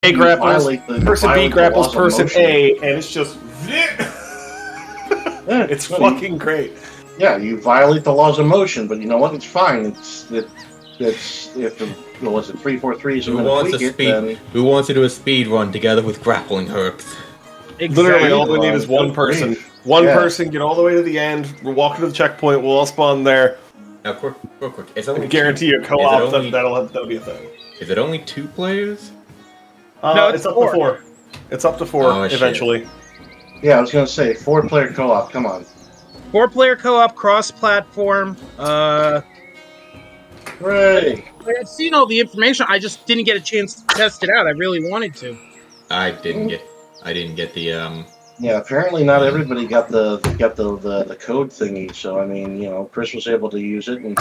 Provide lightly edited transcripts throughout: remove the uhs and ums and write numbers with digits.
A grapples, person B grapples person A, and it's just... it's fucking great. Yeah, you violate the laws of motion, but you know what? It's fine. It's if the, was it 3-4-3 is who wants to do a speed run together with grappling hooks? Exactly. Literally, all we need is one person. One person, get all the way to the end, we'll walk to the checkpoint, we'll all spawn there. Now, real quick. I guarantee you co-op, that'll be a thing. Is it only 2 players? No, it's up to 4. It's up to 4, eventually. Shit. Yeah, I was going to say, 4-player co-op, come on. 4-player co-op, cross-platform, Hooray! I've seen all the information, I just didn't get a chance to test it out, I really wanted to. I didn't get the, Yeah, apparently not everybody got the code thingy, so, I mean, you know, Chris was able to use it, and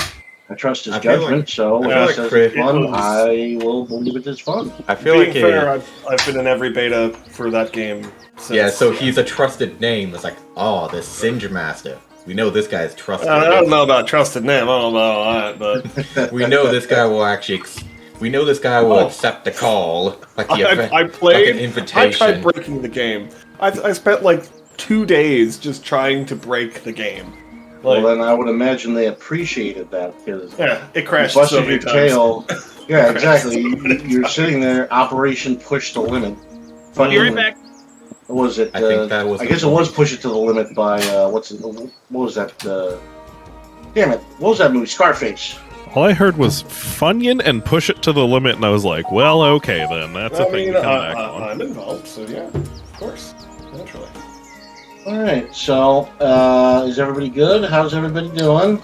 I trust his judgment, so when he says it's fun, I will believe it is fun. I feel like fair, I've been in every beta for that game since. So he's a trusted name. It's like, oh, the Singe Master. We know this guy is trusted. I don't know about trusted name, I don't know about that, but... we know this guy will actually... We know this guy will accept the call, like the like an invitation. I tried breaking the game. I spent like 2 days just trying to break the game. Well, then I would imagine they appreciated that because it crashed so many your times. Tail. Yeah, exactly. You're sitting there, Operation Push the Limit. Be right back. What was it? I think that was. I guess it was Push It to the Limit by what was that? Damn it! What was that movie? Scarface. All I heard was Funyun and Push It to the Limit, and I was like, well, okay then. That's a thing to come back on. I'm involved, so yeah, of course, naturally. All right, so is everybody good? How's everybody doing?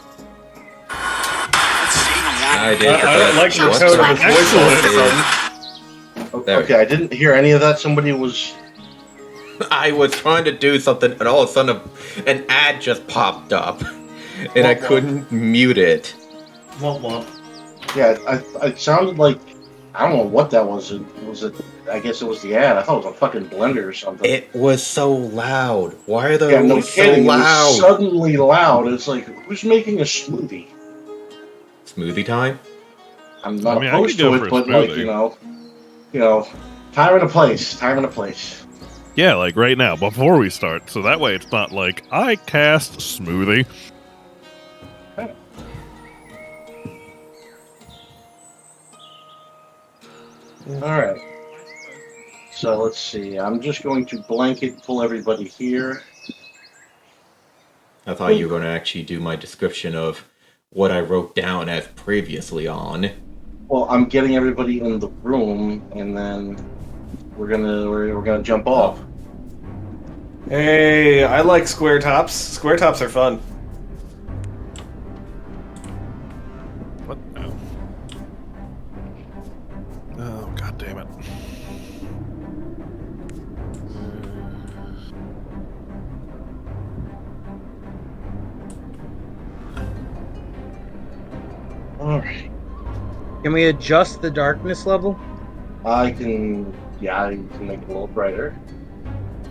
I like the tone of his voice. Okay, I didn't hear any of that. Somebody was... I was trying to do something, and all of a sudden an ad just popped up, and I couldn't mute it. Yeah, it sounded like... I don't know what that was. I guess it was the ad. I thought it was a fucking blender or something. It was so loud. Why are they no so kidding. loud? It was suddenly loud. It's like, who's making a smoothie? Smoothie time? I'm not opposed to it, but like, you know, time and a place. Yeah, like right now, before we start, so that way it's not like, I cast smoothie. Alright. So let's see. I'm just going to blanket pull everybody here. I thought you were going to actually do my description of what I wrote down as previously on. Well, I'm getting everybody in the room, and then we're gonna jump off. Hey, I like square tops. Square tops are fun. What? No. Oh, god damn it. Alright. Can we adjust the darkness level? I can make it a little brighter.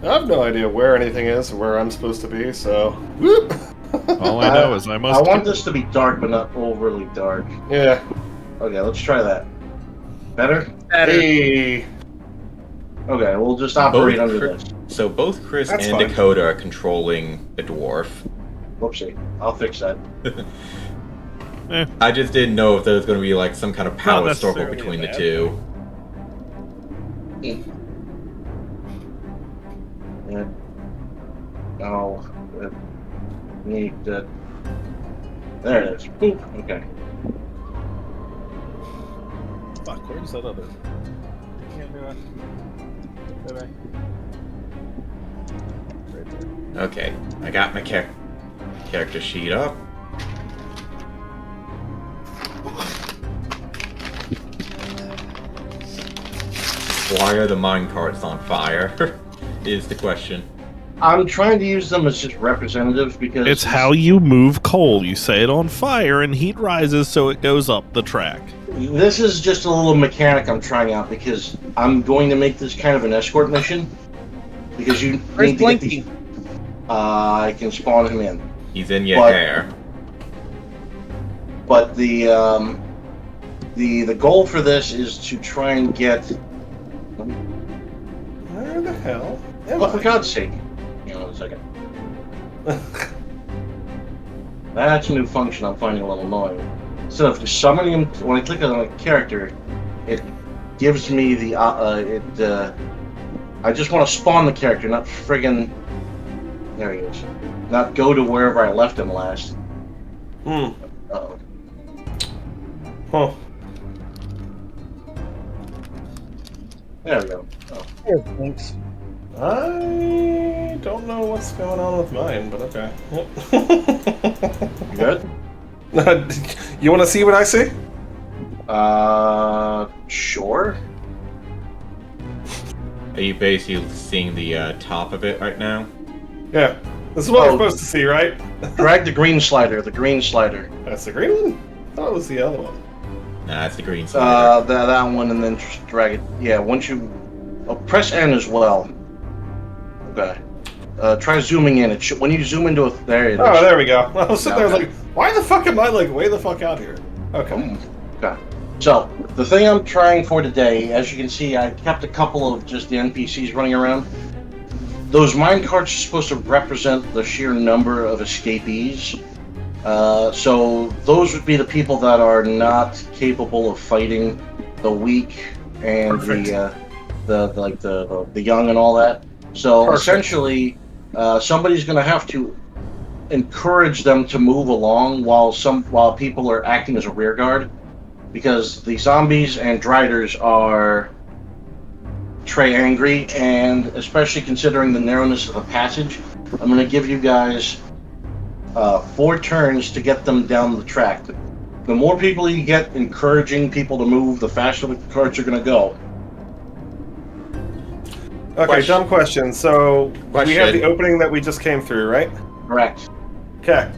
I have no idea where anything is or where I'm supposed to be, so... Whoop. All I know is I want this to be dark, but not overly dark. Yeah. Okay, let's try that. Better? Hey. Okay, we'll just operate under this. So both Chris That's and fine. Dakota are controlling the dwarf. Whoopsie. I'll fix that. I just didn't know if there was going to be like some kind of power Not struggle necessarily between the bad. two. Yeah. Oh, need that. There it is. Boop. Okay. Fuck, where's that other? Can't do it. Right there. Okay, I got my character sheet up. Why are the minecarts on fire? Is the question. I'm trying to use them as just representative because... It's how you move coal. You set it on fire and heat rises so it goes up the track. This is just a little mechanic I'm trying out because I'm going to make this kind of an escort mission. Because you need to get these... I can spawn him in. He's in your hair. But the goal for this is to try and get Where the hell? Oh, for God's sake! Hang on a second. That's a new function I'm finding a little annoying. Instead of summoning him, when I click on a character, it gives me the I just want to spawn the character, not friggin'. There he is. Not go to wherever I left him last. Uh-oh. Huh. There we go. Oh. Here, thanks. I don't know what's going on with mine, but okay. You good? You want to see what I see? Sure. Are you basically seeing the top of it right now? Yeah. This is what we're supposed to see, right? Drag the green slider. The green slider. That's the green one? I thought it was the other one. Nah, that's the green slider. That one, and then just drag it. Yeah, once you press N as well. Okay. Try zooming in. It when you zoom into it, there it is. Oh, there we go. I was sitting there like, why the fuck am I like way the fuck out here? Okay. Okay. So the thing I'm trying for today, as you can see, I kept a couple of just the NPCs running around. Those minecarts are supposed to represent the sheer number of escapees. So those would be the people that are not capable of fighting the weak and the young and all that. So essentially, somebody's going to have to encourage them to move along while people are acting as a rear guard, because the zombies and driders are Trey angry, and especially considering the narrowness of the passage, I'm going to give you guys 4 turns to get them down the track. The more people you get encouraging people to move, the faster the carts are going to go. Okay, dumb question. So we have the opening that we just came through, right? Correct. Okay.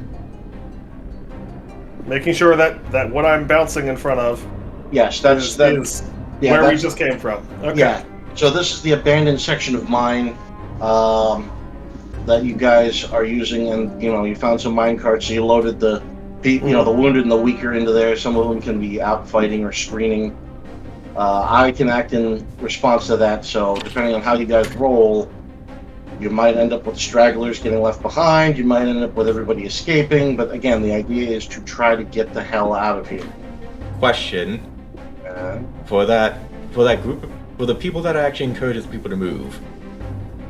Making sure that what I'm bouncing in front of is where we just came from. Okay. Yeah. So this is the abandoned section of mine that you guys are using, and you found some mine carts. So you loaded the the wounded and the weaker into there. Some of them can be out fighting or screening. I can act in response to that. So depending on how you guys roll, you might end up with stragglers getting left behind. You might end up with everybody escaping. But again, the idea is to try to get the hell out of here. Question: for that group. For the people that actually encourages people to move,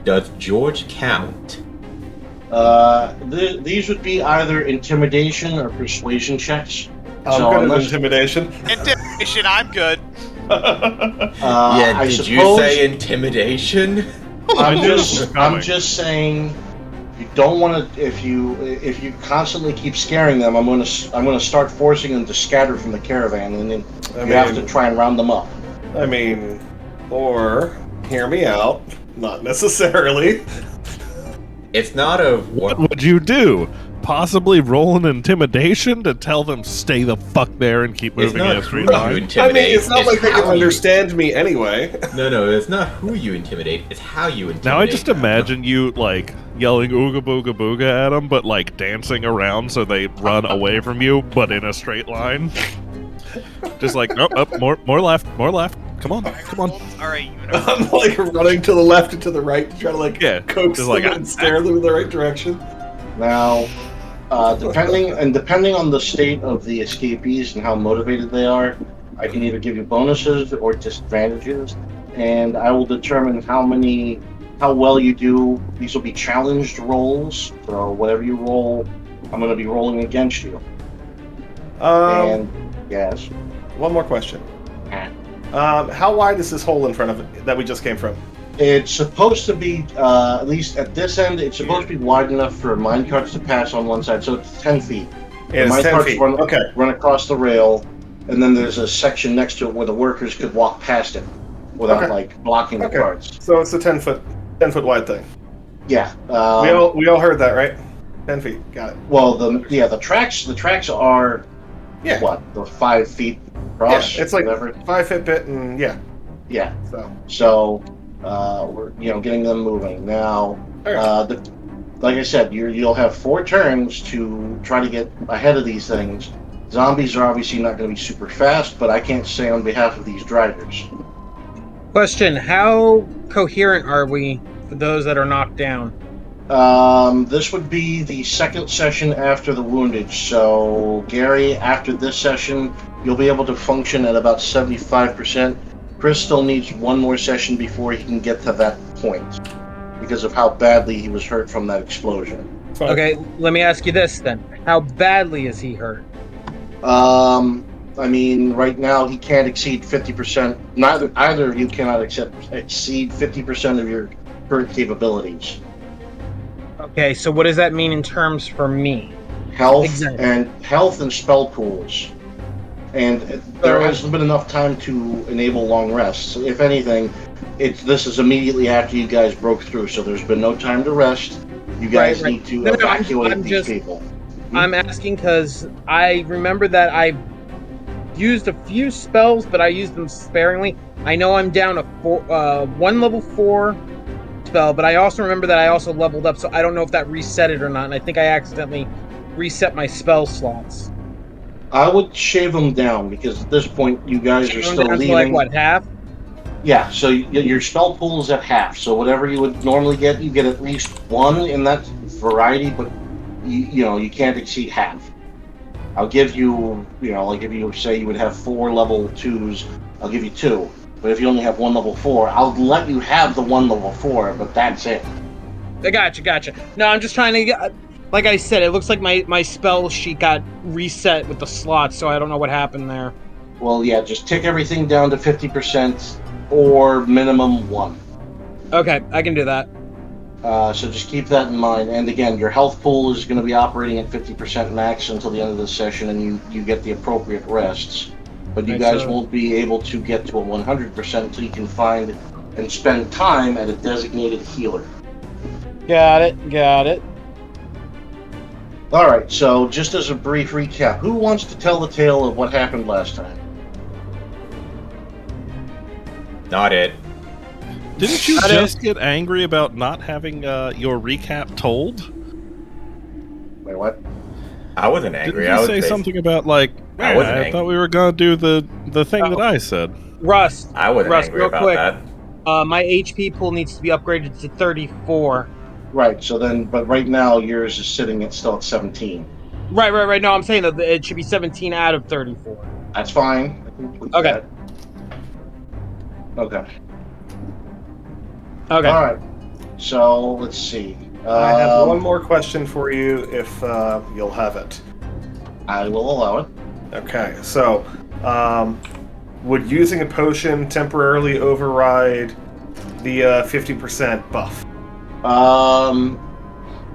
does George count? These would be either intimidation or persuasion checks. I'm good at intimidation. Intimidation, I'm good. Did you say intimidation? I'm just saying, you don't want to. If you constantly keep scaring them, I'm going to start forcing them to scatter from the caravan, and then you have to try and round them up. I mean. Or, hear me out, not necessarily. It's not a... What would you do? Possibly roll an intimidation to tell them stay the fuck there and keep moving in a straight line? I mean, it's not like they can understand me anyway. No, it's not who you intimidate, it's how you intimidate. Now I just imagine you, like, yelling ooga booga booga at them, but, like, dancing around so they run away from you, but in a straight line. Just like, nope, up, more left. Come on. All right, I'm like running to the left and to the right, trying to coax them and stare them in the right direction. Now, depending on the state of the escapees and how motivated they are, I can either give you bonuses or disadvantages, and I will determine how well you do. These will be challenged rolls, so whatever you roll, I'm going to be rolling against you. And yes. One more question. How wide is this hole in front of it that we just came from? It's supposed to be, at least at this end, it's supposed to be wide enough for minecarts to pass on one side, so it's 10 feet. Yeah, it's 10 feet. Run across the rail, and then there's a section next to it where the workers could walk past it without blocking the carts. So it's a 10 foot wide thing. Yeah. We all heard that, right? 10 feet. Got it. Well, the tracks are the 5 feet across. Yeah, it's like whatever. 5 foot bit, and yeah. So we're getting them moving now. Like I said, you'll have 4 turns to try to get ahead of these things. Zombies are obviously not going to be super fast, but I can't say on behalf of these drivers. Question: how coherent are we for those that are knocked down? This would be the second session after the woundage. So, Gary, after this session, you'll be able to function at about 75%. Chris still needs one more session before he can get to that point because of how badly he was hurt from that explosion. Fine. Okay, let me ask you this then: how badly is he hurt? I mean, right now he can't exceed 50%. Either of you cannot exceed 50% of your current capabilities. Okay, so what does that mean in terms for me? Health Exactly. and spell pools. And there hasn't been enough time to enable long rests. If anything, this is immediately after you guys broke through, so there's been no time to rest. You guys need to evacuate these people. I'm asking because I remember that I used a few spells, but I used them sparingly. I know I'm down a one level 4 spell, but I also remember that I also leveled up, so I don't know if that reset it or not, and I think I accidentally reset my spell slots. I would shave them down, because at this point you guys are still leaving. Like, what, half? Yeah, so your spell pool is at half, so whatever you would normally get, you get at least 1 in that variety, but you can't exceed half. I'll give you, like if you say you would have 4 level 2s, I'll give you 2. But if you only have 1 level 4, I'll let you have the 1 level 4, but that's it. I gotcha. No, I'm just trying to get... Like I said, it looks like my spell sheet got reset with the slots, so I don't know what happened there. Well, yeah, just tick everything down to 50% or minimum 1. Okay, I can do that. So just keep that in mind. And again, your health pool is going to be operating at 50% max until the end of the session, and you get the appropriate rests. But you guys won't be able to get to a 100% until you can find and spend time at a designated healer. Got it. Alright, so just as a brief recap, who wants to tell the tale of what happened last time? Not it. Didn't you just get angry about not having your recap told? Wait, what? I wasn't angry. Didn't you say something about, like, I thought we were going to do the thing that I said? Russ, I wasn't angry real about quick. that. My HP pool needs to be upgraded to 34. Right, so then, but right now yours is sitting still at 17. Right. No, I'm saying that it should be 17 out of 34. That's fine. I can tweak Okay. that. Okay. Okay. All right. So let's see. I have one more question for you, if you'll have it. I will allow it. Okay, so would using a potion temporarily override the 50% buff? Well,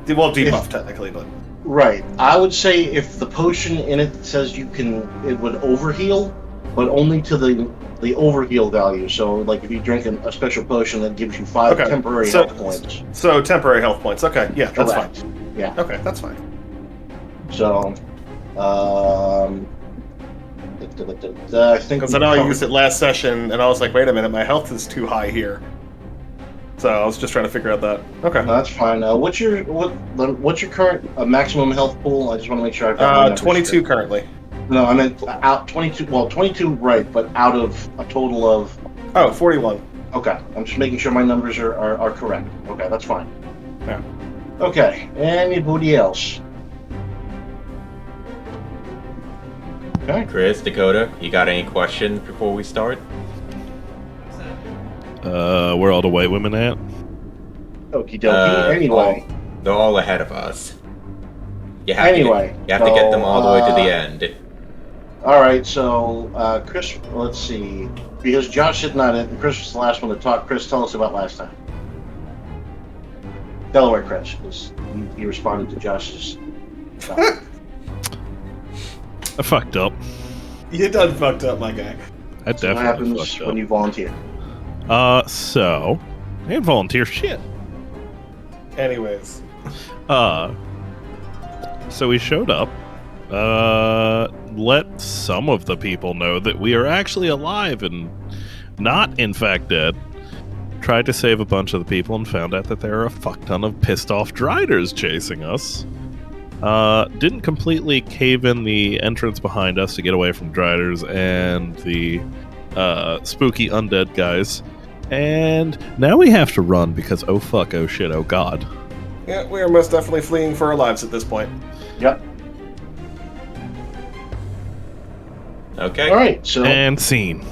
debuff technically, but right. I would say if the potion in it says it would overheal, but only to the overheal value. So, like if you drink a special potion that gives you 5 temporary health points. So temporary health points. Okay, yeah, that's Correct. fine. Yeah. Okay, that's fine. So, I think because I know I used it last session, and I was like, wait a minute, my health is too high here. So I was just trying to figure out that. Okay, that's fine. What's your current maximum health pool? I just want to make sure I've got 22 currently. No, I meant out 22. Well, 22, right? But out of a total of 41. Okay, I'm just making sure my numbers are correct. Okay, that's fine. Yeah. Okay, anybody else? Okay. Chris, Dakota, you got any questions before we start? Where all the white women at? Okie dokie. Anyway. They're all ahead of us. You have to get them all the way to the end. Alright, so, Chris, let's see. Because Josh did not, and Chris was the last one to talk. Chris, tell us about last time. Delaware Chris, because he responded to Josh's. I fucked up. You done fucked up, my guy. I That's what definitely happens fucked up. when you volunteer. So I didn't volunteer shit. Anyways. So we showed up, let some of the people know that we are actually alive and not, in fact, dead. Tried to save a bunch of the people and found out that there are a fuck ton of pissed off Driders chasing us. Didn't completely cave in the entrance behind us to get away from Driders and the spooky undead guys. And now we have to run because oh fuck, oh shit, oh god. Yeah, we are most definitely fleeing for our lives at this point. Yep. Okay. All right. So. And scene.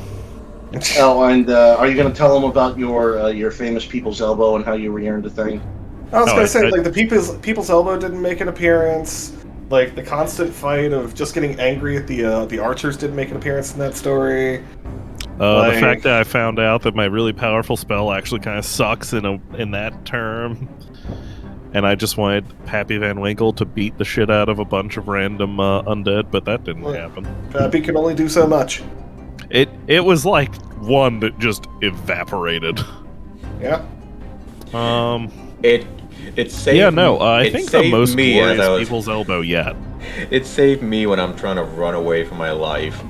Oh, and are you going to tell them about your famous People's Elbow and how you re-earned the thing? I was gonna say, like, the People's Elbow didn't make an appearance. Like, the constant fight of just getting angry at the archers didn't make an appearance in that story. The fact that I found out that my really powerful spell actually kind of sucks in that term, and I just wanted Pappy Van Winkle to beat the shit out of a bunch of random undead, but that didn't happen. Pappy can only do so much. It was like one that just evaporated. Yeah. It saved. Yeah, no. I think the most me glorious People's Elbow yet. It saved me when I'm trying to run away from my life.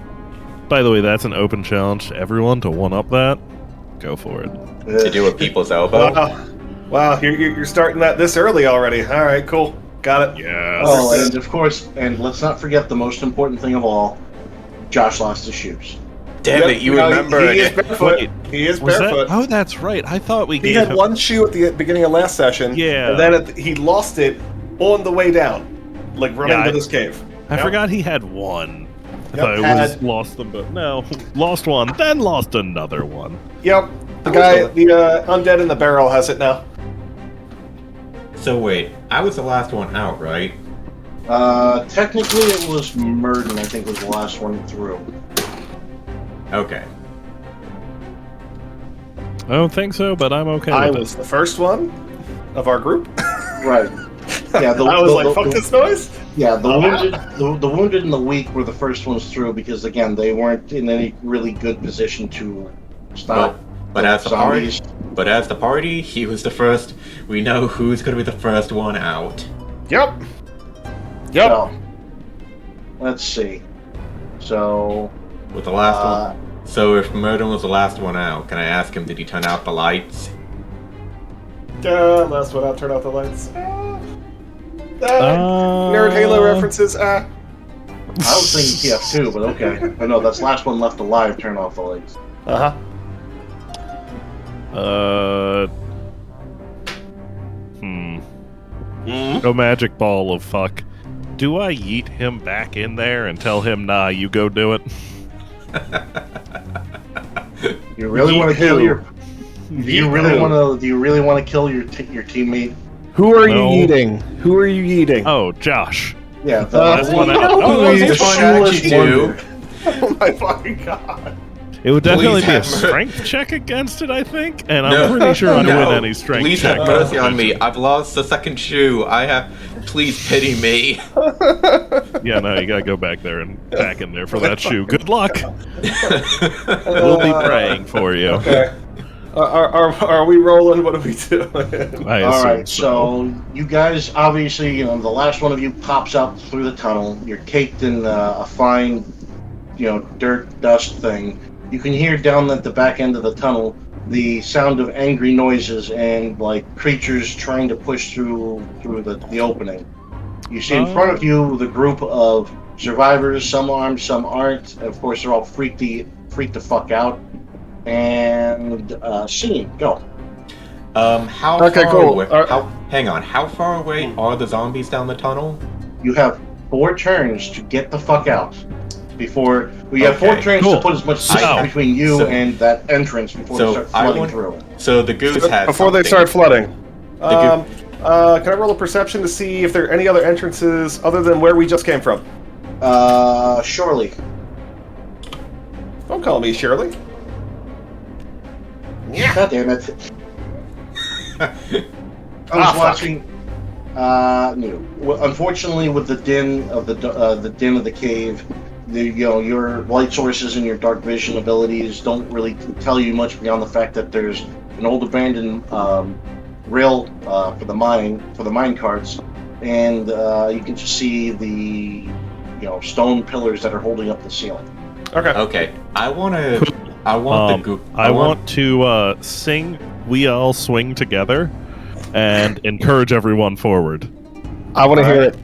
By the way, that's an open challenge to everyone to one up that. Go for it. To do a People's Elbow. Wow, you're starting that this early already. All right, cool, got it. Yes. Oh, and of course, and let's not forget the most important thing of all: Josh lost his shoes. Damn it, you remember he is it. barefoot. He is barefoot. Oh, that's right. I thought we He gave had him... one shoe at the beginning of last session. Yeah. And then he lost it on the way down, like running to this cave. I forgot he had one. I thought it was lost them, but no, lost one, then lost another one. Yep. The undead in the barrel has it now. So wait, I was the last one out, right? Technically, it was Murden. I think was the last one through. Okay. I don't think so, but I'm okay I with was the first one of our group. Right. Yeah. I was like, fuck this noise. Yeah, the wounded and the weak were the first ones through because again they weren't in any really good position to stop. But as the party, he was the first. We know who's going to be the first one out. Yep. So, let's see. So With the last one. So if Murden was the last one out, can I ask him, did he turn out the lights? Last one out, turn out the lights. Nerd Halo references. I was thinking TF2, but okay. I know that's last one left alive. Turn off the lights. No magic ball of fuck. Do I yeet him back in there and tell him, nah, you go do it? You really want to kill your? Do you really want to kill your teammate? Who are you eating? Who are you eating? Oh, Josh. Yeah, That's what I the shoeless wonder. Oh my fucking god. It would definitely be a have strength check against it, I think, and I'm pretty sure I'd win any strength Please check. have mercy on me. I've lost the second shoe. Please pity me. Yeah, no, you gotta go back there and back in there for that shoe. Good luck. We'll be praying for you. Okay. Are we rolling? What are we doing? All right, so you guys obviously, the last one of you pops out through the tunnel. You're caked in a fine, dirt dust thing. You can hear down at the back end of the tunnel the sound of angry noises and like creatures trying to push through the opening. You see in front of you the group of survivors, some armed, some aren't. Of course, they're all freaked the fuck out. And scene, go. How far away? Hang on. How far away are the zombies down the tunnel? You have 4 turns to get the fuck out. Before we have 4 turns to put as much space between you and that entrance before they start flooding through. So the goose has before they start flooding. Can I roll a perception to see if there are any other entrances other than where we just came from? Surely. Don't call me Shirley. Yeah. God damn it. I was watching. Unfortunately, with the din of the cave, your light sources and your dark vision abilities don't really tell you much beyond the fact that there's an old abandoned rail for the mine carts, and you can just see the stone pillars that are holding up the ceiling. Okay. I want to sing "We All Swing Together" and encourage everyone forward. I want to hear it.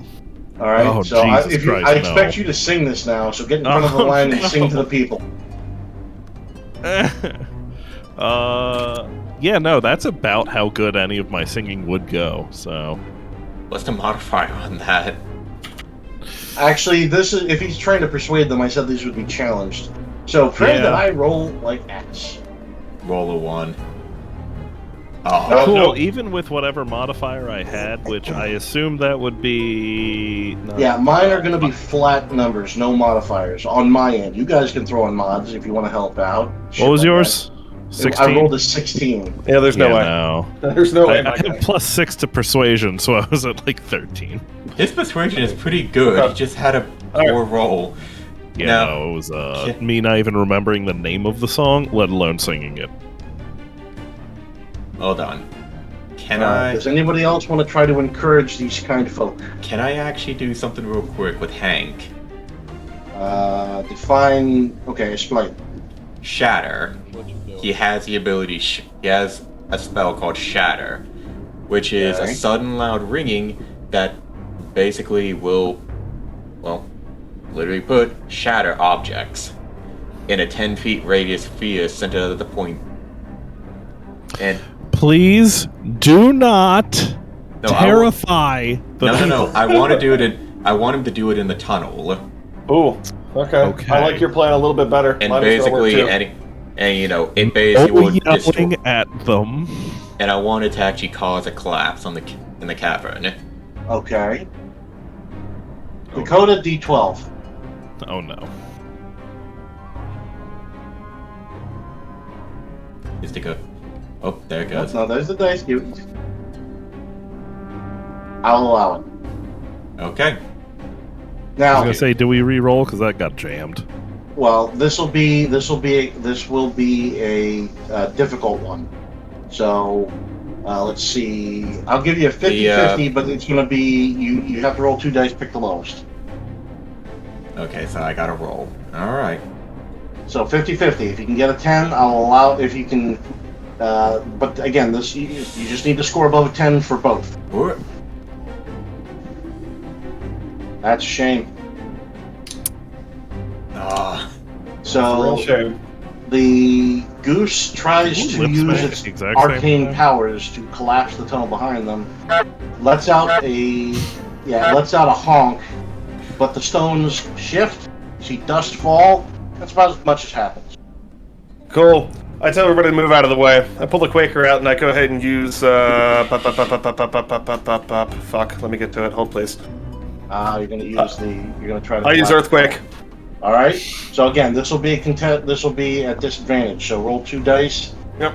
All right. Oh, so Jesus Christ, I expect you to sing this now. So get in front of the line and sing to the people. Yeah, no, that's about how good any of my singing would go. So, What's the modifier on that? Actually, this is if he's trying to persuade them. I said these would be challenged. So pray Yeah. that I roll like X. Roll a 1. Oh, cool. no. Even with whatever modifier I had, which I assume that would be. Yeah, mine are going to be flat numbers, no modifiers on my end. You guys can throw in mods if you want to help out. What was like yours? that. 16. I rolled a 16. Yeah, there's no way. No. There's no way. I had +6 to persuasion, so I was at like 13. his persuasion is pretty good. He just had a poor roll. Yeah, Now- no, it was me not even remembering the name of the song, let alone singing it. Hold on. Does anybody else want to try to encourage these kind of folk? Can I actually do something real quick with Hank? Define. Okay, explain. Shatter. He has the ability. He has a spell called Shatter, which is a Okay. sudden loud ringing that basically will, well, literally put shatter objects in a 10 feet radius sphere centered at the point. And Please do not no, terrify the no, no, people. no. I want to do it in. I want him to do it in the tunnel. Ooh. Okay. Okay. I like your plan a little bit better. And Mine is gonna work basically, too. and you know, it basically will destroy. Yelling at them. And I wanted to actually cause a collapse on in the cavern. Okay. Dakota D12. Oh no. Just to go. Oh, there it goes. No, there's the dice. I'll allow it. Okay. I was Now, gonna say, do we re-roll? Because that got jammed. well, this will be a difficult one. So, let's see. I'll give you a 50-50, but it's going to be you have to roll 2 dice, pick the lowest. Okay, so I gotta roll. Alright. So 50-50. If you can get a 10, I'll allow. If you can, but again, this you just need to score above a 10 for both. That's a shame. Ah. So Real shame. the goose tries to Lip use smack, its exact same arcane time. powers to collapse the tunnel behind them. Lets out a honk, but the stones shift. See dust fall. That's about as much as happens. Cool. I tell everybody to move out of the way. I pull the Quaker out and I go ahead and use. Fuck. Let me get to it. Hold, please. You're gonna use You're gonna try to. I use collapse. Earthquake. All right. So again, this will be This will be at disadvantage. So roll 2 dice. Yep.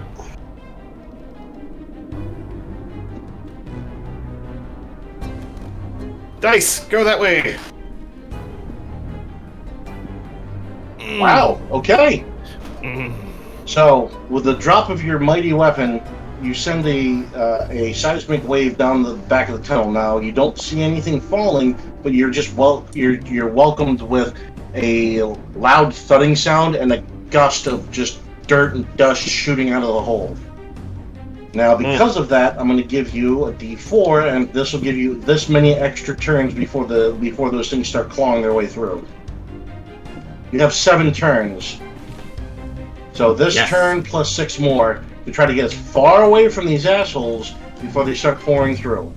Dice, go that way. Wow. Okay. So with the drop of your mighty weapon, you send a seismic wave down the back of the tunnel. Now you don't see anything falling, but you're just you're welcomed with a loud thudding sound and a gust of just dirt and dust shooting out of the hole. Now, because of that, I'm going to give you a D4, and this will give you this many extra turns before those things start clawing their way through. You have 7 turns. So this Yes. turn plus 6 more to try to get as far away from these assholes before they start pouring through.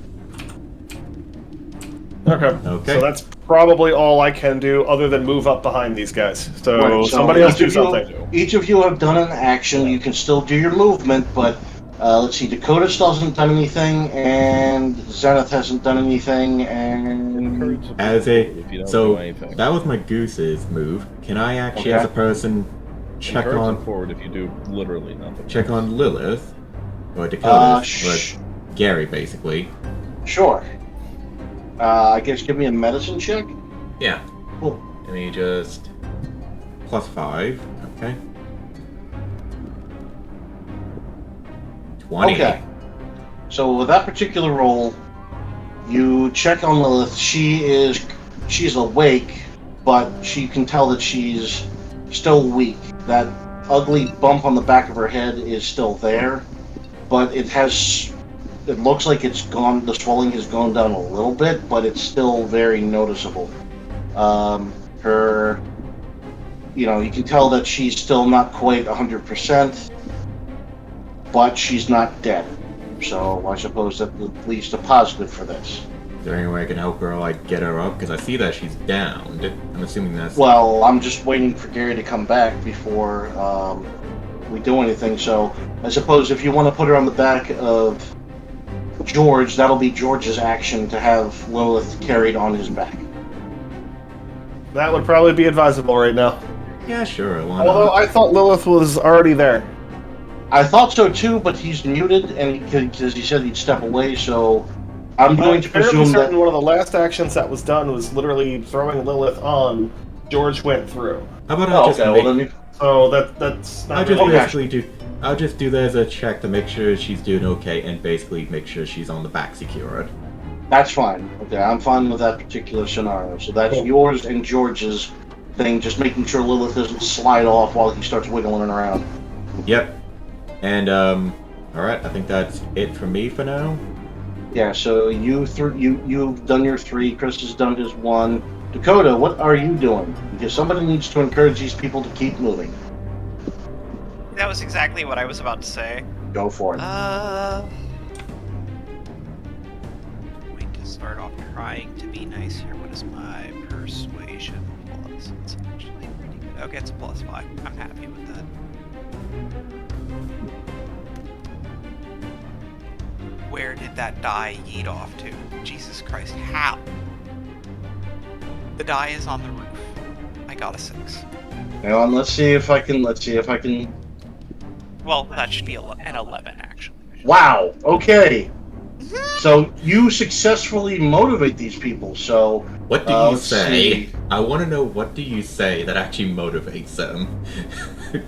Okay. Okay. So that's probably all I can do other than move up behind these guys. So, Right, so somebody else each do of you- something. Each of you have done an action. You can still do your movement, but let's see. Dakota still hasn't done anything, and Zenith hasn't done anything, and As a so do anything. that was my goose's move. Can I actually, Okay. as a person, check on forward if you do literally nothing. check on Lilith or Dakota, sh- but Gary basically? sure. I guess give me a medicine check. Yeah. Cool. Let me just +5. Okay. 20. Okay. So with that particular roll, you check on Lilith. She's awake, but she can tell that she's still weak. That ugly bump on the back of her head is still there, but it looks like it's gone. The swelling has gone down a little bit, but it's still very noticeable. You can tell that she's still not quite 100%. but she's not dead. So I suppose that's at least a positive for this. Is there any way I can help her, like, get her up? Because I see that she's downed. I'm assuming that's... Well, I'm just waiting for Gary to come back before we do anything. So I suppose if you want to put her on the back of George, that'll be George's action to have Lilith carried on his back. That would probably be advisable right now. Yeah, sure. Why Although not? I thought Lilith was already there. I thought so too, but he's muted, and because he said he'd step away, so I'm going to fairly presume certain that... one of the last actions that was done was literally throwing Lilith on. George went through. How about Oh, I just okay, make... well then... So that's not I'll just really- basically do... I'll just do that as a check to make sure she's doing okay, and basically make sure she's on the back secured. That's fine. Okay, I'm fine with that particular scenario. So that's yours and George's thing, just making sure Lilith doesn't slide off while he starts wiggling around. Yep. And, alright, I think that's it for me for now. Yeah, so you've done your 3, Chris has done his 1. Dakota, what are you doing? Because somebody needs to encourage these people to keep moving. That was exactly what I was about to say. Go for it. Going to start off trying to be nice here. What is my persuasion plus? It's actually pretty good. Okay, it's a +5. I'm happy with that. Where did that die yeet off to? Jesus Christ, how? The die is on the roof. I got a 6. Hang on, let's see if I can. Well, that should be an 11, actually. Wow. Okay. So you successfully motivate these people. So What do you let's say? see. I want to know what do you say that actually motivates them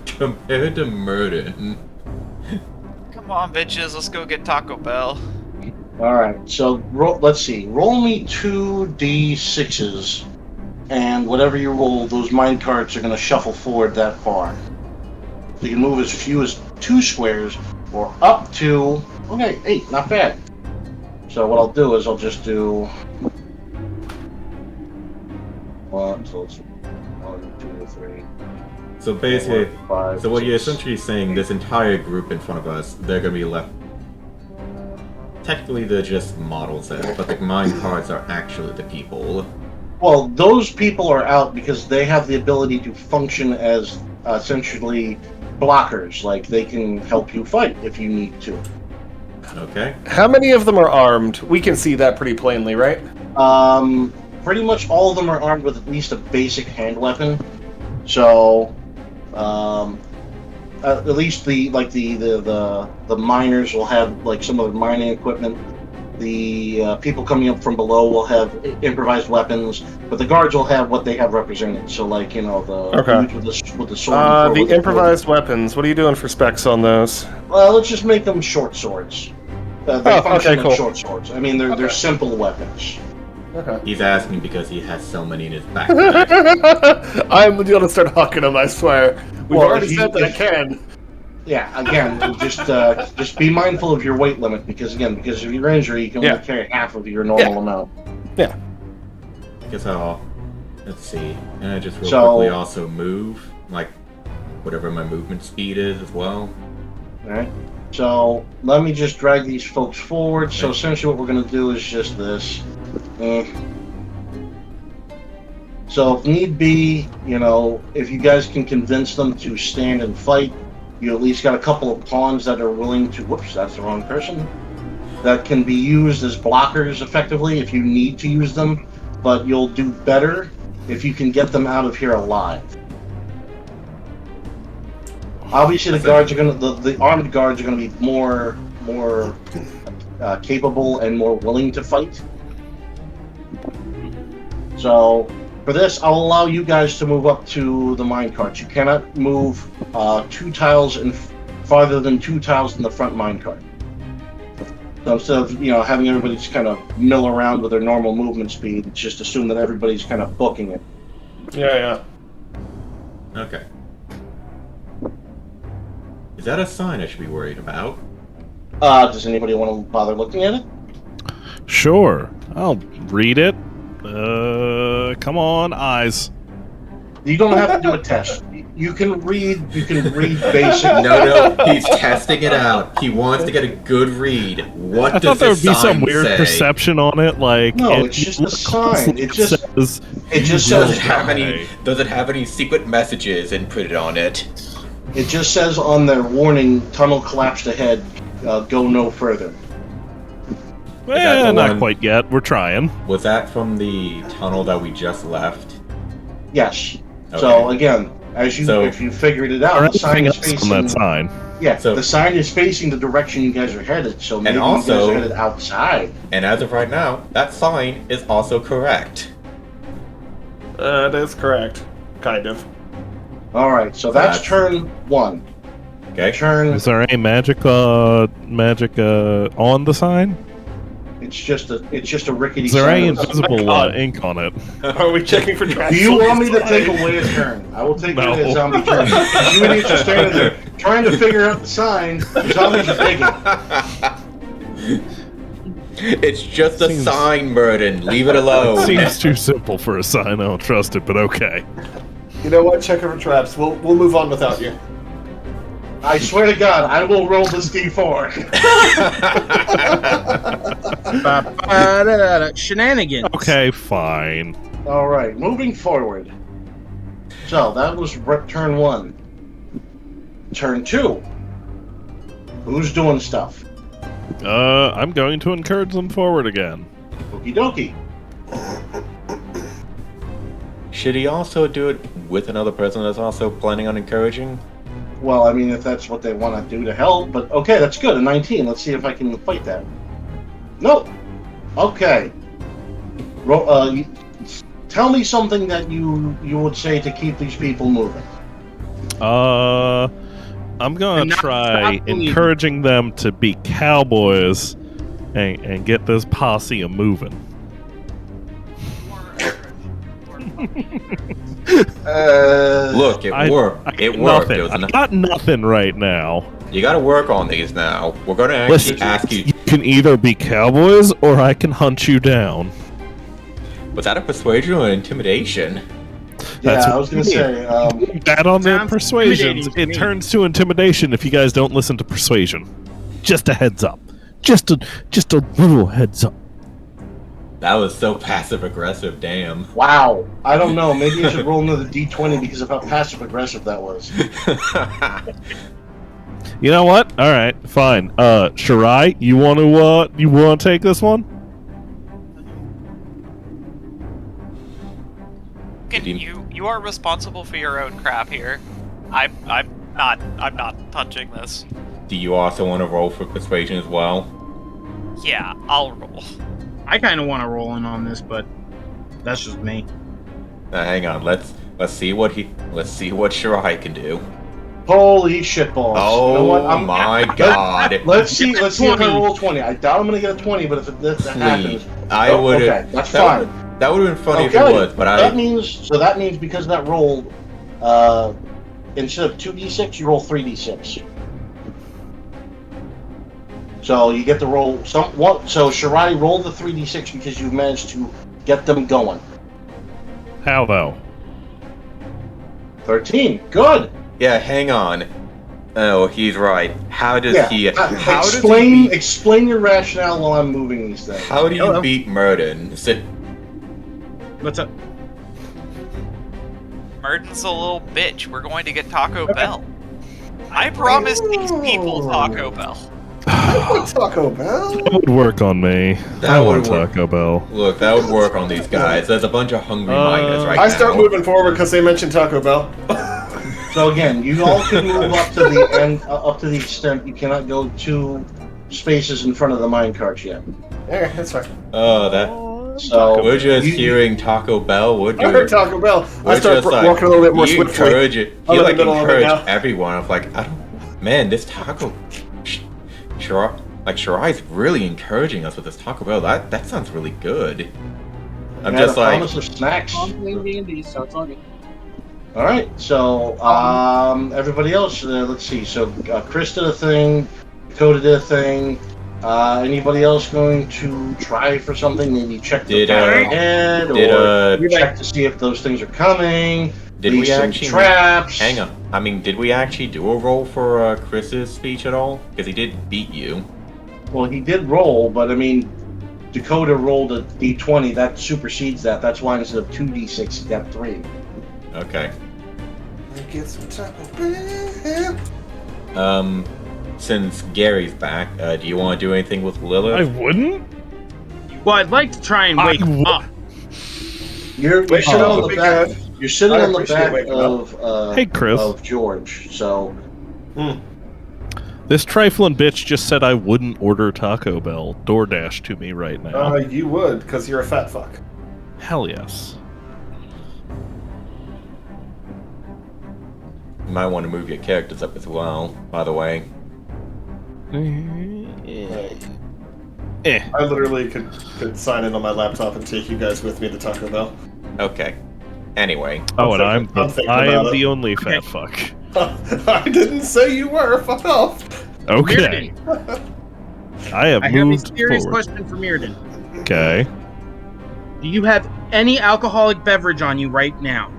compared to murder. Come on, bitches, let's go get Taco Bell. All right. So let's see. Roll me 2d6s, and whatever you roll, those mine carts are going to shuffle forward that far. You can move as few as 2 squares, or up to 8. Not bad. So what I'll do is I'll just do 1, 2, 3. So basically, 4, 5, so what you're 6. essentially saying, this entire group in front of us, they're gonna be left. Technically, they're just models there, but the mine cards are actually the people. Well, those people are out because they have the ability to function as essentially blockers. Like, they can help you fight if you need to. Okay. How many of them are armed? We can see that pretty plainly, right? Pretty much all of them are armed with at least a basic hand weapon. So, at least the miners will have like some of the mining equipment. The people coming up from below will have improvised weapons, but the guards will have what they have represented. So, like, the dudes with the sword. The improvised weapons. What are you doing for specs on those? Well, let's just make them short swords. They function okay, cool. like short swords. I mean, they're simple weapons. Okay. He's asking because he has so many in his backpack. I'm gonna start hawking them, I swear. We've Well, already said that I can. Yeah, again, just be mindful of your weight limit because of your injury, you can only carry half of your normal amount. Yeah. Guess let's see. And I just real So- quickly also move, like, whatever my movement speed is as well. Alright. So let me just drag these folks forward. So essentially what we're gonna do is just this. So if need be, if you guys can convince them to stand and fight, you at least got a couple of pawns that are willing to, whoops, that's the wrong person, that can be used as blockers effectively if you need to use them, but you'll do better if you can get them out of here alive. Obviously, the armed guards are gonna be more capable and more willing to fight. So for this, I'll allow you guys to move up to the minecart. You cannot move 2 tiles and farther than 2 tiles in the front minecart. So instead of having everybody just kind of mill around with their normal movement speed, just assume that everybody's kind of booking it. Yeah. Okay. Is that a sign I should be worried about? Does anybody want to bother looking at it? Sure, I'll read it. Come on, eyes. You don't have to do a test. You can read basic. No, he's testing it out. He wants to get a good read. What I does thought there the would be some sign weird say? perception on it, like No, it's just a sign. It just Does says it have any secret messages inputted on it? It just says on their warning, tunnel collapsed ahead, go no further. Well, not one- quite yet. We're trying. Was that from the tunnel that we just left? Yes. Okay. So again, if you figured it out, the sign is Anything else facing on that sign. Yeah, So- the sign is facing the direction you guys are headed, so maybe you also- guys are headed outside. And as of right now, that sign is also correct. That is correct. Kind of. Alright, so that's That's- turn 1. Okay. Turn Is there any magic on the sign? it's just a rickety Is there any sign. invisible God. ink on it? Are we checking for traps? Do you want me to on take this away a turn? I will take No. away a zombie turn. You idiots are standing there trying to figure out the sign. The zombies are digging. It's just a Seems- sign, Murden. Leave it alone. Seems too simple for a sign. I don't trust it, but okay. You know what? Check for traps. We'll move on without you. I swear to God, I will roll this D4. Shenanigans. Okay, fine. Alright, moving forward. So, that was turn 1. Turn 2. Who's doing stuff? I'm going to encourage them forward again. Okie dokie. Should he also do it with another person that's also planning on encouraging? Well, I mean, if that's what they want to do to help, but okay, that's good. A 19. Let's see if I can fight that. Nope. Okay. Tell me something that you would say to keep these people moving. I'm gonna And not try stop believing. encouraging them to be cowboys and get this posse a moving. Look, it worked. I It got worked. nothing. It was I got nothing right now. You gotta work on these now. We're gonna actually Listen, ask you. you can either be cowboys or I can hunt you down. Was that a persuasion or intimidation? Yeah, That's I what was going to say, That on the Sounds persuasions, intimidating to it me. turns to intimidation if you guys don't listen to persuasion. Just a heads up. Just a little heads up. That was so passive aggressive. Damn. wow. I don't know. Maybe I should roll another D20 because of how passive aggressive that was. You know what? All right, fine. Shirai, you want to take this one? You are responsible for your own crap here. I'm not touching this. Do you also want to roll for persuasion as well? Yeah, I'll roll. I kind of want to roll in on this, but that's just me. Hang on. Let's see what Shirai can do. Holy shitballs. Oh You know what? my god. Let's see if I 20. roll 20. I doubt I'm going to get a 20, but if that happens... I Oh, would okay, that's fine. That would have been funny if Okay, it was, but that means because of that roll, instead of 2d6, you roll 3d6. So you get to roll so Shirai, roll the 3d6 because you've managed to get them going. How though? 13. Good. Yeah, hang on. Oh, he's right. How does he? How explain does he explain your rationale while I'm moving these things. How do you Hello. beat Murden? What's up? Murden's a little bitch. We're going to get Taco Bell. I promised these people Taco Bell. I want Taco Bell. That would work on me. That I want would work. Taco Bell. Look, that would work on these guys. There's a bunch of hungry miners right now. I start moving forward because they mentioned Taco Bell. So again, you all can move up to the end, up to the extent you cannot go 2 spaces in front of the minecart yet. Yeah, that's fine. Oh, that. So We're just you- hearing Taco Bell. We're I heard Taco Bell. I we're start just like, walking a little bit more you swiftly. encourage it. I'm You in the like middle of it encourage now. everyone. I'm like, I don't. Man, this taco. Shirai's really encouraging us with this Taco Bell. That sounds really good. I'm had just a like, promise of snacks. I'm playing D&D, so it's all good. All right, so everybody else, let's see. So Chris did a thing, Dakota did a thing, Anybody else going to try for something? Maybe check the Did, path ahead, did, or check to see if those things are coming. Did we actually traps? Hang on. I mean, did we actually do a roll for Chris's speech at all? Because he did beat you. Well, he did roll, but I mean, Dakota rolled a d20. That supersedes that. That's why instead of 2d6, he got 3. Okay. Get some Taco Bell. Since Gary's back, do you want to do anything with Lilith? I wouldn't. Well, I'd like to try and wake him up. You're sitting on the back. Good. You're sitting I on the appreciate back waking up. of Hey, Chris. of George. So This trifling bitch just said I wouldn't order Taco Bell DoorDash to me right now. You would, because you're a fat fuck. Hell yes. You might want to move your characters up as well, by the way. I literally could sign in on my laptop and take you guys with me to Taco Bell. Okay. Anyway. Oh, and I'm thinking I about am it. the only fat fuck. I didn't say you were. Fuck off. Okay. I have I have a moved serious forward. question for Mirrodin. Okay. Do you have any alcoholic beverage on you right now?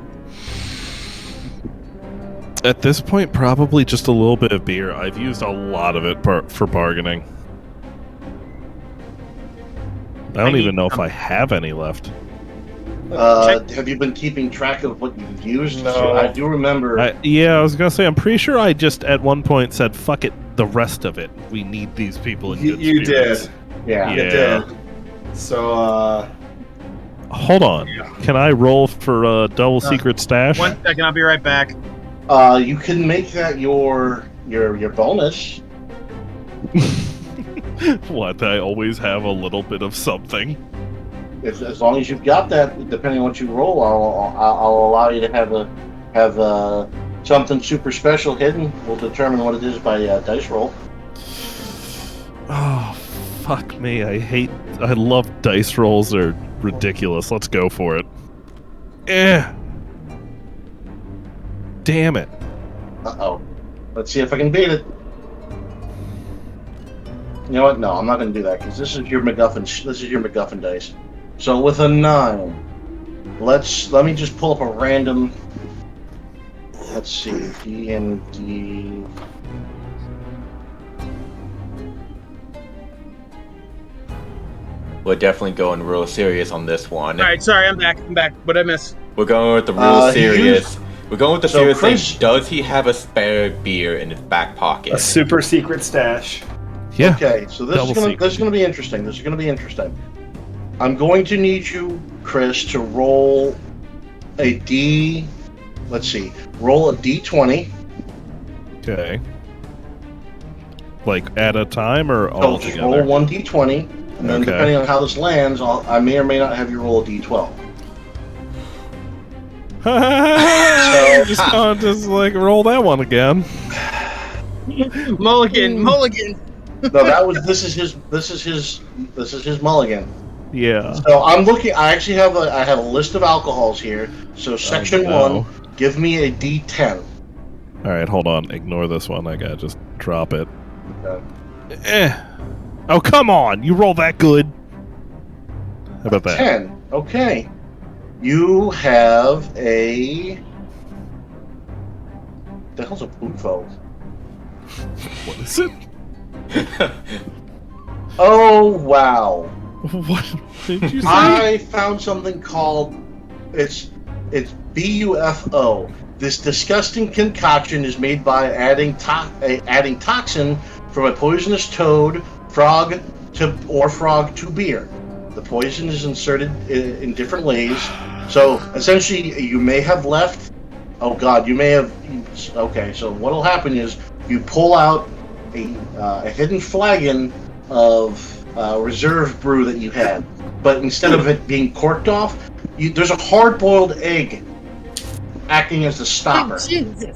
At this point, probably just a little bit of beer. I've used a lot of it for bargaining. I don't even know if I have any left. have you been keeping track of what you've used? No. So I do remember. Yeah, I was gonna say, I'm pretty sure I just at one point said, fuck it, the rest of it. We need these people in good You spirits. did. Yeah. You did. So, Hold on. Can I roll for double secret stash? 1 second, I'll be right back. You can make that your bonus. What? I always have a little bit of something. As long as you've got that, depending on what you roll, I'll allow you to have something super special hidden. We'll determine what it is by dice roll. Oh, fuck me. I love dice rolls. They're ridiculous. Let's go for it. Damn it. Uh-oh. Let's see if I can beat it. You know what? No, I'm not going to do that because this is your MacGuffin. This is your MacGuffin dice. So with a 9, let me just pull up a random. Let's see, DND. We're definitely going real serious on this one. Alright, sorry, I'm back. What'd I miss? We're going with the real serious. We're going with the So serious Chris- thing. Does he have a spare beer in his back pocket? a super secret stash. Yeah. Okay, so this is gonna be interesting. This is gonna be interesting. I'm going to need you, Chris, to roll a D. Let's see. Roll a D20. Okay. Like at a time or So all just together? roll one D20, and then Okay. depending on how this lands, I may or may not have you roll a D12. just like roll that one again. Mulligan! No, this is his mulligan. Yeah. So I'm looking. I actually have a list of alcohols here. So section no. 1, give me a D10. All right, hold on. Ignore this one. I gotta just drop it. Okay. Oh, come on! You roll that good. How about that? 10. Okay. You have a. The hell's a bufo? What is it? Oh wow! What did you say? I found something called it's BUFO. This disgusting concoction is made by adding toxin from a poisonous toad, frog to beer. The poison is inserted in different ways. So essentially, you may have left. Oh God, you may have. Okay, so what'll happen is you pull out a hidden flagon of reserve brew that you had, but instead of it being corked off, there's a hard-boiled egg acting as the stopper. Jesus.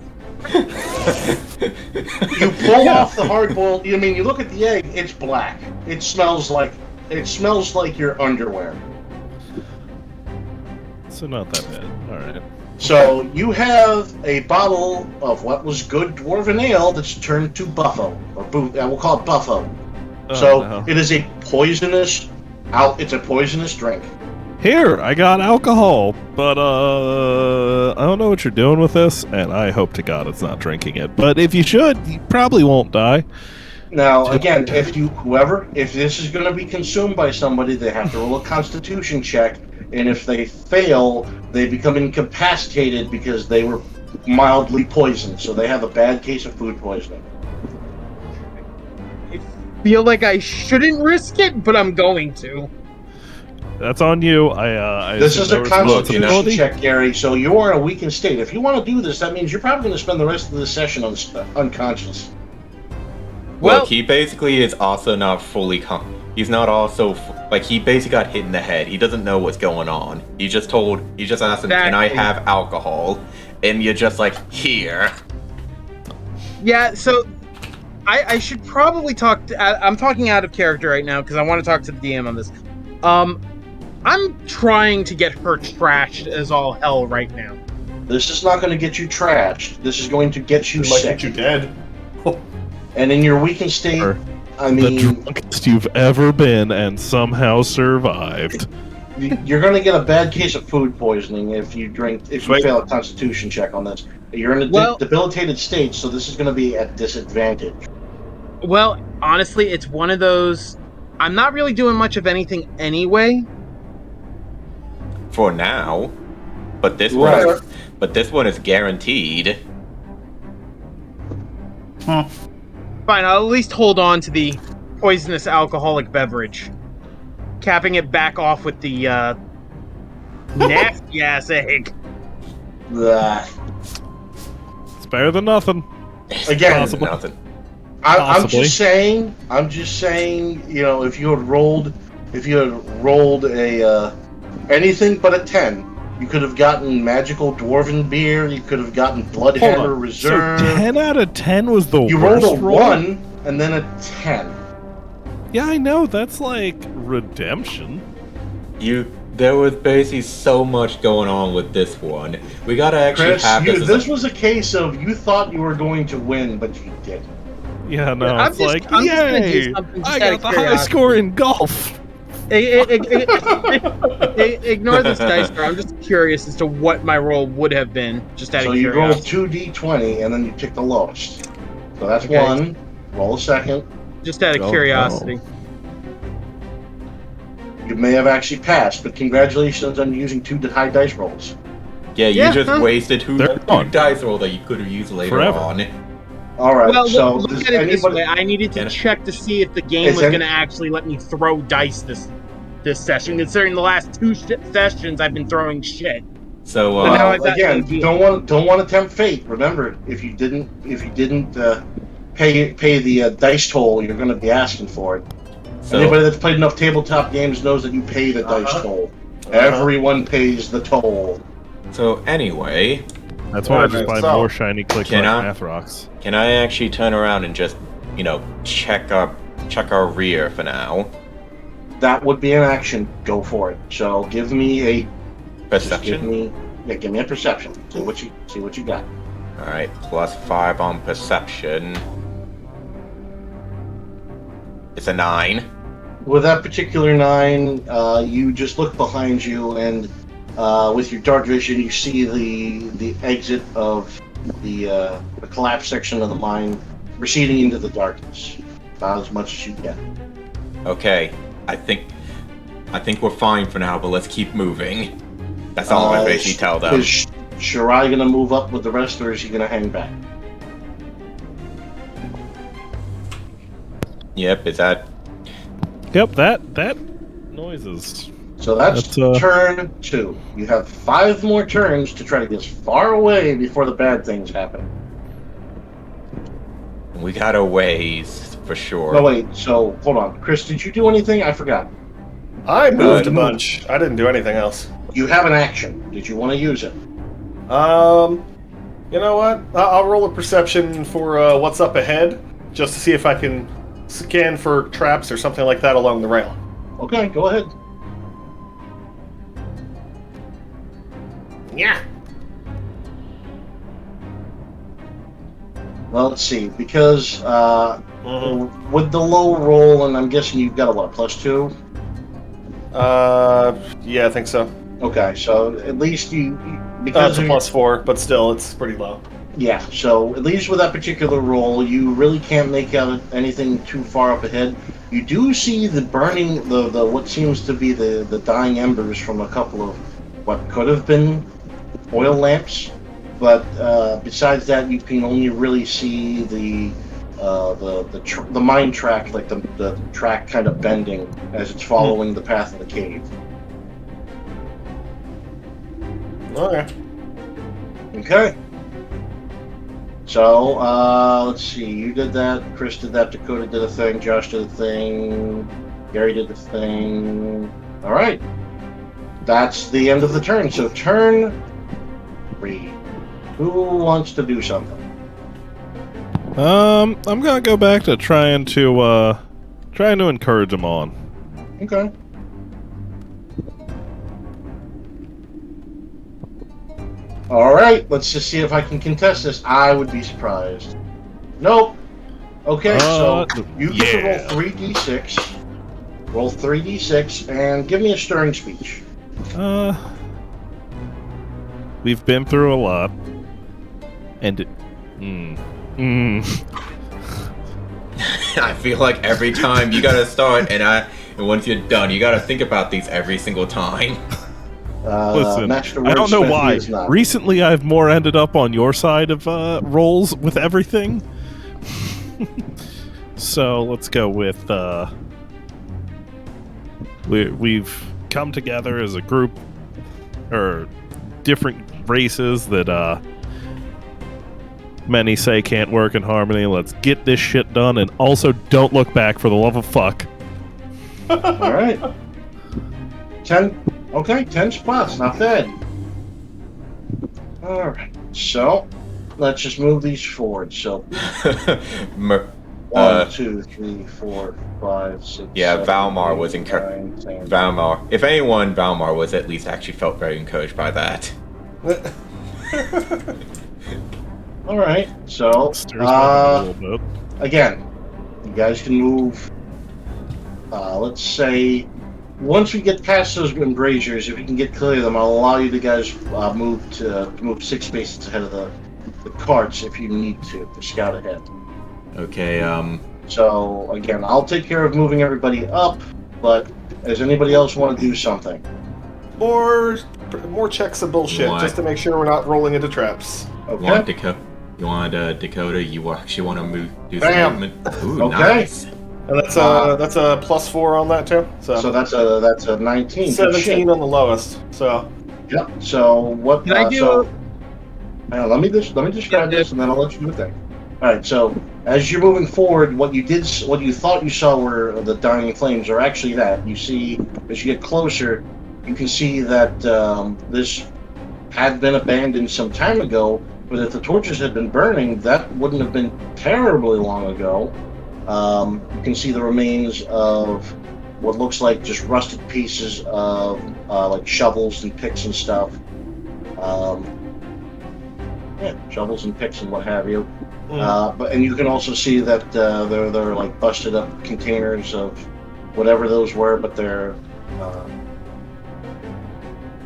You pull off the hard-boiled. You look at the egg; it's black. It smells like your underwear. So not that bad. All right. So you have a bottle of what was good dwarven ale that's turned to buffo, or we'll call it buffo. So no. it is a poisonous. It's a poisonous drink. Here, I got alcohol, but I don't know what you're doing with this, and I hope to God it's not drinking it. But if you should, you probably won't die. Now, again, if this is going to be consumed by somebody, they have to roll a Constitution check, and if they fail, they become incapacitated because they were mildly poisoned. So they have a bad case of food poisoning. I feel like I shouldn't risk it, but I'm going to. That's on you. This is a Constitution responsibility. check, Gary. So you are in a weakened state. If you want to do this, that means you're probably going to spend the rest of the session unconscious. Well, Well- he basically is also not fully he's not also he basically got hit in the head. He doesn't know what's going on. He just asked him, "Can I have alcohol?" And you're just like, "Here." Yeah, so I should probably talk to, I'm talking out of character right now because I want to talk to the DM on this. I'm trying to get her trashed as all hell right now. This is not going to get you trashed. This is going to get you It might sick. get you dead. And in your weakened state, Or I the mean, drunkest you've ever been and somehow survived. you're going to get a bad case of food poisoning if you fail a Constitution check on this. You're in a debilitated state, so this is going to be at disadvantage. Well, honestly, it's one of those. I'm not really doing much of anything anyway. For now, but this Right. one is guaranteed. Fine, I'll at least hold on to the poisonous alcoholic beverage, capping it back off with the nasty ass egg. Ugh. It's better than nothing. Again, Possible. Nothing. I'm Possibly. just saying, you know, if you had rolled a anything but a 10, you could have gotten magical dwarven beer. You could have gotten Bloodhammer Reserve. So 10 out of 10 was the You worst rolled a roll? 1 and then a 10. Yeah, I know. That's like redemption. There was basically so much going on with this one. We gotta actually Chris, have this. this was a case of you thought you were going to win, but you didn't. Yeah, no, I'm it's just- like, I'm just gonna do yay! something just I out got of the highest curiosity. score in golf. Ignore this dice roll. I'm just curious as to what my roll would have been, just out So of you rolled curiosity. 2d20 and then you picked the lowest. So that's Okay. 1. Roll a second. Just out of Oh, curiosity. You may have actually passed, but congratulations on using 2 high dice rolls. Yeah, you Yeah, just huh? wasted two They're gone. dice roll that you could have used later Forever. on. All right. Well, so look does at it this anybody? way. I needed to Yeah. check to see if the game Is was any- going to actually let me throw dice this session. Considering the last two sessions I've been throwing shit. So But now I've got Again, no you deal. don't want to tempt fate. Remember, if you didn't pay the dice toll, you're going to be asking for it. Anybody that's played enough tabletop games knows that you pay the dice toll. Everyone pays the toll. So anyway, That's why I just Alright, buy so- more shiny click Can I- math rocks. can I actually turn around and just, check our rear for now? That would be an action. Go for it. So give me a Perception. Give me a perception. See what you got. All right, +5 on perception. It's a 9. With that particular 9, you just look behind you, and with your dark vision, you see the exit of the collapsed section of the mine receding into the darkness. About as much as you get. Okay, I think we're fine for now, but let's keep moving. That's all I basically tell them. Is Shirai gonna move up with the rest, or is he gonna hang back? Yep, is that? Yep, that noises. So that's That's, turn 2. You have 5 more turns to try to get as far away before the bad things happen. We got a ways for sure. No, wait. So hold on, Chris. Did you do anything? I forgot. I moved a Good. bunch. I didn't do anything else. You have an action. Did you want to use it? You know what? I'll roll a perception for what's up ahead, just to see if I can scan for traps or something like that along the rail. Okay, go ahead. Yeah. Well, let's see. Because Well, With the low roll, and I'm guessing you've got a what, +2? Yeah, I think so. Okay, so at least you It's a +4, but still, it's pretty low. Yeah, so at least with that particular roll, you really can't make out anything too far up ahead. You do see the burning, the what seems to be the dying embers from a couple of what could have been oil lamps, but besides that, you can only really see the mine track, like the track kind of bending as it's following the path of the cave. Okay. Okay. So, let's see. You did that. Chris did that. Dakota did a thing. Josh did a thing. Gary did the thing. All right. That's the end of the turn. So, turn 3. Who wants to do something? I'm gonna go back to trying to encourage them on. Okay. All right. Let's just see if I can contest this. I would be surprised. Nope. Okay. So you get to roll 3d6. Roll 3d6 and give me a stirring speech. We've been through a lot, and I feel like every time you gotta start, and once you're done, you gotta think about these every single time. Listen, I don't know why. Recently, I've more ended up on your side of rolls with everything. So let's go with we've come together as a group, or different races that many say can't work in harmony. Let's get this shit done, and also don't look back for the love of fuck. All right. 10. Okay, 10 spots, not bad. Alright, so let's just move these forward. So 1, 2, 3, 4, 5, 6. Yeah, 7, Valmar 8, was encouraged. 9, 10. Valmar, if anyone, Valmar was at least actually felt very encouraged by that. Alright, so Stirs my head a little bit. again, you guys can move, let's say, once we get past those embrasures, if you can get clear of them, I'll allow you to guys move 6 spaces ahead of the carts if you need to scout ahead. Okay, So again, I'll take care of moving everybody up, but does anybody else want to do something? Or more checks of bullshit, What? just to make sure we're not rolling into traps. Okay. Dakota, you actually want to do Bam. some movement? Ooh, Okay. nice. And that's a +4 on that too. So that's a 19. Good 17 shit. on the lowest. So Yep. So what? Can I do? So, hang on, let me describe this, and then I'll let you do a thing. All right. So as you're moving forward, what you thought you saw were the dying flames are actually that. You see, as you get closer, you can see that this had been abandoned some time ago. But if the torches had been burning, that wouldn't have been terribly long ago. You can see the remains of what looks like just rusted pieces of like shovels and picks and stuff. Shovels and picks and what have you. And you can also see that they're like busted up containers of whatever those were. But they're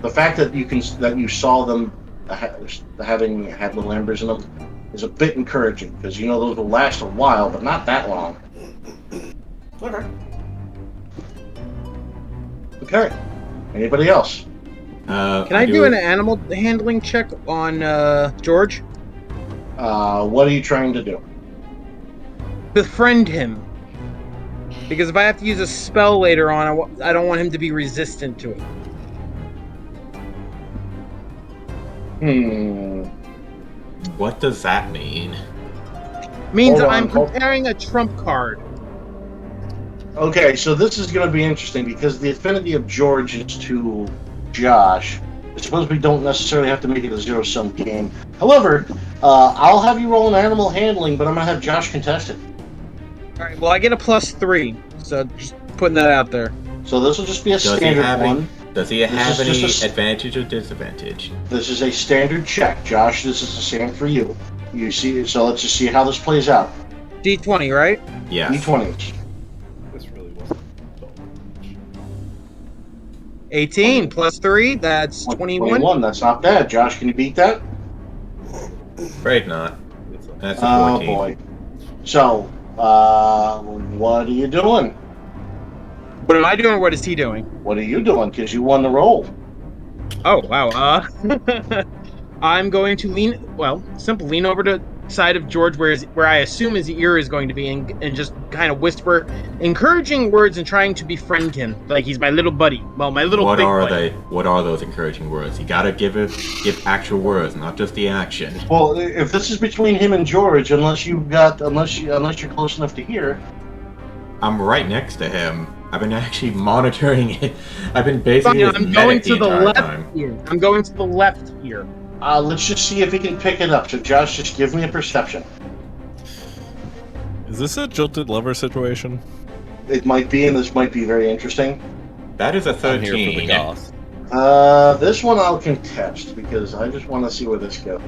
the fact that you saw them having had little embers in them is a bit encouraging, because you know those will last a while, but not that long. okay. Okay. Anybody else? Can I do an animal handling check on George? What are you trying to do? Befriend him. Because if I have to use a spell later on, I don't want him to be resistant to it. What does that mean? Means Hold on, I'm preparing a trump card. Okay, so this is going to be interesting, because the affinity of George is to Josh. I suppose we don't necessarily have to make it a zero-sum game. However, I'll have you roll an animal handling, but I'm going to have Josh contest it. Alright, well I get a +3, so just putting that out there. So this will just be a standard one. Does he have This any is just advantage or disadvantage? This is a standard check. Josh, this is the same for you. You see, so let's just see how this plays out. D20, right? Yes. D20s. This really wasn't. 18 plus 3, that's 21. 21, that's not bad. Josh, can you beat that? Afraid not. That's a Oh 14. boy. So, what are you doing? What am I doing or what is he doing? What are you doing? Because you won the roll. Oh, wow. I'm going to lean over to side of George where I assume his ear is going to be and just kind of whisper encouraging words and trying to befriend him like he's my little buddy. Well, my little What big are buddy. they? What are those encouraging words? You gotta give actual words, not just the action. Well, if this is between him and George, unless you're close enough to hear. I'm right next to him. I've been actually monitoring it. I've been basically his I'm going medic to the entire left time. here. I'm going to the left here. Let's just see if he can pick it up. So, Josh, just give me a perception. Is this a jilted lover situation? It might be, and this might be very interesting. That is a I'm here for the 13. goth. This one I'll contest because I just want to see where this goes.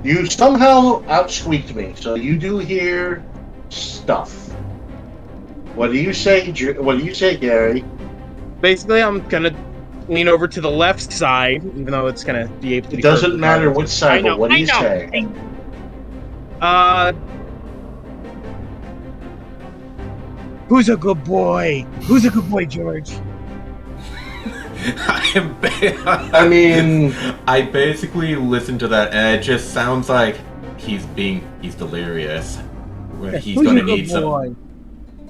You somehow outsqueaked me, so you do hear stuff. What do you say? What do you say, Gary? Basically, I'm gonna lean over to the left side, even though it's gonna be able to. It doesn't matter which side, but what do you I say? know. Who's a good boy? Who's a good boy, George? I mean, I basically listened to that, and it just sounds like he's delirious. Where he's Who's gonna a good need some. boy?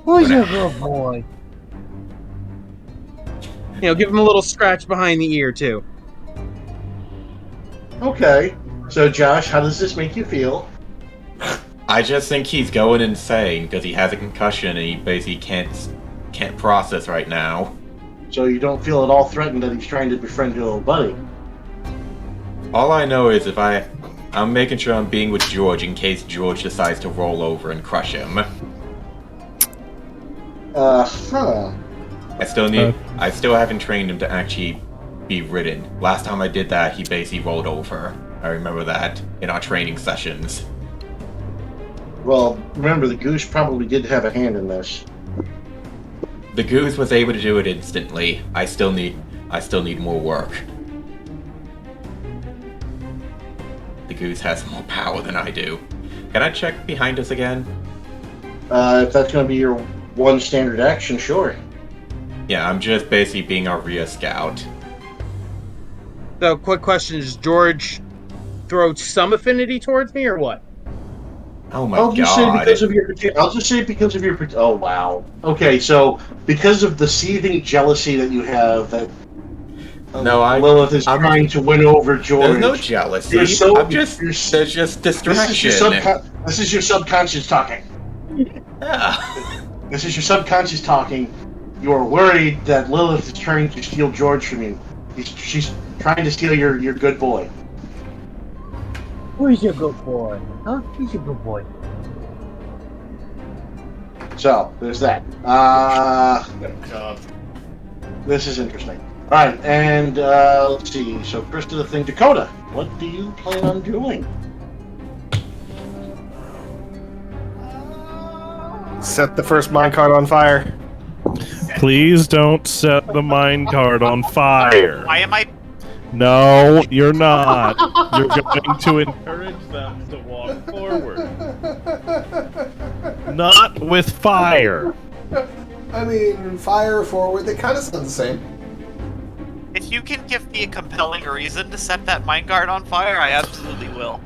Who's a good boy? Give him a little scratch behind the ear too. okay. So, Josh, how does this make you feel? I just think he's going insane because he has a concussion and he basically can't process right now. So you don't feel at all threatened that he's trying to befriend your little buddy? All I know is I'm making sure I'm being with George in case George decides to roll over and crush him. Huh. I still haven't trained him to actually be ridden. Last time I did that, he basically rolled over. I remember that in our training sessions. Well, remember, the goose probably did have a hand in this. The goose was able to do it instantly. I still need more work. The goose has more power than I do. Can I check behind us again? If that's going to be your one standard action, sure. Yeah, I'm just basically being our rear scout. So, quick question: does George throw some affinity towards me, or what? Oh my I'll just god. say because of your. Oh wow. Okay, so because of the seething jealousy that you have, that Lilith is trying to win over George. There's no jealousy. There's just distraction. This is your subconscious talking. Yeah. This is your subconscious talking. You are worried that Lilith is trying to steal George from you. She's trying to steal your good boy. Who's your good boy? Huh? Who's your good boy? So, there's that. This is interesting. Alright, and let's see. So, first of the thing, Dakota, what do you plan on doing? Set the first minecart on fire. Please don't set the minecart on fire. Why am I? No, you're not. You're going to encourage them to walk forward. Not with fire. I mean, fire forward, they kind of sound the same. If you can give me a compelling reason to set that minecart on fire, I absolutely will.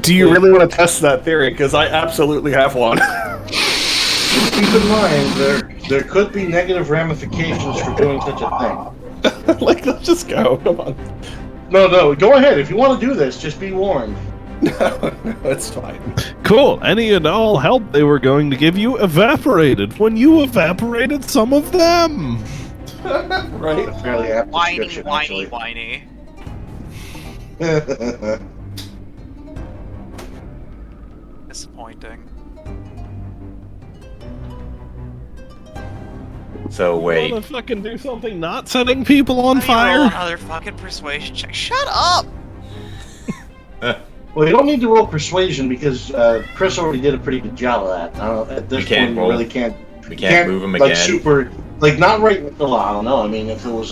Do you really want to test that theory? Because I absolutely have one. Keep in mind, there could be negative ramifications for doing such a thing. Like, let's just go. Come on. No, go ahead. If you want to do this, just be warned. No, it's fine. Cool. Any and all help they were going to give you evaporated when you evaporated some of them. Right? A fairly apt Whiny, description, whiny, whiny. actually. Disappointing. So wait. Want to fucking do something not setting people on Let me roll fire? another fucking persuasion check. Shut up! Well, you don't need to roll persuasion because Chris already did a pretty good job of that. At this point, you really can't. We can't move him again. Super, not right. Well, I don't know. I mean, if it was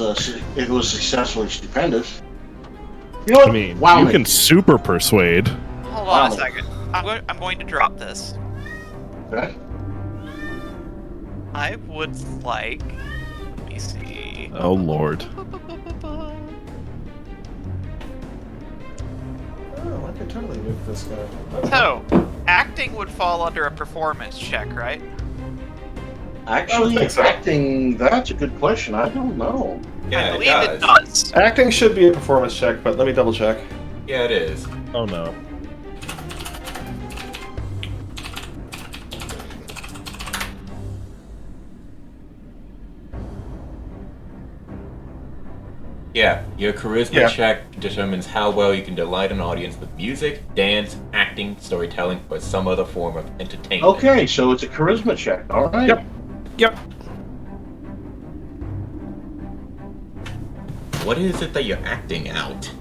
successfully stupendous. You know what? I mean, wow, you can super persuade. Hold on a second. I'm going to drop this. Okay. I would like. Let me see. Oh lord. Oh, I could totally move this guy. So, acting would fall under a performance check, right? Actually, I think so. acting, that's a good question. I don't know. Yeah, I believe it it does. does. Acting should be a performance check, but let me double check. Yeah, it is. Oh no. Yeah, your charisma check determines how well you can delight an audience with music, dance, acting, storytelling, or some other form of entertainment. Okay, so it's a charisma check. All right. Yep. What is it that you're acting out?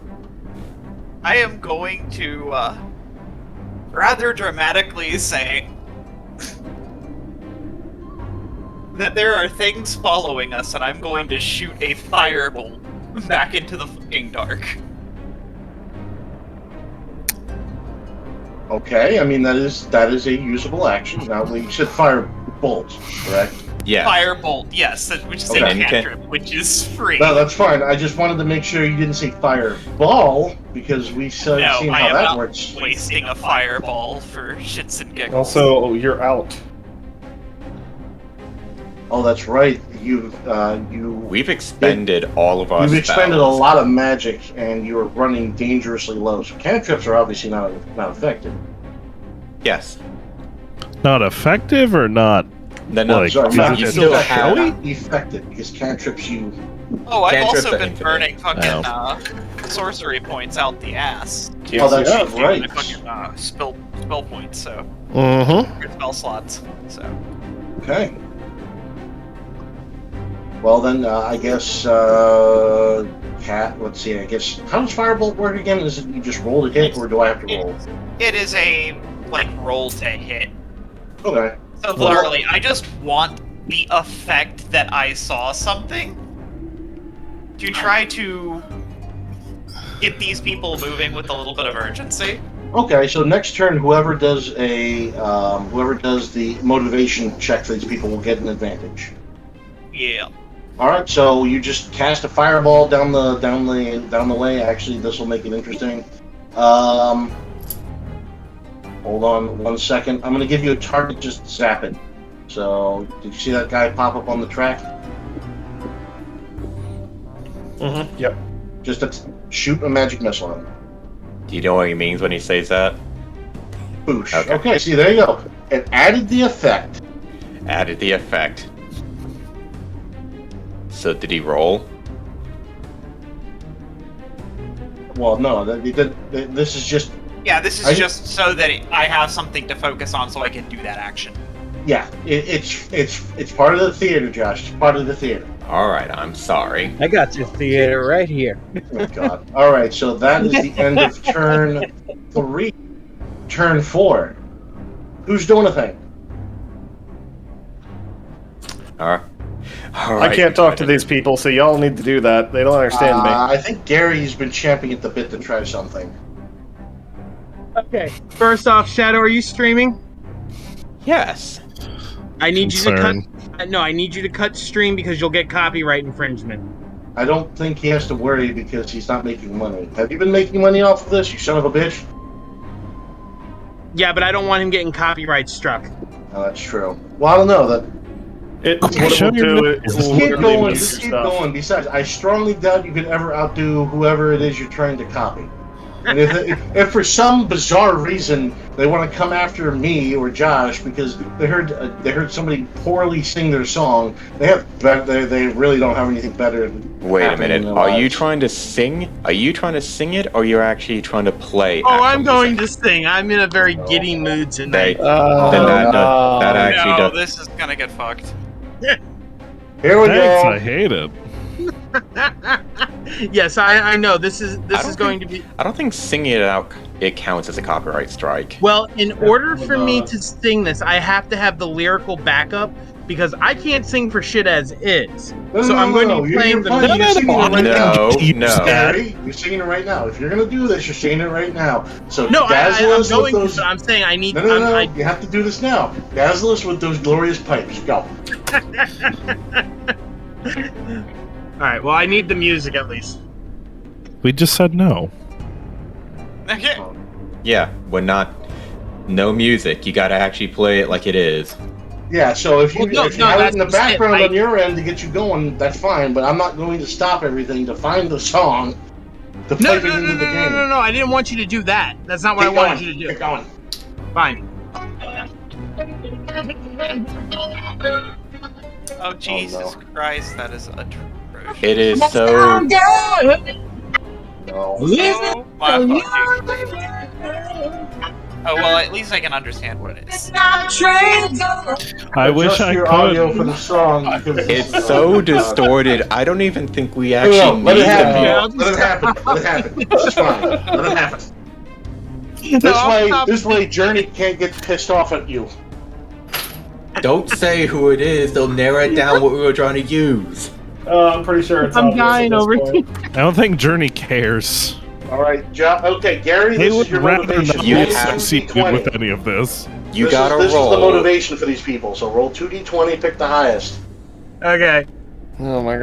I am going to rather dramatically say that there are things following us, and I'm going to shoot a firebolt back into the fucking dark. Okay, I mean that is a usable action. Now you said fire bolt, correct? Yeah. Firebolt, yes, which is Okay. a cantrip, which is free. No, that's fine. I just wanted to make sure you didn't say fireball because we seen No, how I am that not works. wasting a fireball for shits and giggles. Also, you're out. Oh, that's right. We've expended all of our You've spells. expended a lot of magic, and you're running dangerously low. So cantrips are obviously not effective. Yes. Not effective or not? Then no, Like, Sorry, not you is still it have. showy? not effective because cantrips you. Oh, I've Cantrips also are been infinite. burning fucking sorcery points out the ass. Oh, that's Using right. my fucking spell points, so Mm-hmm. spell slots. So Okay. Well then, I guess Cat. Let's see. I guess how does firebolt work again? Is it you just roll to hit, or do I have to roll? it is a roll to hit. Okay. So literally, I just want the effect that I saw something to try to get these people moving with a little bit of urgency. Okay. So next turn, whoever does the motivation check for these people will get an advantage. Yeah. All right. So you just cast a fireball down the way. Actually, this will make it interesting. Hold on 1 second. I'm going to give you a target, just zap it. So, did you see that guy pop up on the track? Mm-hmm. Yep. Just shoot a magic missile at him. Do you know what he means when he says that? Boosh. Okay. Okay, see, there you go. It added the effect. Added the effect. So did he roll? Well, no, this is just... Yeah, this is just so that I have something to focus on so I can do that action. Yeah, it's part of the theater, Josh. It's part of the theater. Alright, I'm sorry. I got your theater right here. Oh, my God. All right, so that is the end of turn 3. Turn 4. Who's doing a thing? Alright. I can't talk to these people, so y'all need to do that. They don't understand me. I think Gary's been champing at the bit to try something. Okay. First off, Shadow, are you streaming? Yes. I need you to Concern. cut. No, I need you to cut stream because you'll get copyright infringement. I don't think he has to worry because he's not making money. Have you been making money off of this, you son of a bitch? Yeah, but I don't want him getting copyright struck. Oh, that's true. Well, I don't know. What it Show will your do nipples. is Just keep literally going. mute Just keep stuff. going. Besides, I strongly doubt you could ever outdo whoever it is you're trying to copy. And if for some bizarre reason they want to come after me or Josh because they heard somebody poorly sing their song, they really don't have anything better. Wait a happening minute. in their Are you lives. trying to sing? Are you trying to sing it, or you're actually trying to play? Oh, I'm actual going music? to sing. I'm in a very giddy mood tonight. Then that actually no, does. this is gonna get fucked. Here we Thanks, go. I hate it. Yes, I know. This is don't going think- to be. I don't think singing it out it counts as a copyright strike. Well, in order for me not. to sing this, I have to have the lyrical backup because I can't sing for shit as is. So I'm going to be playing the fine. You're singing it right now. No. Gary, you're singing it right now. If you're gonna do this, you're saying it right now. So No, I'm Dazzle going with those. to, but I'm saying I need. No. You have to do this now. Dazzle us with those glorious pipes. Go. All right. Well, I need the music at least. We just said no. Okay. Yeah, when not no music, you gotta actually play it like it is. Yeah. So if you Well, no, have no, it in the that's what I'm saying. background on your end to get you going, that's fine. But I'm not going to stop everything to find the song to No, pipe it into the game. no. I didn't want you to do that. That's not what Keep I wanted going. you to do. Keep going. Fine. Oh Jesus no. Christ, that is atrocious. It is so. No. Oh my fucking. Oh well, at least I can understand what it is. I wish Adjust I your audio for could. the song because It's so distorted. I don't even think we actually No, let need it the happen. music. Let it happen. Let it happen. This is fine. Let it happen. This way, Journey can't get pissed off at you. Don't say who it is. They'll narrow it down what we were trying to use. I'm pretty sure it's I'm obvious at dying this over point. I don't think Journey cares. All right, okay, Gary. They This would is your rather motivation. not You Roll have- succeed 2d20. with any of this. You gotta This is the roll. motivation for these people. So roll 2d20, pick the highest. Okay. Oh my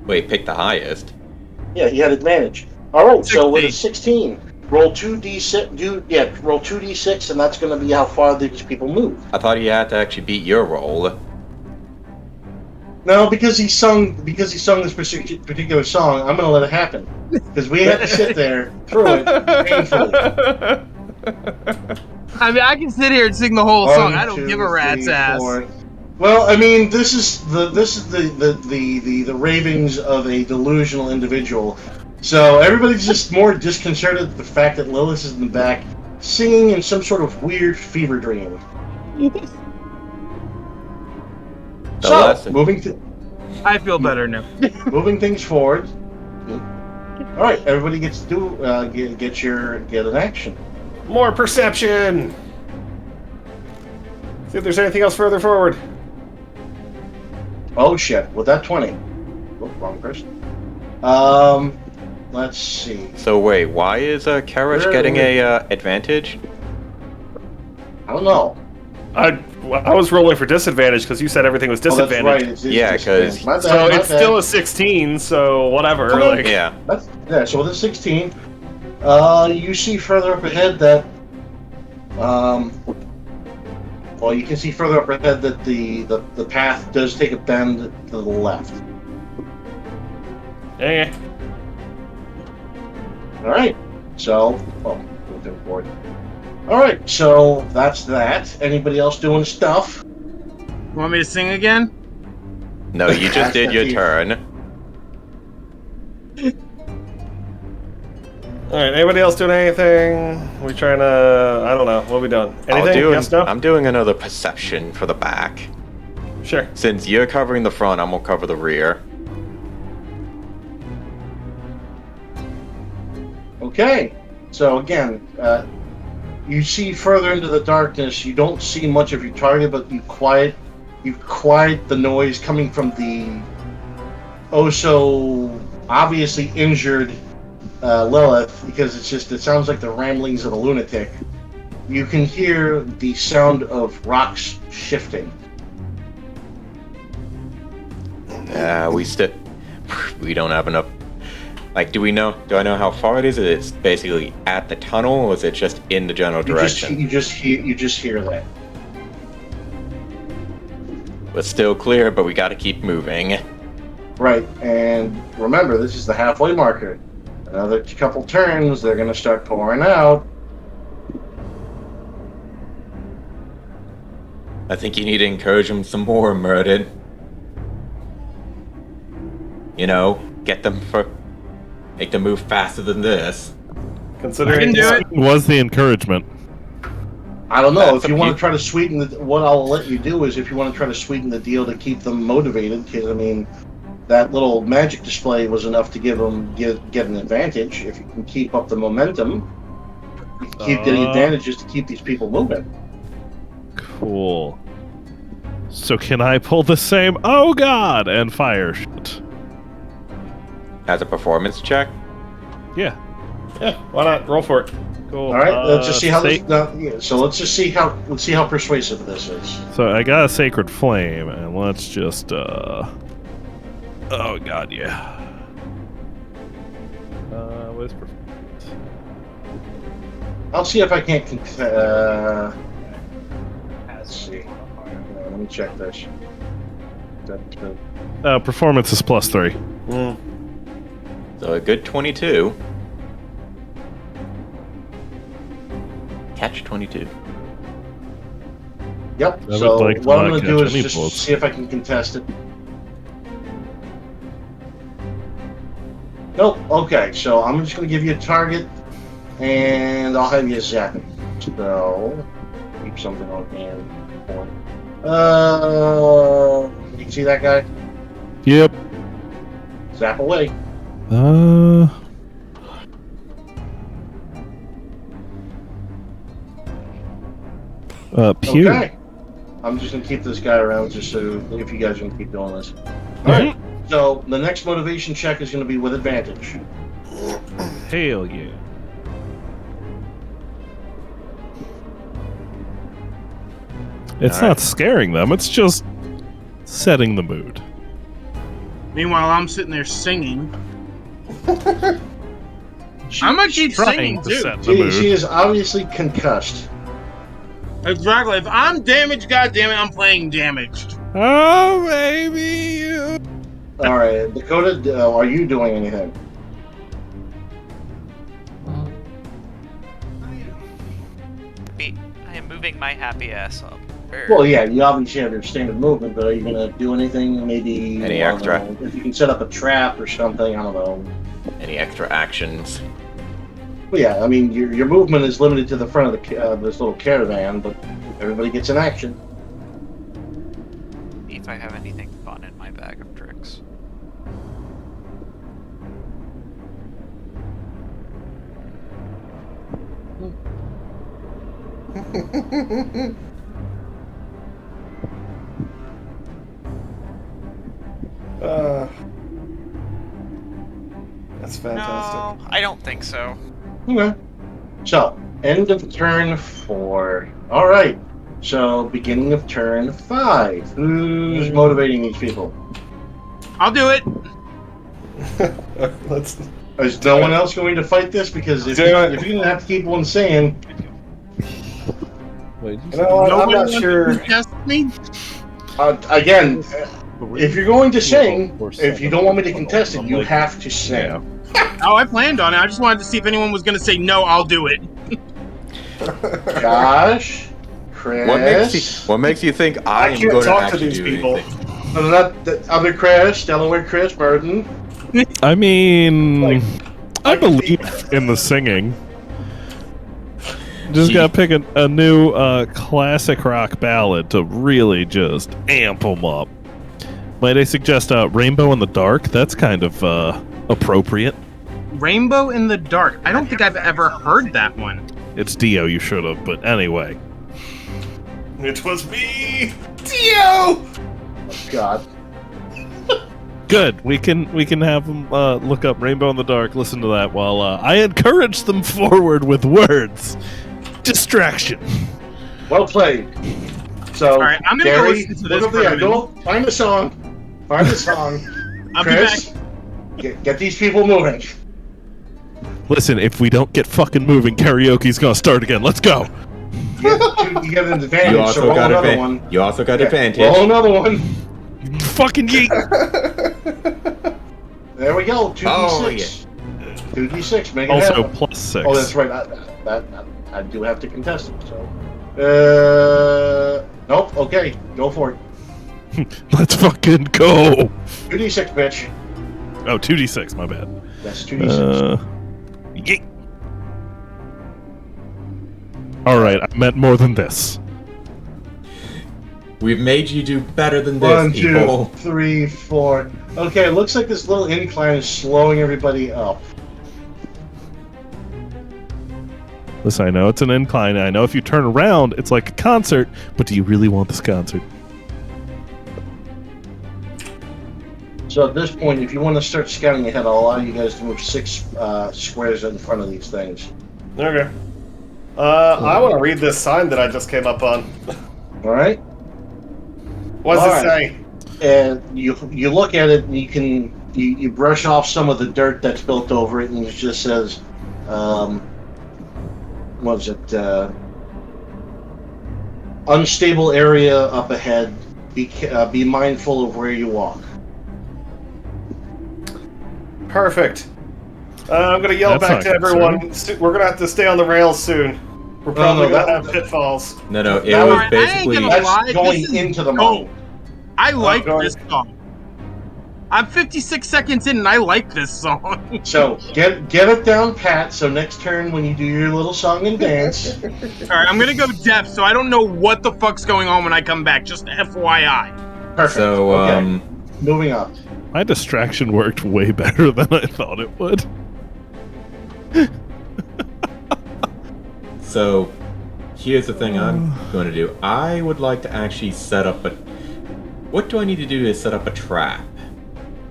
Wait, pick the highest. Yeah, you had advantage. All right, so with a 16. 16, roll 2d6. Roll 2d6, and that's going to be how far these people move. I thought you had to actually beat your roll. No, because he sung this particular song, I'm going to let it happen. Because we had to sit there through it painfully. I mean, I can sit here and sing the whole song. I don't 1, 2, give a rat's 3, ass. 4. Well, I mean, this is the ravings of a delusional individual. So everybody's just more disconcerted at the fact that Lilith is in the back, singing in some sort of weird fever dream. The So lesson. I feel better now. moving things forward. All right, everybody gets to do get an action. More perception! See if there's anything else further forward. Oh shit! With that 20. Oh, wrong person. Let's see. So wait, why is Karash Where- getting a advantage? I don't know. I was rolling for disadvantage because you said everything was Oh, that's disadvantage. right. It's Yeah, 'cause- my bad, So my it's bad. still a 16, so whatever. Okay. Like, Yeah. So with a 16, you see further up ahead that, well, you can see further up ahead that the path does take a bend to the left. eh. All right. So, moving forward. All right. So that's that. Anybody else doing stuff? Want me to sing again? No, you just did your turn. Alright, anybody else doing anything? We trying to... I don't know. What are we doing? Anything? Yes, no? I'm doing another perception for the back. Sure. Since you're covering the front, I'm gonna cover the rear. Okay. So again, you see further into the darkness. You don't see much of your target, but you quiet the noise coming from the oh so obviously injured Lilith, because it sounds like the ramblings of a lunatic. You can hear the sound of rocks shifting. We don't have enough. Like, do I know how far it is? Is it basically at the tunnel, or is it just in the general direction? You just hear that. It's still clear, but we gotta keep moving. Right, and remember, this is the halfway marker. Another couple turns, they're going to start pouring out. I think you need to encourage them some more, Murdered. You know, make them move faster than this. Considering I can do it. Was the encouragement? I don't know. That's If you up want to to try to sweeten what I'll let you do is if you want to try to sweeten the deal to keep them motivated, because I mean, that little magic display was enough to get an advantage. If you can keep up the momentum, you can keep getting advantages to keep these people moving. Cool. So can I pull the same? Oh God! And fire shit. As a performance check? Yeah. Yeah, why not? Roll for it. Cool. All right, let's just see how sa- so let's see how persuasive this is. So I got a sacred flame, and let's just oh God, yeah. What's performance? I'll see if I can't. Let's see. Let me check this. Performance is +3. So a good 22. Catch 22. Yep. I So would like to what I'm not going to do catch is any just bullets. see if I can contest it. Nope. Okay. So I'm just going to give you a target, and I'll have you zap it. So keep something on hand. You see that guy? Yep. Zap away. Pew. Okay. I'm just gonna keep this guy around just so if you guys are gonna keep doing this. Alright. So the next motivation check is gonna be with advantage. Hell yeah. It's not scaring them, it's just setting the mood. Meanwhile, I'm sitting there singing. I'm gonna keep singing Trying to too. set the mood. She is obviously concussed. Exactly. If I'm damaged, goddammit, I'm playing damaged. Oh, baby, you. Alright, Dakota, are you doing anything? I am moving my happy ass up. Well, yeah, you obviously have your standard movement, but are you gonna do anything? Maybe Any I don't extra? know, if you can set up a trap or something, I don't know. Any extra actions? Well, yeah, I mean, your movement is limited to the front of this little caravan, but everybody gets an action. If I have anything fun in my bag of tricks. That's fantastic. No, I don't think so. Okay. So, end of turn 4. Alright. So, beginning of turn 5. Who's motivating these people? I'll do it. Let's. Is no one else going to fight this? Because if Do you're it. going to have to keep one saying, Wait, You know what? I'm Nobody not wants sure. to contest me. again, if you're going to sing, if you don't want me to contest it, you have to sing. Yeah. Oh, I planned on it. I just wanted to see if anyone was going to say no. I'll do it. Josh, Chris, What makes you think I I am can't going to talk to actually these do people. anything? no, not the other Chris, Delaware Chris Burton. I mean, Like, I believe in the singing. Just gotta pick a new classic rock ballad to really just amp them up. Might I suggest Rainbow in the Dark? That's kind of appropriate. Rainbow in the Dark. I don't think I've ever heard that one. It's Dio, you should have, but anyway. It was me, Dio. God. Good. We can have them look up Rainbow in the Dark, listen to that while I encourage them forward with words. Distraction. Well played. So, All right, I'm gonna go Gary, listen to look this up the for a go find a song. Find a song. I'll Chris, be back. get these people moving. Listen, if we don't get fucking moving, karaoke's gonna start again. Let's go. You get an advantage, You also so roll got another one. You also got Yeah, advantage. Roll another one. Fucking yeet. There we go. 2d6. Oh, yeah. 2d6. Make it Also happen. +6. Oh, that's right. I do have to contest it. So, nope. Okay, go for it. Let's fucking go. 2d6, bitch. Oh, 2d6, my bad. That's 2d6. Yeet. Alright, I meant more than this. We've made you do better than this, 1, people. 2, 3, 4. Okay, it looks like this little incline is slowing everybody up. Listen, I know it's an incline. I know if you turn around, it's like a concert. But do you really want this concert? So at this point, if you want to start scouting ahead, I'll allow you guys to move 6 squares in front of these things. Okay. I want to read this sign that I just came up on. All right. What does it say? And you look at it, and you brush off some of the dirt that's built over it, and it just says, what is it? Unstable area up ahead. Be mindful of where you walk. Perfect. I'm going to yell That's back to not everyone. We're going to have to stay on the rails soon. We're probably going to have pitfalls. No, it That was was- basically. That's going into the mine. I like going- this song. I'm 56 seconds in and I like this song. So get it down pat. So next turn when you do your little song and dance. Alright, I'm gonna go deaf, so I don't know what the fuck's going on when I come back. Just FYI. Perfect. So, okay. Moving on. My distraction worked way better than I thought it would. So, here's the thing I'm going to do. I would like to actually set up a... What do I need to do to set up a trap?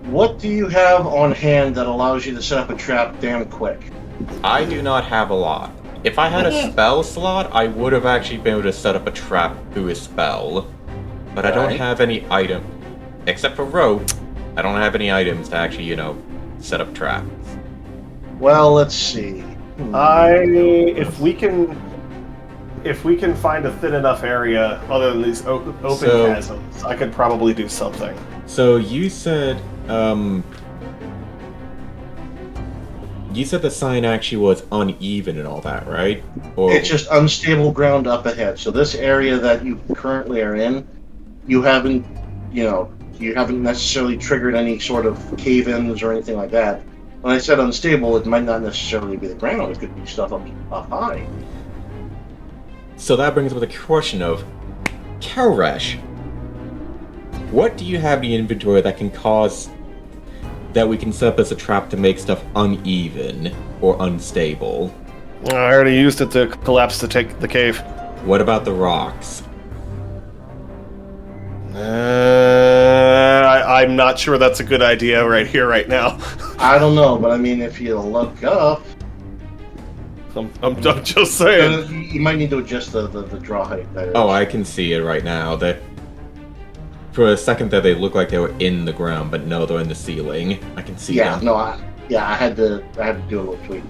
What do you have on hand that allows you to set up a trap damn quick? I do not have a lot. If I had a spell slot, I would have actually been able to set up a trap through a spell. But I don't Right. have any item. Except for rope, I don't have any items to actually, set up traps. Well, let's see. If we can find a thin enough area other than these open So- chasms, I could probably do something. So you said the sign actually was uneven and all that, right? Or It's just unstable ground up ahead. So this area that you currently are in, you haven't necessarily triggered any sort of cave-ins or anything like that. When I said unstable, it might not necessarily be the ground. It could be stuff up high. So that brings up the question of, Kelresh, what do you have in the inventory that can cause that we can set up as a trap to make stuff uneven or unstable? I already used it to collapse the cave. What about the rocks? I'm not sure that's a good idea right here, right now. I don't know, but I mean, if you look up, I'm just saying. you might need to adjust the draw height. There. Oh, I can see it right now. For a second there, they looked like they were in the ground, but no, they're in the ceiling. I can see Yeah, them. no, I had to do a little tweak.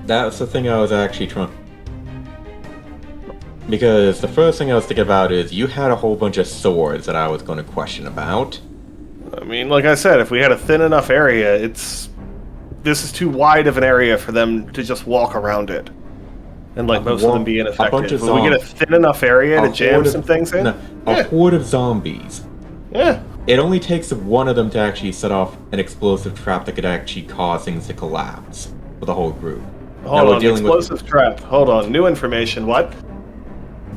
That's the thing I was actually trying. Because the first thing I was thinking about is you had a whole bunch of swords that I was going to question about. I mean, like I said, if we had a thin enough area, this is too wide of an area for them to just walk around it. And most of them be ineffective. bunch of But we get a thin enough area to jam some things in? A horde of zombies. Yeah. It only takes one of them to actually set off an explosive trap that could actually cause things to collapse for the whole group. Hold on, explosive trap. Hold on, new information. What?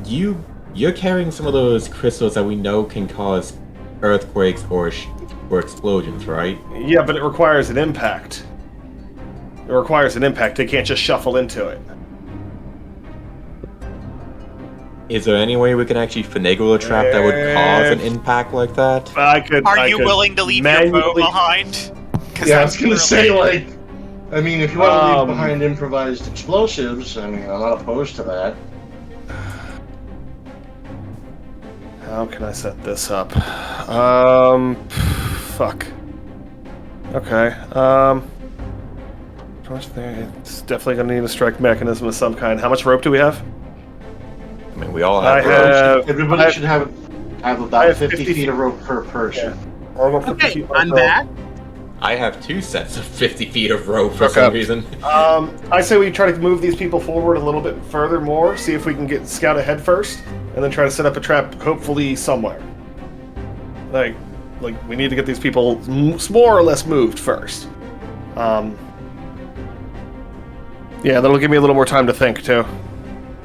You're carrying some of those crystals that we know can cause earthquakes or explosions, right? Yeah, but it requires an impact. It requires an impact. They can't just shuffle into it. Is there any way we can actually finagle a trap that would cause an impact like that? Are you willing to leave your bow behind? Yeah, I was gonna say, I mean, if you want to leave behind improvised explosives, I mean, I'm not opposed to that. How can I set this up? Fuck. Okay. It's definitely gonna need a strike mechanism of some kind. How much rope do we have? I mean, we all have ropes. Everybody should have about 50 feet of rope per person. Yeah. Okay, I'm back. I have 2 sets of 50 feet of rope for some reason. I say we try to move these people forward a little bit further more, see if we can get scout ahead first, and then try to set up a trap, hopefully somewhere. Like we need to get these people more or less moved first. Yeah, that'll give me a little more time to think too.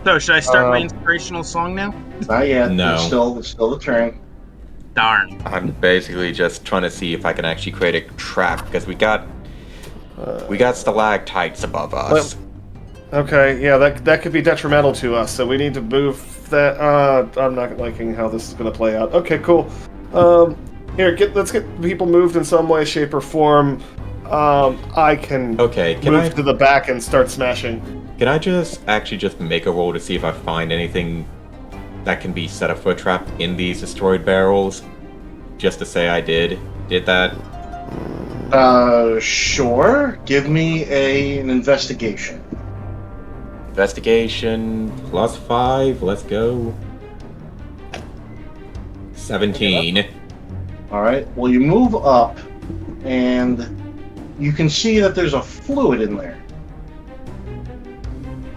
So, should I start my inspirational song now? Not yet. No. It's still the turn. Darn. I'm basically just trying to see if I can actually create a trap because we got stalactites above us. Okay, yeah, that could be detrimental to us, so we need to move that. I'm not liking how this is going to play out. Okay, cool. Let's get people moved in some way, shape, or form. I can move to the back and start smashing. Can I just make a roll to see if I find anything that can be set up for a trap in these destroyed barrels? Just to say I did that? Sure. Give me an investigation. Investigation +5. Let's go. 17. All right. Well, you move up, and you can see that there's a fluid in there.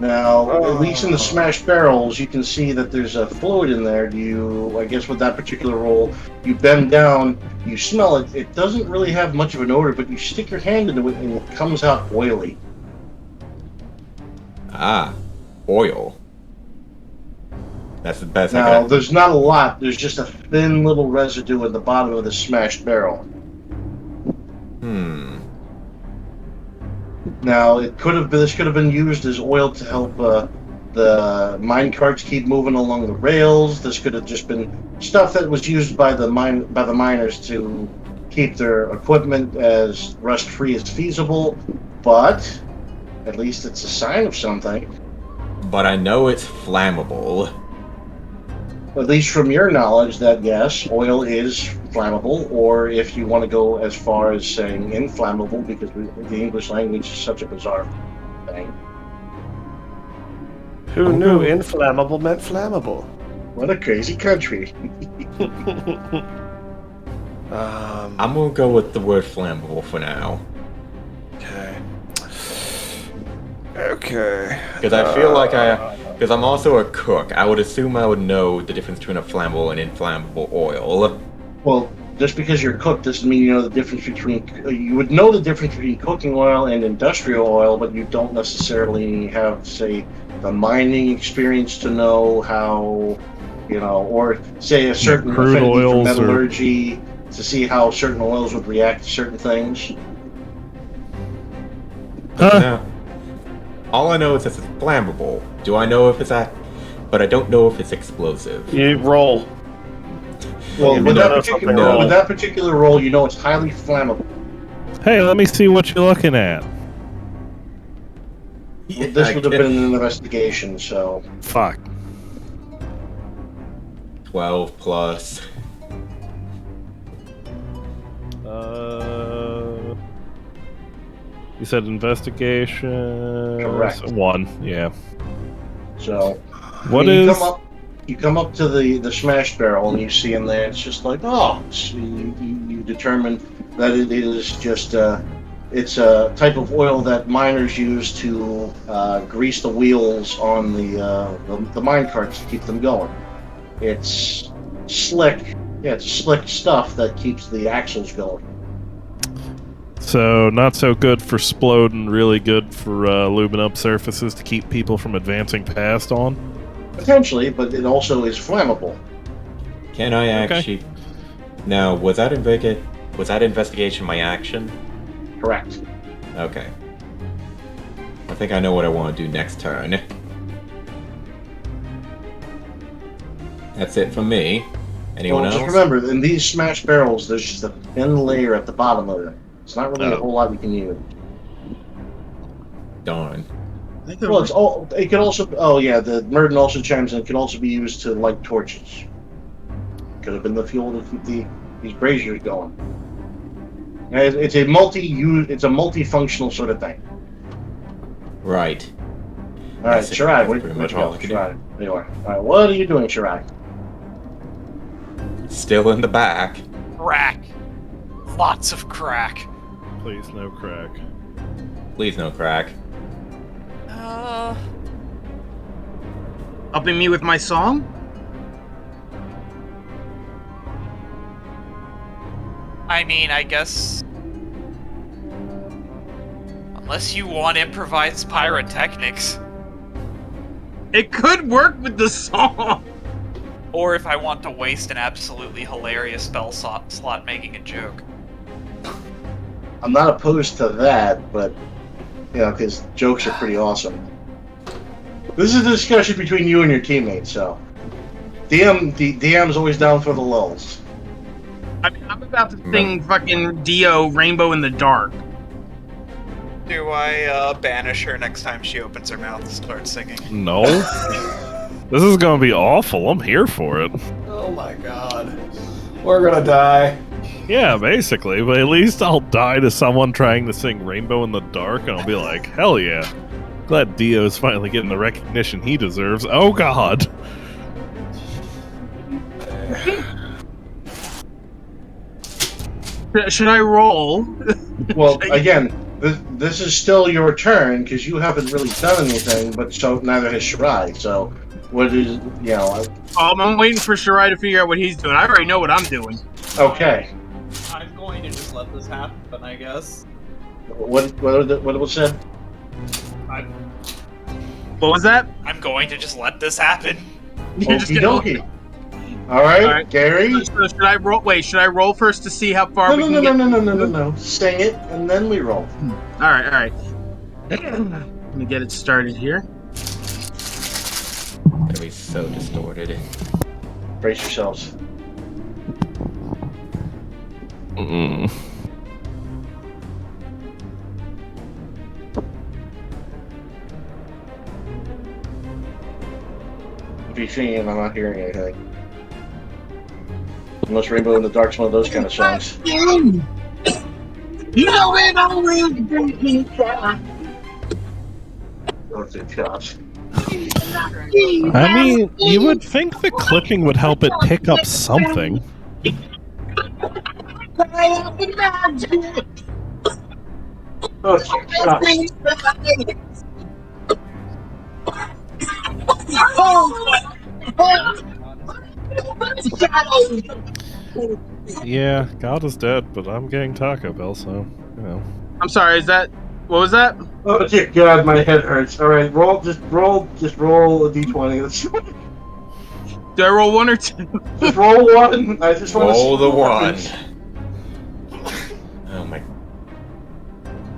Now, at least in the smashed barrels, you can see that there's a fluid in there. I guess with that particular roll, you bend down, you smell it. It doesn't really have much of an odor, but you stick your hand into it, and it comes out oily. Ah, oil. That's the best. Now, there's not a lot. There's just a thin little residue at the bottom of the smashed barrel. Now, this could have been used as oil to help the mine carts keep moving along the rails. This could have just been stuff that was used by the miners to keep their equipment as rust-free as feasible. But at least it's a sign of something. But I know it's flammable. At least from your knowledge that yes, oil is flammable, or if you want to go as far as saying inflammable, because the English language is such a bizarre thing. Who knew inflammable meant flammable? What a crazy country. I'm gonna go with the word flammable for now. Okay. Because I feel like because I'm also a cook, I would assume I would know the difference between a flammable and inflammable oil. Well, just because you're a cook doesn't mean you know the difference between. You would know the difference between cooking oil and industrial oil, but you don't necessarily have, say, the mining experience to know how, or say a certain crude affinity for oils metallurgy to see how certain oils would react to certain things. Now, all I know is that it's flammable. Do I know if it's but I don't know if it's explosive. You roll. Well, with that particular roll, you know it's highly flammable. Hey, let me see what you're looking at. Well, this would have been an investigation, so. Fuck. 12 plus. You said investigation. Correct. 1, yeah. So. You come up to the smash barrel and you see in there, it's just like, you determine that it is just, it's a type of oil that miners use to grease the wheels on the mine carts to keep them going. It's slick. Yeah, it's slick stuff that keeps the axles going. So, not so good for sploding, really good for lubing up surfaces to keep people from advancing past on? Potentially, but it also is flammable. Can I actually... Okay. Now, was that investigation my action? Correct. Okay. I think I know what I want to do next turn. That's it for me. Anyone else? Just remember, in these smashed barrels, there's just a thin layer at the bottom of it. It's not really a whole lot we can use. Darn. Well, it could also. Oh yeah, the Murden also chimes in. It could also be used to light torches. Could have been the fuel to keep these braziers going. And it's a multifunctional sort of thing. Right. All right, Shirai. Pretty much all I can do. Anyway, all right. What are you doing, Shirai? Still in the back. Crack. Lots of crack. Please, no crack. Please, no crack. Helping me with my song? I mean, I guess... Unless you want improvised pyrotechnics. It could work with the song. Or if I want to waste an absolutely hilarious spell slot making a joke. I'm not opposed to that, but because jokes are pretty awesome. This is a discussion between you and your teammates, so DM's always down for the lulls. I mean, I'm about to sing fucking Dio Rainbow in the Dark. Do I banish her next time she opens her mouth and starts singing? No. This is gonna be awful. I'm here for it. Oh my god. We're gonna die. Yeah, basically, but at least I'll die to someone trying to sing Rainbow in the Dark, and I'll be like, hell yeah. Glad Dio's finally getting the recognition he deserves. Oh god. Should I roll? Well, again, this is still your turn because you haven't really done anything, but so neither has Shirai. So, what is I'm waiting for Shirai to figure out what he's doing. I already know what I'm doing. Okay. I'm going to just let this happen, I guess. What was said? What was that? I'm going to just let this happen. You're just Okie gonna- dokie. All right, Gary. So should I roll? Wait, should I roll first to see how far we can get? No. Sing it, and then we roll. All right. Let me get it started here. It'll be so distorted. Brace yourselves. Mm. If you're singing, I'm not hearing anything. Unless Rainbow in the Dark's one of those kind of songs. You know it always brings me down. Oh, gosh. I mean, you would think the clipping would help it pick up something. Oh, gosh. Yeah, God is dead, but I'm getting Taco Bell, so, you know. I'm sorry. What was that? Oh dear God, my head hurts. All right, just roll a d20. Do I roll one or two? Just roll one. I just want to Roll the one. happens. Oh my.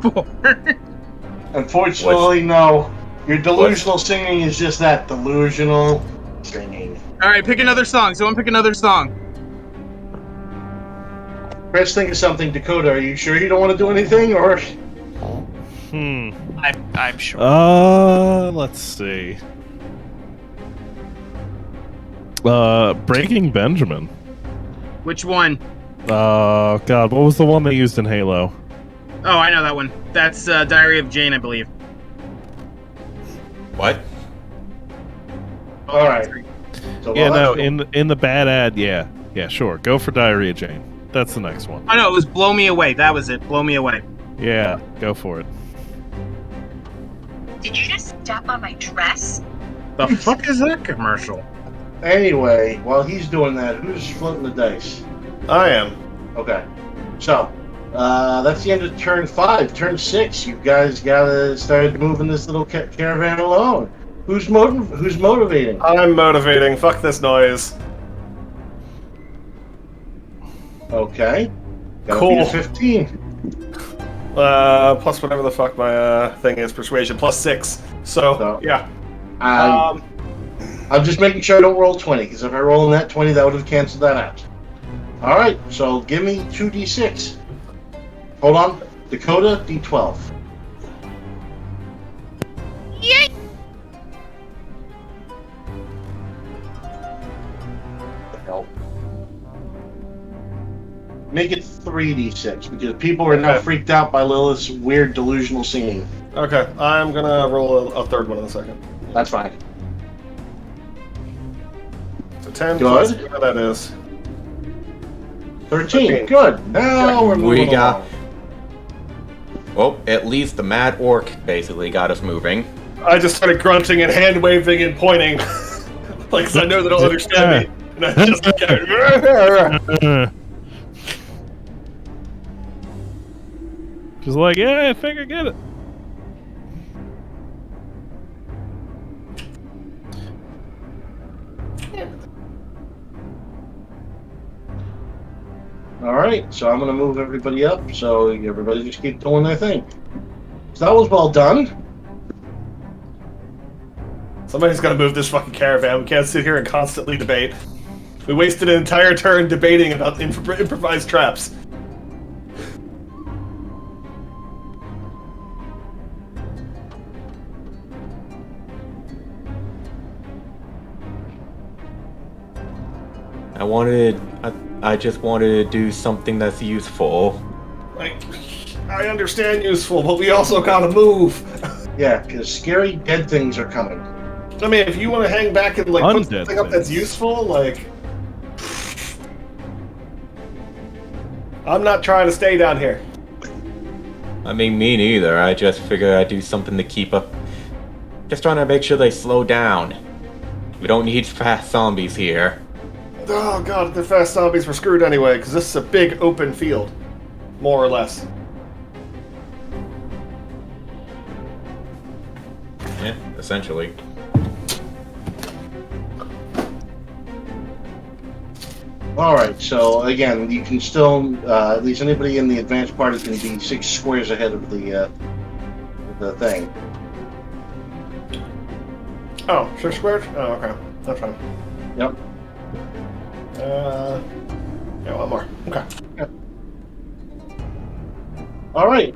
4. Unfortunately, no. Your delusional singing is just that, delusional singing. All right, pick another song. Someone pick another song. Chris, think of something. Dakota, are you sure you don't want to do anything, or? I'm sure. Let's see. Breaking Benjamin. Which one? God, what was the one they used in Halo? Oh, I know that one. That's Diary of Jane, I believe. What? All right. So, Yeah, well, no, that's in the bad ad, yeah, sure. Go for Diarrhea Jane. That's the next one. Oh no, it was Blow Me Away. That was it. Blow Me Away. Yeah, go for it. Did you just step on my dress? The fuck is that commercial? Anyway, while he's doing that, who's floating the dice? I am. Okay. So, that's the end of turn 5. Turn 6, you guys gotta start moving this little caravan along. Who's motivating? I'm motivating. Fuck this noise. Okay. Gotta Cool. beat a 15. Plus whatever the fuck my thing is, persuasion, plus 6. So, yeah. I'm just making sure I don't roll 20, because if I roll in that 20, that would have canceled that out. Alright, so give me 2d6. Hold on. Dakota, d12. Yay! The hell? Make it 3d6, because people are now Okay. freaked out by Lilith's weird delusional singing. Okay, I'm gonna roll a third one in a second. That's fine. So 10 Good. plus whatever that is. 13. Good. Now we're moving We got. along. Well, at least the Mad Orc basically got us moving. I just started grunting and hand waving and pointing. Like, 'cause I know they don't understand me. And I just She's like, yeah, I think I get it. All right, so I'm going to move everybody up. So everybody just keep doing their thing. So that was well done. Somebody's got to move this fucking caravan. We can't sit here and constantly debate. We wasted an entire turn debating about improvised traps. I just wanted to do something that's useful. I understand useful, but we also gotta move. Yeah, because scary dead things are coming. I mean, if you want to hang back and like put Undead something up that's things. useful, like, I'm not trying to stay down here. I mean, me neither. I just figured I'd do something to keep up. Just trying to make sure they slow down. We don't need fast zombies here. Oh god, if they're fast zombies, we're screwed anyway, because this is a big open field, more or less. Yeah, essentially. All right, so again, you can still, at least anybody in the advanced party can be 6 squares ahead of the thing. Oh, 6 squared? Oh, okay. That's fine. Yep. Yeah, one more. Okay. Yep. All right.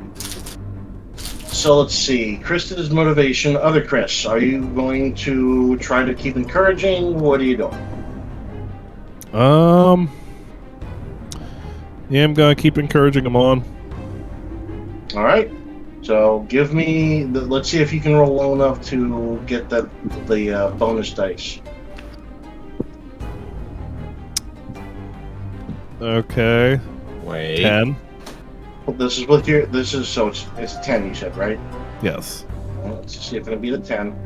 So let's see. Krista's motivation. Other Chris, are you going to try to keep encouraging? What are you doing? Yeah, I'm gonna keep encouraging them on. All right. So give me. Let's see if you can roll low enough to get the bonus dice. Okay. Wait. 10. This is what your. This is so it's 10. You said, right? Yes. Well, let's see if it'll be the 10.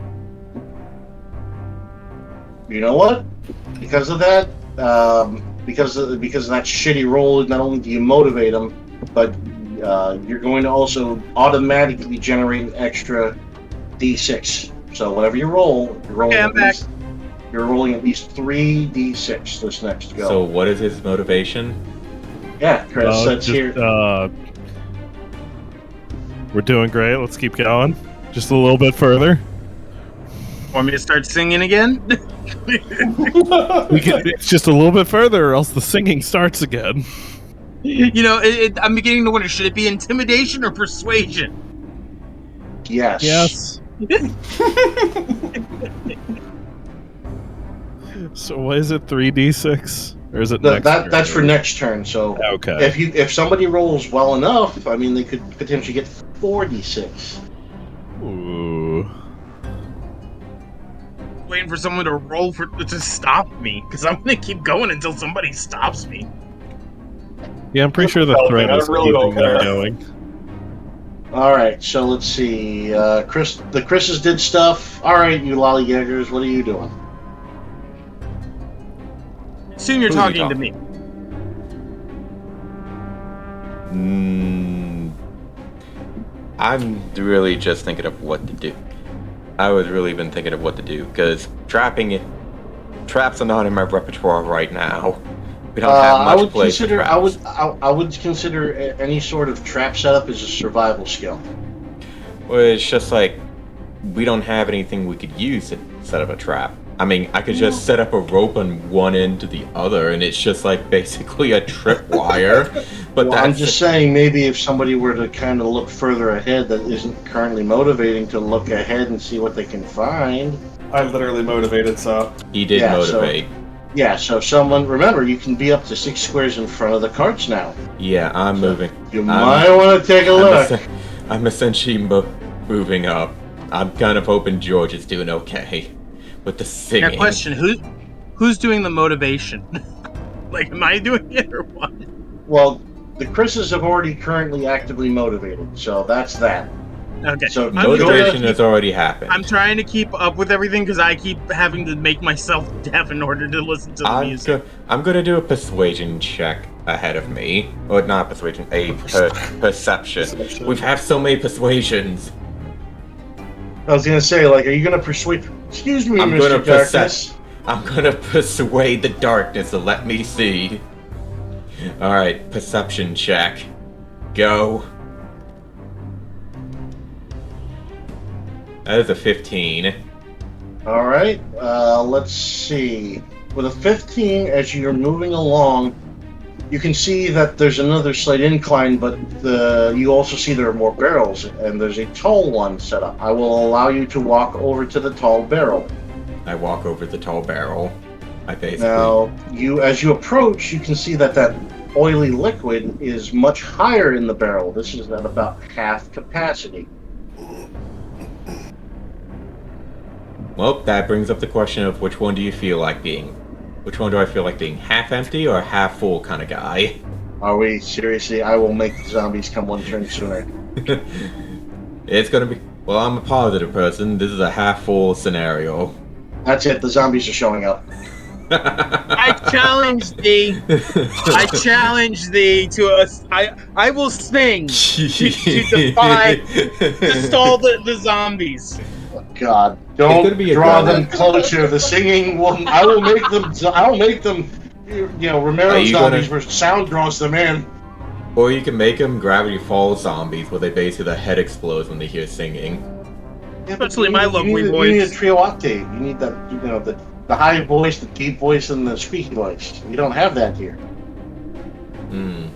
You know what? Because of that, because of that shitty roll, not only do you motivate them, but you're going to also automatically generate an extra D6. So whatever you roll, you're rolling at least 3 D6 this next go. So what is his motivation? Yeah, Chris, that's here. We're doing great. Let's keep going. Just a little bit further. Want me to start singing again? It's just a little bit further, or else the singing starts again. You know, I'm beginning to wonder, should it be intimidation or persuasion? Yes. Yes. So what is it? 3d6, or is it next turn? That's for next turn. So Okay. if somebody rolls well enough, I mean, they could potentially get 4d6. Ooh. Waiting for someone to roll to stop me, because I'm gonna keep going until somebody stops me. Yeah, I'm pretty sure the threat I is really don't keeping them care. going. All right, so let's see. The Chris's did stuff. All right, you lollygaggers, what are you doing? Assume you're Who are you talking to me. I'm really just thinking of what to do. I was really been thinking of what to do, because traps are not in my repertoire right now. We don't have much place for traps. I would consider any sort of trap setup as a survival skill. Well, it's just like, we don't have anything we could use to set up a trap. I mean, I could just set up a rope on one end to the other, and it's just like basically a tripwire. But Well, I'm just saying, maybe if somebody were to kind of look further ahead that isn't currently motivating to look ahead and see what they can find. I literally motivated, so. he did motivate. So someone, remember, you can be up to 6 squares in front of the carts now. Yeah, I'm moving. You might want to take a look. I'm essentially moving up. I'm kind of hoping George is doing okay with the singing. Now, question: who's doing the motivation? Like, am I doing it or what? Well, the Chris's have already currently actively motivated, so that's that. Okay. So Motivation has already happened. I'm trying to keep up with everything because I keep having to make myself deaf in order to listen to the music. I'm gonna do a persuasion check ahead of me. Or not persuasion, perception. We've had so many persuasions. I was gonna say, like, are you gonna persuade? Excuse me, Mr. Darkness. I'm gonna persuade the darkness to let me see. Alright, perception check. Go. That is a 15. All right. Let's see. With a 15, as you're moving along, you can see that there's another slight incline, but you also see there are more barrels, and there's a tall one set up. I will allow you to walk over to the tall barrel. I walk over the tall barrel. I basically... Now, as you approach, you can see that oily liquid is much higher in the barrel. This is at about half capacity. Well, that brings up the question of which one do you feel like being? Which one do I feel like being? Half empty or half full kind of guy? Are we seriously? I will make the zombies come one turn sooner. It's gonna be... Well, I'm a positive person. This is a half full scenario. That's it. The zombies are showing up. I challenge thee. I challenge thee to us. I will sing to defy, to stall the zombies. Oh, God, It's don't gonna be a draw drama. them closer. The singing will. I will make them. I'll make them. Romero Are you zombies gonna- where sound draws them in. Or you can make them Gravity Falls zombies, where they basically their head explodes when they hear singing. Yeah, but Especially you my need- lovely you need, voice. You need a trio octave. You need that. The high voice, the deep voice, and the squeaky voice. You don't have that here. Hmm.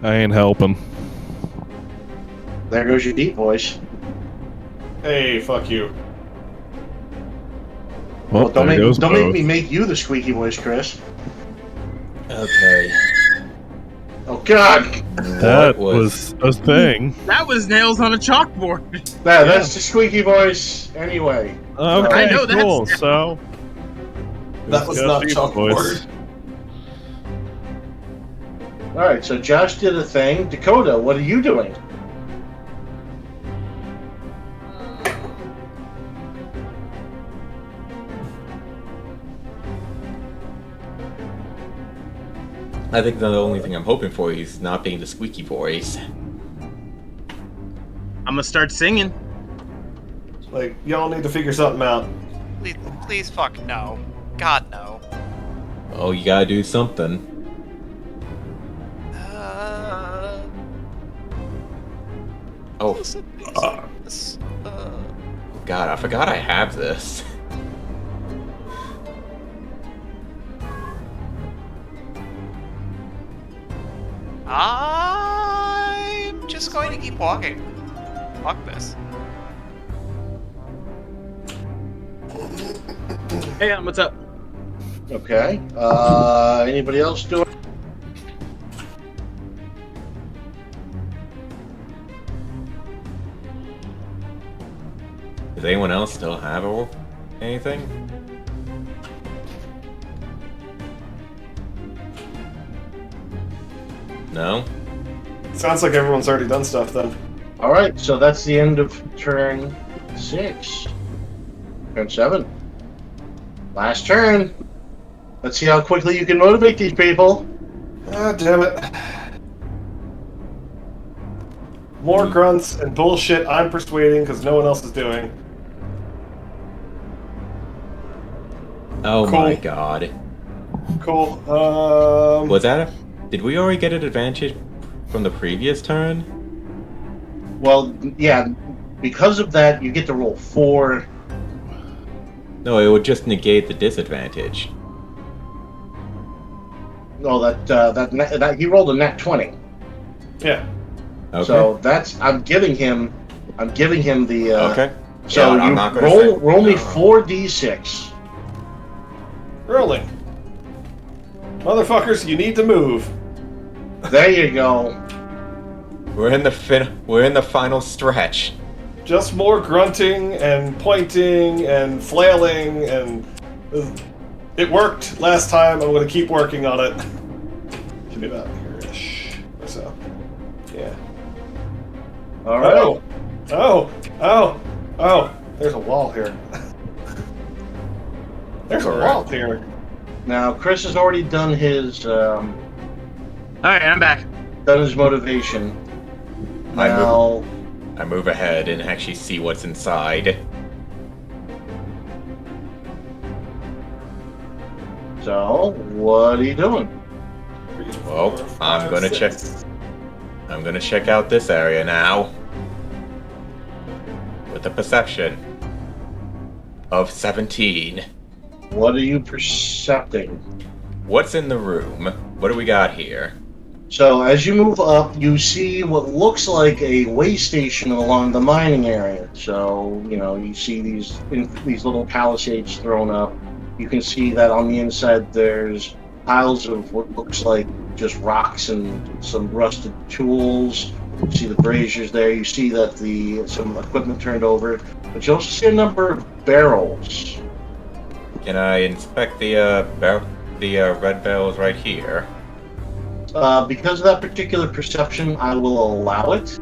I ain't helping. There goes your deep voice. Hey, fuck you. Well, Don't there make goes don't make both. me make you the squeaky voice, Chris. Okay. Oh God, That What was a thing. That was nails on a chalkboard. that's the squeaky voice. Anyway, Okay, I know that's- cool. So That was got not deep chalkboard. voice. all right. So Josh did a thing. Dakota, what are you doing? I think the only thing I'm hoping for is not being the squeaky voice. I'm gonna start singing. Like, y'all need to figure something out. Please, fuck no. God no. Oh, you gotta do something. Oh, Listen, please. God, I forgot I have this. I'm just going to keep walking. Fuck this. Hey, what's up? Okay. Anybody else doing? Does anyone else still have anything? No? Sounds like everyone's already done stuff then. All right. So that's the end of turn 6. Turn 7. Last turn. Let's see how quickly you can motivate these people. Ah, damn it. More grunts and bullshit I'm persuading because no one else is doing. Oh Cool. my god. Cool. Was that Did we already get an advantage from the previous turn? Well, yeah. Because of that, you get to roll 4. No, it would just negate the disadvantage. No, that he rolled a nat 20. Yeah. Okay. So that's I'm giving him the. Okay. So Yeah, I'm you not gonna say- roll me no. 4d6. Rolling. Motherfuckers, you need to move. There you go. We're in the final stretch. Just more grunting and pointing and flailing and it worked last time. I'm going to keep working on it. Should be about here-ish or so. Yeah. All right. Oh! There's a wall here. There's a wall here. Now Chris has already done his All right, I'm back. motivation. I Now I move ahead and actually see what's inside. So, what are you doing? Well, I'm gonna check. I'm gonna check out this area now. With a perception of 17. What are you percepting? What's in the room? What do we got here? So, as you move up, you see what looks like a way station along the mining area. So, you see these little palisades thrown up. You can see that on the inside there's piles of what looks like just rocks and some rusted tools. You see the braziers there. You see that some equipment turned over. But you also see a number of barrels. Can I inspect the red barrels right here? Because of that particular perception, I will allow it.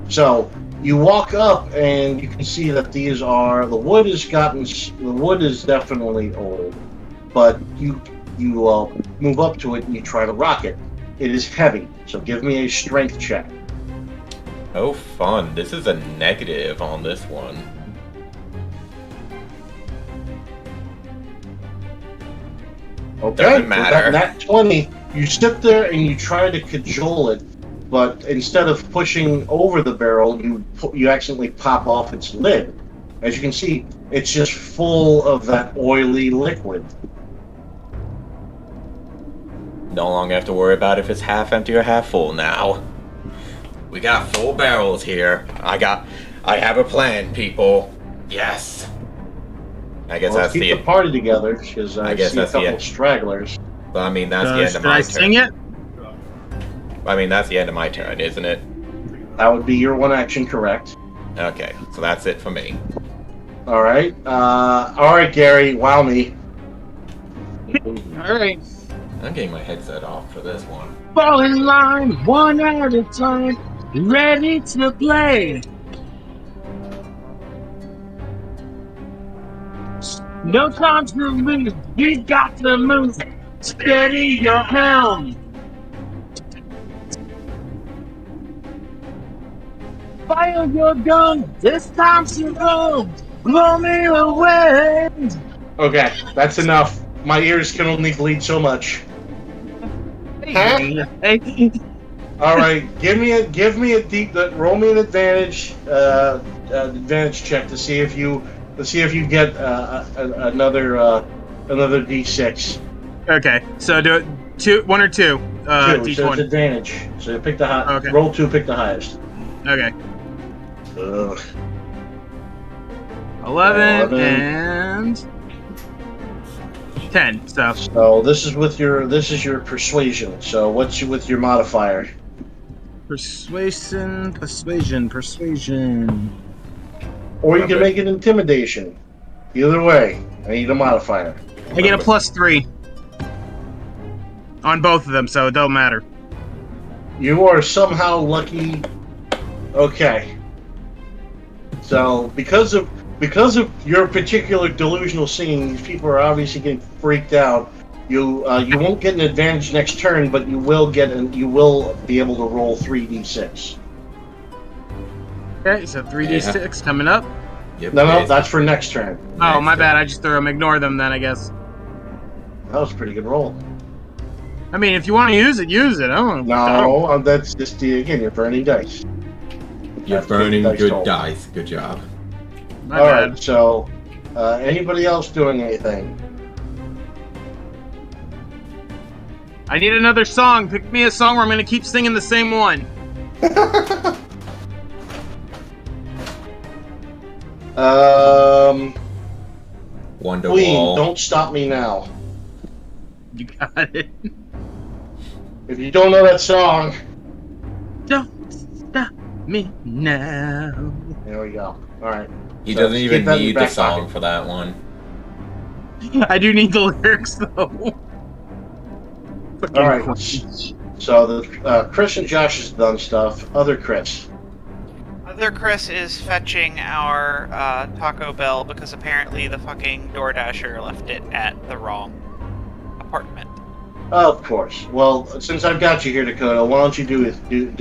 So you walk up and you can see that the wood is definitely old, but you move up to it and you try to rock it. It is heavy, so give me a strength check. Oh, fun. This is a negative on this one. Okay, Doesn't matter. with that 20, you sit there and you try to cajole it, but instead of pushing over the barrel, you accidentally pop off its lid. As you can see, it's just full of that oily liquid. No longer have to worry about if it's half empty or half full now. We got 4 barrels here. I have a plan, people. Yes. I guess Let's that's keep the party together, because I guess see a that's the couple end. stragglers. Well, I mean, that's the end of Should my I turn. sing it? I mean, that's the end of my turn, isn't it? That would be your one action, correct? Okay, so that's it for me. All right, Gary. Wow me. All right. I'm getting my headset off for this one. Fall in line, one at a time, ready to play. No time to lose, we got to move. Steady your helm. Fire your gun, it's time to roll. Blow me away. Okay, that's enough. My ears can only bleed so much. Hey. All right, roll me an advantage check to see if you get another D6. Okay, so do it one or two. Two, so it's D20. advantage. So you pick the high. Okay. Roll 2, pick the highest. Okay. Ugh. 11 and 10. So So this is your persuasion. So what's with your modifier? persuasion. Or you can make it intimidation. Either way, I need a modifier. I get a +3 on both of them, so it don't matter. You are somehow lucky. Okay. So because of your particular delusional singing, these people are obviously getting freaked out. You won't get an advantage next turn, but you will be able to roll 3d6. Okay, so 3d6 coming up. Yep, No, yes. that's for next turn. Oh, my bad. I just threw them. Ignore them then, I guess. That was a pretty good roll. I mean, if you want to use it, use it. I don't know. No, that's just again, you're burning dice. You're That's burning dice good roll. dice. Good job. My All bad. right, so anybody else doing anything? I need another song. Pick me a song where I'm going to keep singing the same one. Queen, Wonderwall. don't stop me now. You got it. If you don't know that song, Don't stop me now. there we go. All right. He So doesn't keep even that in your need the back song pocket. for that one. I do need the lyrics, though. All right. So the Chris and Josh has done stuff. Other Chris. Other Chris is fetching our Taco Bell because apparently the fucking DoorDasher left it at the wrong apartment. Of course. Well, since I've got you here, Dakota, why don't you do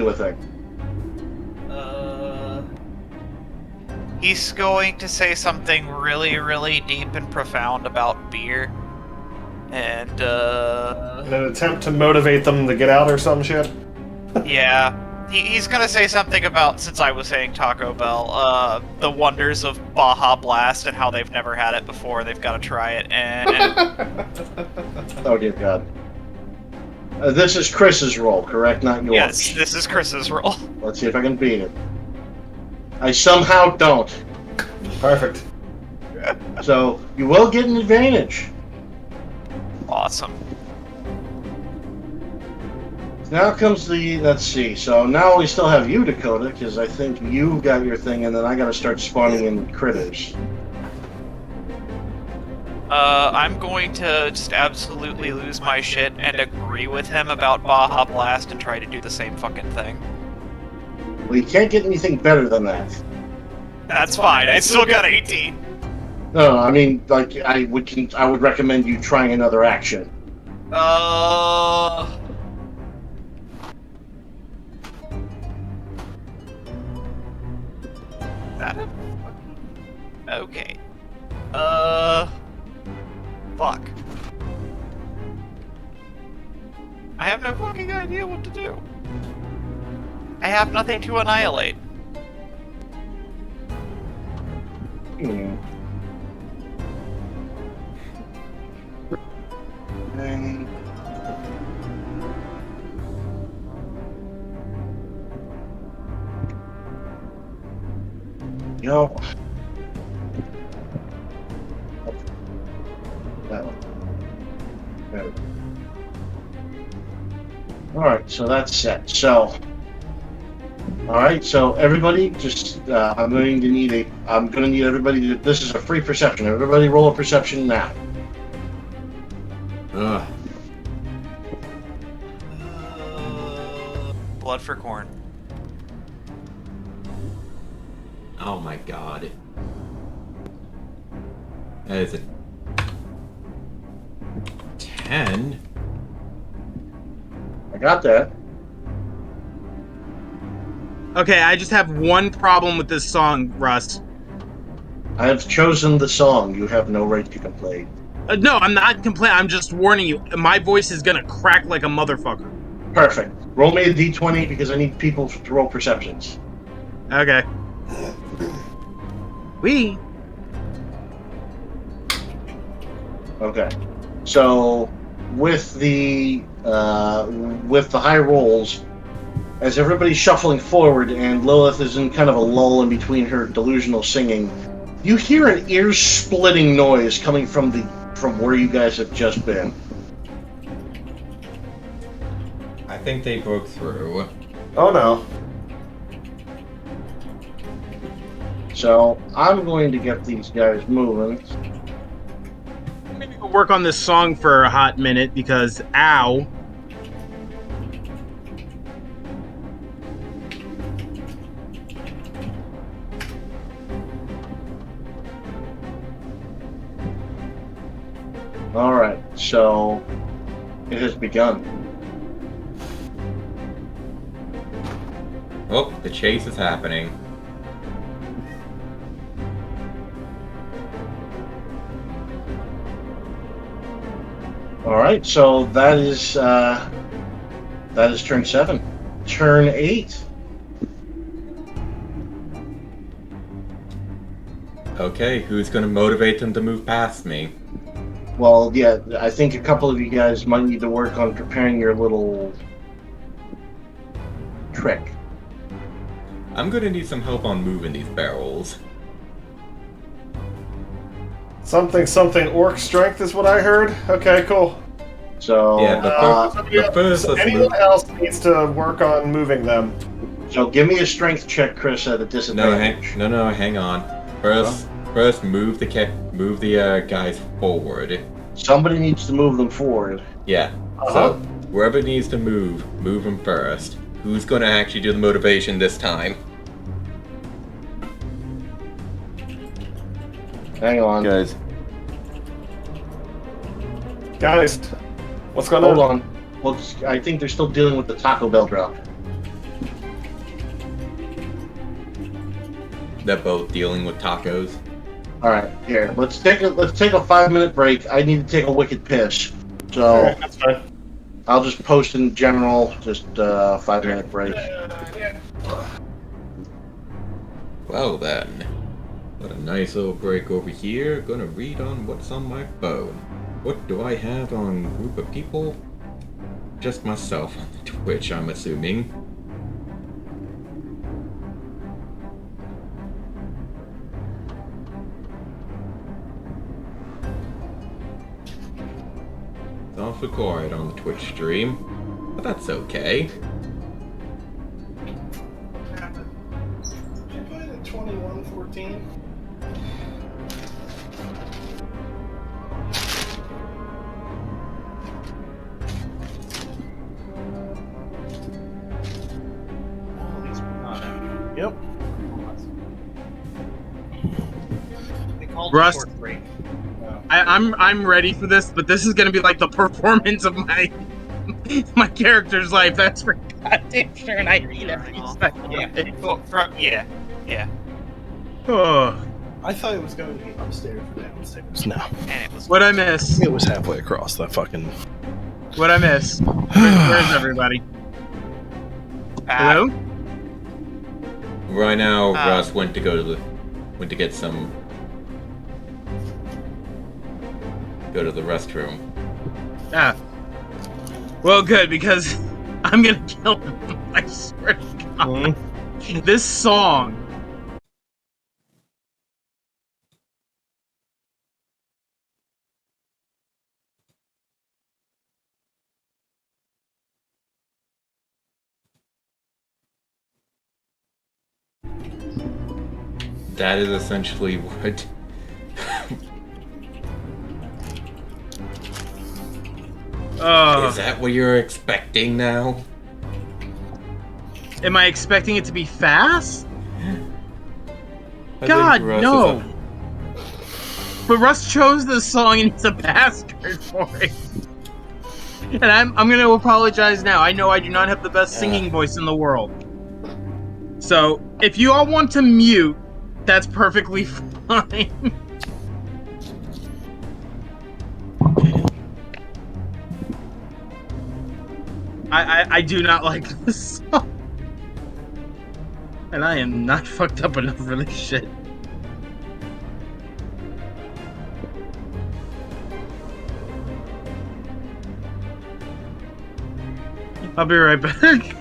a thing? He's going to say something really, really deep and profound about beer. And, In an attempt to motivate them to get out or some shit. yeah. He's gonna say something about, since I was saying Taco Bell, the wonders of Baja Blast and how they've never had it before. They've got to try it. And Oh dear God. This is Chris's role, correct? Not yours. yes, this is Chris's role. Let's see if I can beat it. I somehow don't. Perfect. So you will get an advantage. Awesome. Now comes the, let's see, so now we still have you, Dakota, because I think you got your thing, and then I gotta start spawning in critters. I'm going to just absolutely lose my shit and agree with him about Baja Blast and try to do the same fucking thing. Well, you can't get anything better than that. That's fine, I still got 18. No, I mean, like, I would recommend you trying another action. That? Okay. Fuck. I have no fucking idea what to do. I have nothing to annihilate. Hmm. And... You know... That one. There we go. Alright, so that's set. So... Alright, so everybody just, I'm going to need everybody to, this is a free perception. Everybody roll a perception now. Ugh. Blood for corn. Oh my god. That is a 10. I got that. Okay, I just have one problem with this song, Russ. I have chosen the song. You have no right to complain. No, I'm not complaining. I'm just warning you. My voice is gonna crack like a motherfucker. Perfect. Roll me a d20 because I need people to roll perceptions. Okay. Okay. So with the high rolls, as everybody's shuffling forward and Lilith is in kind of a lull in between her delusional singing, you hear an ear-splitting noise coming from where you guys have just been. I think they broke through. Oh no. So I'm going to get these guys moving. Maybe we'll work on this song for a hot minute because, ow. Alright, so it has begun. Oh, the chase is happening. Alright, so that is turn 7. Turn 8. Okay, who's gonna motivate them to move past me? Well, yeah, I think a couple of you guys might need to work on preparing your little trick. I'm gonna need some help on moving these barrels. Something orc strength is what I heard. Okay, cool. So, Yeah, but first let's anyone move. else needs to work on moving them. so give me a strength check, Chris, at a disadvantage. No, hang on. First move the guys forward. Somebody needs to move them forward. Yeah. So whoever needs to move them first. Who's gonna actually do the motivation this time? Hang on. Guys, what's going Hold on? on. Well, I think they're still dealing with the Taco Bell drop. They're both dealing with tacos. All right, here. Let's take a 5-minute break. I need to take a wicked piss, so Alright, that's fine. I'll just post in general. Just 5-minute break. Well then, got a nice little break over here. Gonna read on what's on my phone. What do I have on group of people? Just myself on the Twitch, I'm assuming. It's awfully quiet on the Twitch stream, but that's okay. Did you put it at 2114? Yep. They called Russ. a short break. I'm ready for this, but this is gonna be like the performance of my my character's life. That's for goddamn sure, and I hate every second. Yeah. Yeah. Oh, I thought it was going to be upstairs or downstairs. No, And it was. what'd I miss? it was halfway across the fucking. What'd I miss? Where's everybody? Hello? Right now, Russ went to get some. Go to the restroom. Ah. Well, good, because I'm gonna kill him. I swear to God. This song. That is essentially what. Is that what you're expecting now? Am I expecting it to be fast? I God, think Russ no. is a- But Russ chose this song and he's a bastard for it. And I'm gonna apologize now. I know I do not have the best singing voice in the world. So, if you all want to mute, that's perfectly fine. I do not like this song. And I am not fucked up enough for this shit. I'll be right back.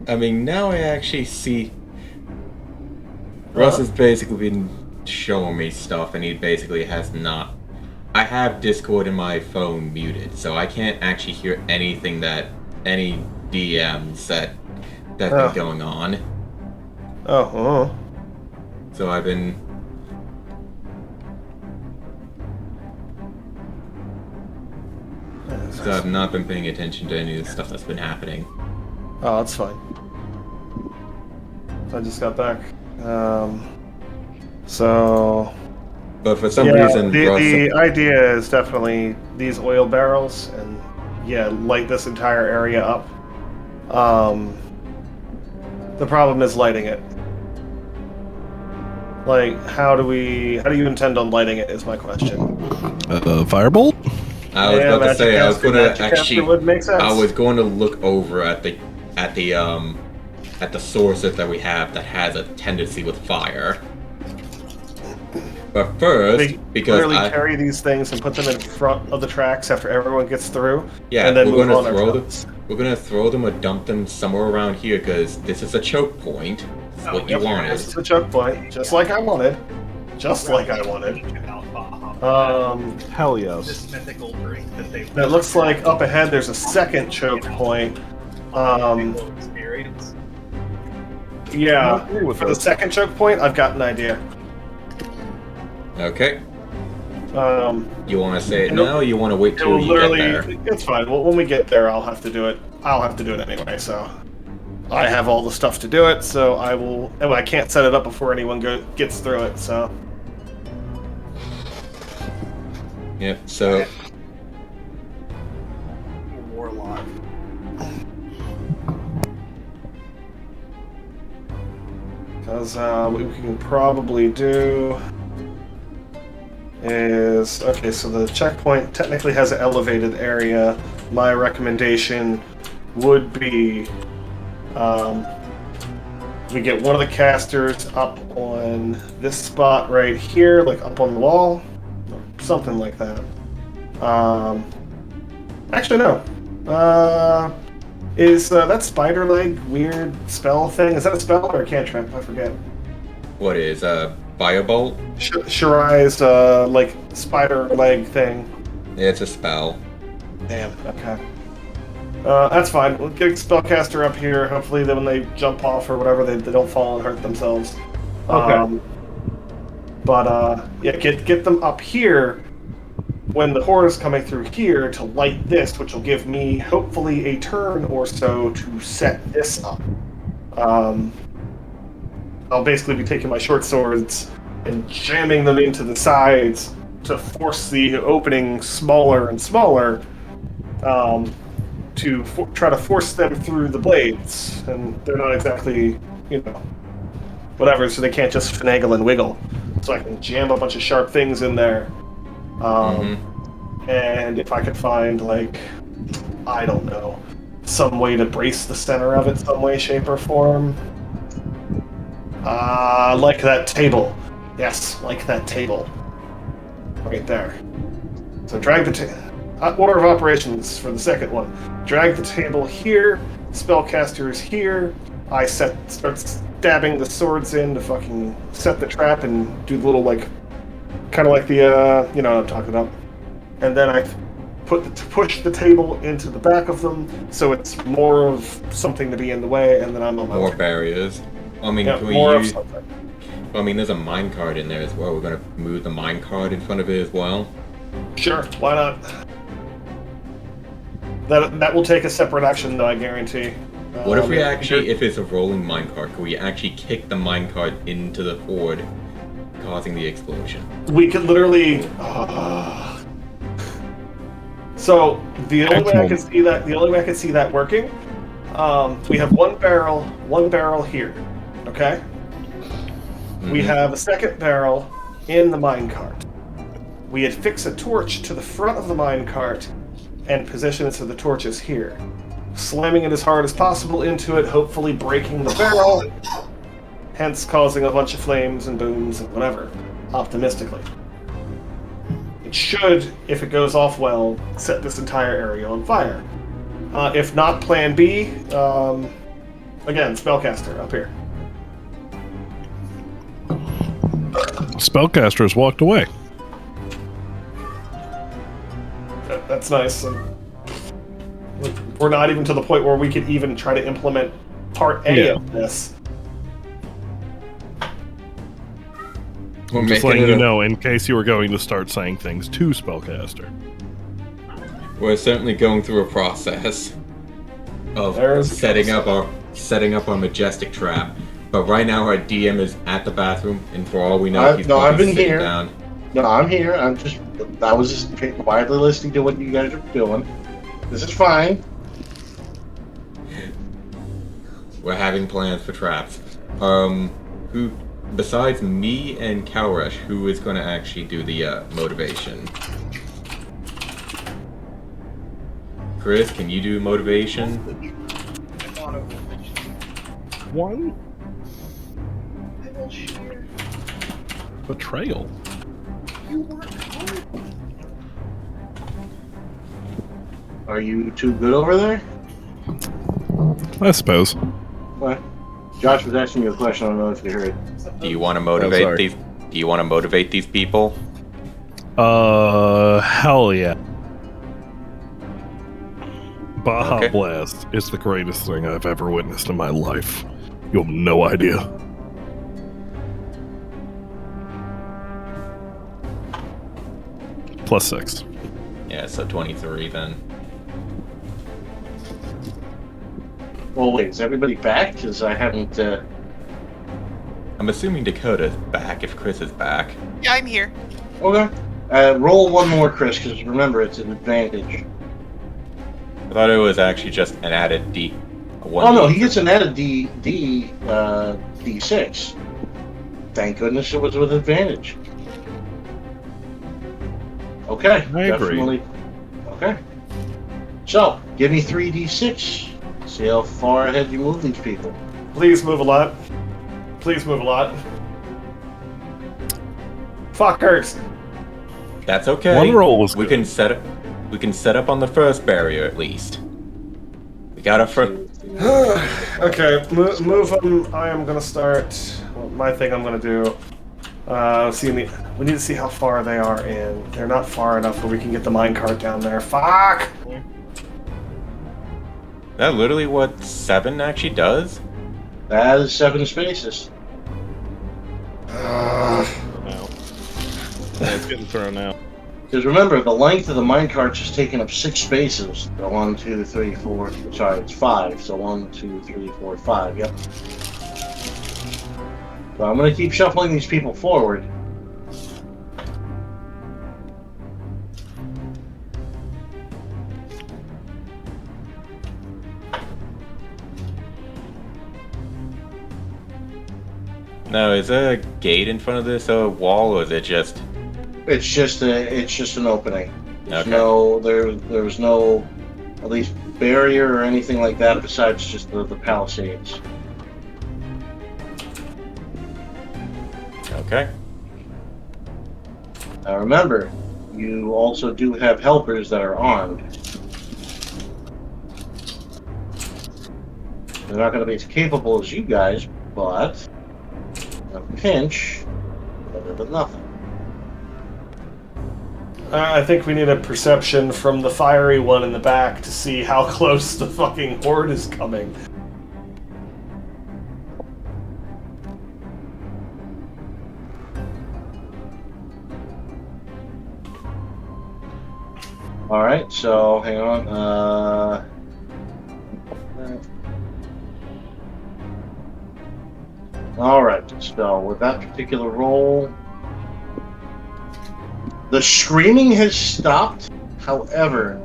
I mean, now I actually see. Russ has basically been showing me stuff, and he basically has not. I have Discord in my phone muted, so I can't actually hear anything that any DMs that's been going on. Oh. So I've been. So I've not been paying attention to any of the stuff that's been happening. Oh, that's fine. I just got back. So. But for some reason, Russ. The idea is definitely these oil barrels, and light this entire area up. The problem is lighting it. Like, how do you intend on lighting it? Is my question. Firebolt? I was about to say I was going to actually. Would make sense. I was going to look over at the sources that we have that has a tendency with fire. But first, They because literally carry these things and put them in front of the tracks after everyone gets through. yeah, and then we're move gonna on throw ourselves. them. We're gonna throw them or dump them somewhere around here because this is a choke point. It's what you wanted. This is the choke point, just like I wanted. Just like I wanted. Hell yes. This mythical drink that they. It looks like up ahead there's a second choke point. Experience. Yeah, I agree with for the this. second choke point, I've got an idea. Okay. You want to say it It'll- now, or you want to wait It till will you get literally. there? It's fine. Well, when we get there, I'll have to do it. I'll have to do it anyway. So I have all the stuff to do it. So I will. And I can't set it up before anyone gets through it. So Yep. So Warlock. Because what we can probably do is... Okay, so the checkpoint technically has an elevated area. My recommendation would be we get one of the casters up on this spot right here, like up on the wall, or something like that. Actually, no. Is that spider leg weird spell thing? Is that a spell or a cantrip? I forget. What is Firebolt? Shirai's like spider leg thing. It's a spell. Damn. Okay. That's fine. We'll get a spellcaster up here. Hopefully, then when they jump off or whatever, they don't fall and hurt themselves. Okay. Yeah, get them up here when the horde is coming through here to light this, which will give me hopefully a turn or so to set this up. I'll basically be taking my short swords and jamming them into the sides to force the opening smaller and smaller. To try to force them through the blades, and they're not exactly, whatever, so they can't just finagle and wiggle. So I can jam a bunch of sharp things in there. And if I could find, like, I don't know, some way to brace the center of it some way, shape, or form. Like that table. Yes, like that table. Right there. So drag the order of operations for the second one. Drag the table here, spellcaster is here, I start stabbing the swords in to fucking set the trap and do the little, like, kind of like the, you know what I'm talking about. And then I push the table into the back of them, so it's more of something to be in the way, and then I'm on my More way. barriers. I mean, Yeah, can we more of use... something. I mean, there's a minecart in there as well. We're gonna move the minecart in front of it as well. Sure, why not? That will take a separate action, though, I guarantee. What if we actually, if it's a rolling minecart, can we actually kick the minecart into the horde, causing the explosion? We could literally. So the only way I could see that working, we have one barrel here, okay? We have a second barrel in the minecart. We had fixed a torch to the front of the minecart and position it so the torch is here. Slamming it as hard as possible into it, hopefully breaking the barrel, hence causing a bunch of flames and booms and whatever, optimistically. It should, if it goes off well, set this entire area on fire. If not, plan B, again, spellcaster up here. Spellcasters walked away. That's nice. We're not even to the point where we could even try to implement part A of this. I'm just letting you know, in case you were going to start saying things to Spellcaster. We're certainly going through a process of setting up our majestic trap. But right now our DM is at the bathroom, and for all we know, I've been here. Down. No, I'm here. I was just quietly listening to what you guys are doing. This is fine. We're having plans for traps. Who, besides me and Kalresh, who is going to actually do the motivation? Chris, can you do motivation? One? Betrayal. Are you too good over there? I suppose. What? Josh was asking you a question. I don't know if you heard. Do you want to motivate these? Do you want to motivate these people? Hell yeah. Baja Blast is the greatest thing I've ever witnessed in my life. You have no idea. +6. Yeah, so 23 then. Well, wait, is everybody back? Because I haven't. I'm assuming Dakota's back if Chris is back. Yeah, I'm here. Okay. Roll one more, Chris, because remember, it's an advantage. I thought it was actually just an added D. Oh no, he gets an added D6. Thank goodness it was with advantage. Okay, I agree. definitely. Okay. So, give me 3d6. See how far ahead you move these people. Please move a lot. Please move a lot. Fuckers. That's okay. One roll was we good. can set up. We can set up on the first barrier at least. We got a first. Okay, move them. I am gonna start. Well, my thing I'm gonna do. We need to see how far they are in. They're not far enough where we can get the minecart down there. Fuck! That literally what 7 actually does. That is 7 spaces. Now. It's getting thrown out. Because remember, the length of the minecarts is taking up 6 spaces. So 1, 2, 3, 4. Sorry, it's 5. So 1, 2, 3, 4, 5. Yep. So I'm going to keep shuffling these people forward. Now, is there a gate in front of this wall, or is it just? It's just an opening. There's Okay. there was no, at least, barrier or anything like that besides just the palisades. Okay. Now remember, you also do have helpers that are armed. They're not going to be as capable as you guys, but a pinch, better than nothing. I think we need a perception from the fiery one in the back to see how close the fucking horde is coming. Alright, so hang on. Alright, so with that particular roll, the screaming has stopped. However,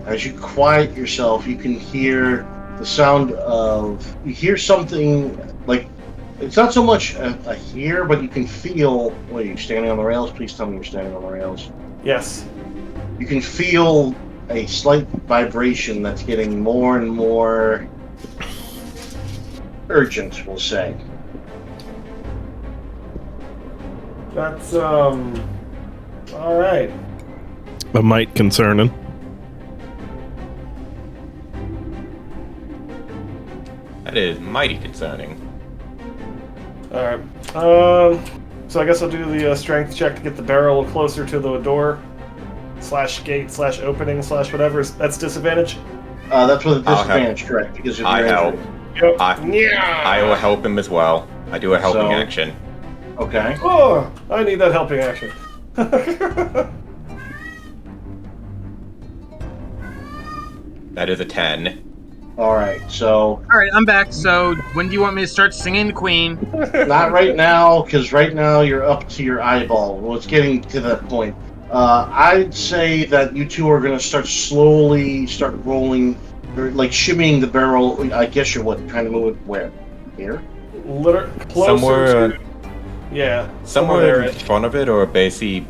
as you quiet yourself, you can hear the sound of. You hear something like. It's not so much a hear, but you can feel. Wait, are you standing on the rails? Please tell me you're standing on the rails. Yes. You can feel a slight vibration that's getting more and more urgent, we'll say. That's, alright. A mite concerning. That is mighty concerning. Alright. So I guess I'll do the strength check to get the barrel closer to the door. /gate /opening /whatever. That's disadvantage? That's with a I'll disadvantage, correct, because of your I help. injury. Yep. I will help him as well. I do a helping So- action. Okay. Oh, I need that helping action. That is a 10. Alright, so All right, I'm back. So when do you want me to start singing the Queen? not right now, because right now you're up to your eyeball. Well, it's getting to that point. I'd say that you two are going to start rolling, or like shimmying the barrel. I guess you're trying to move it where? Here? Closer Somewhere, to... Yeah. somewhere in there. front of it, or basically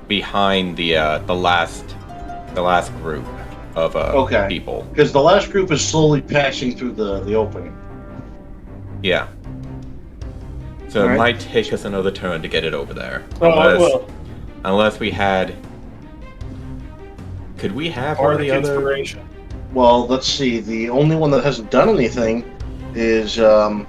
behind the last group of Okay. people. Because the last group is slowly passing through the opening. Yeah. So it Alright. might take us another turn to get it over there. Oh, well. Unless we had. Could we have one of Bardic the other? inspiration. Well, let's see. The only one that hasn't done anything is, well,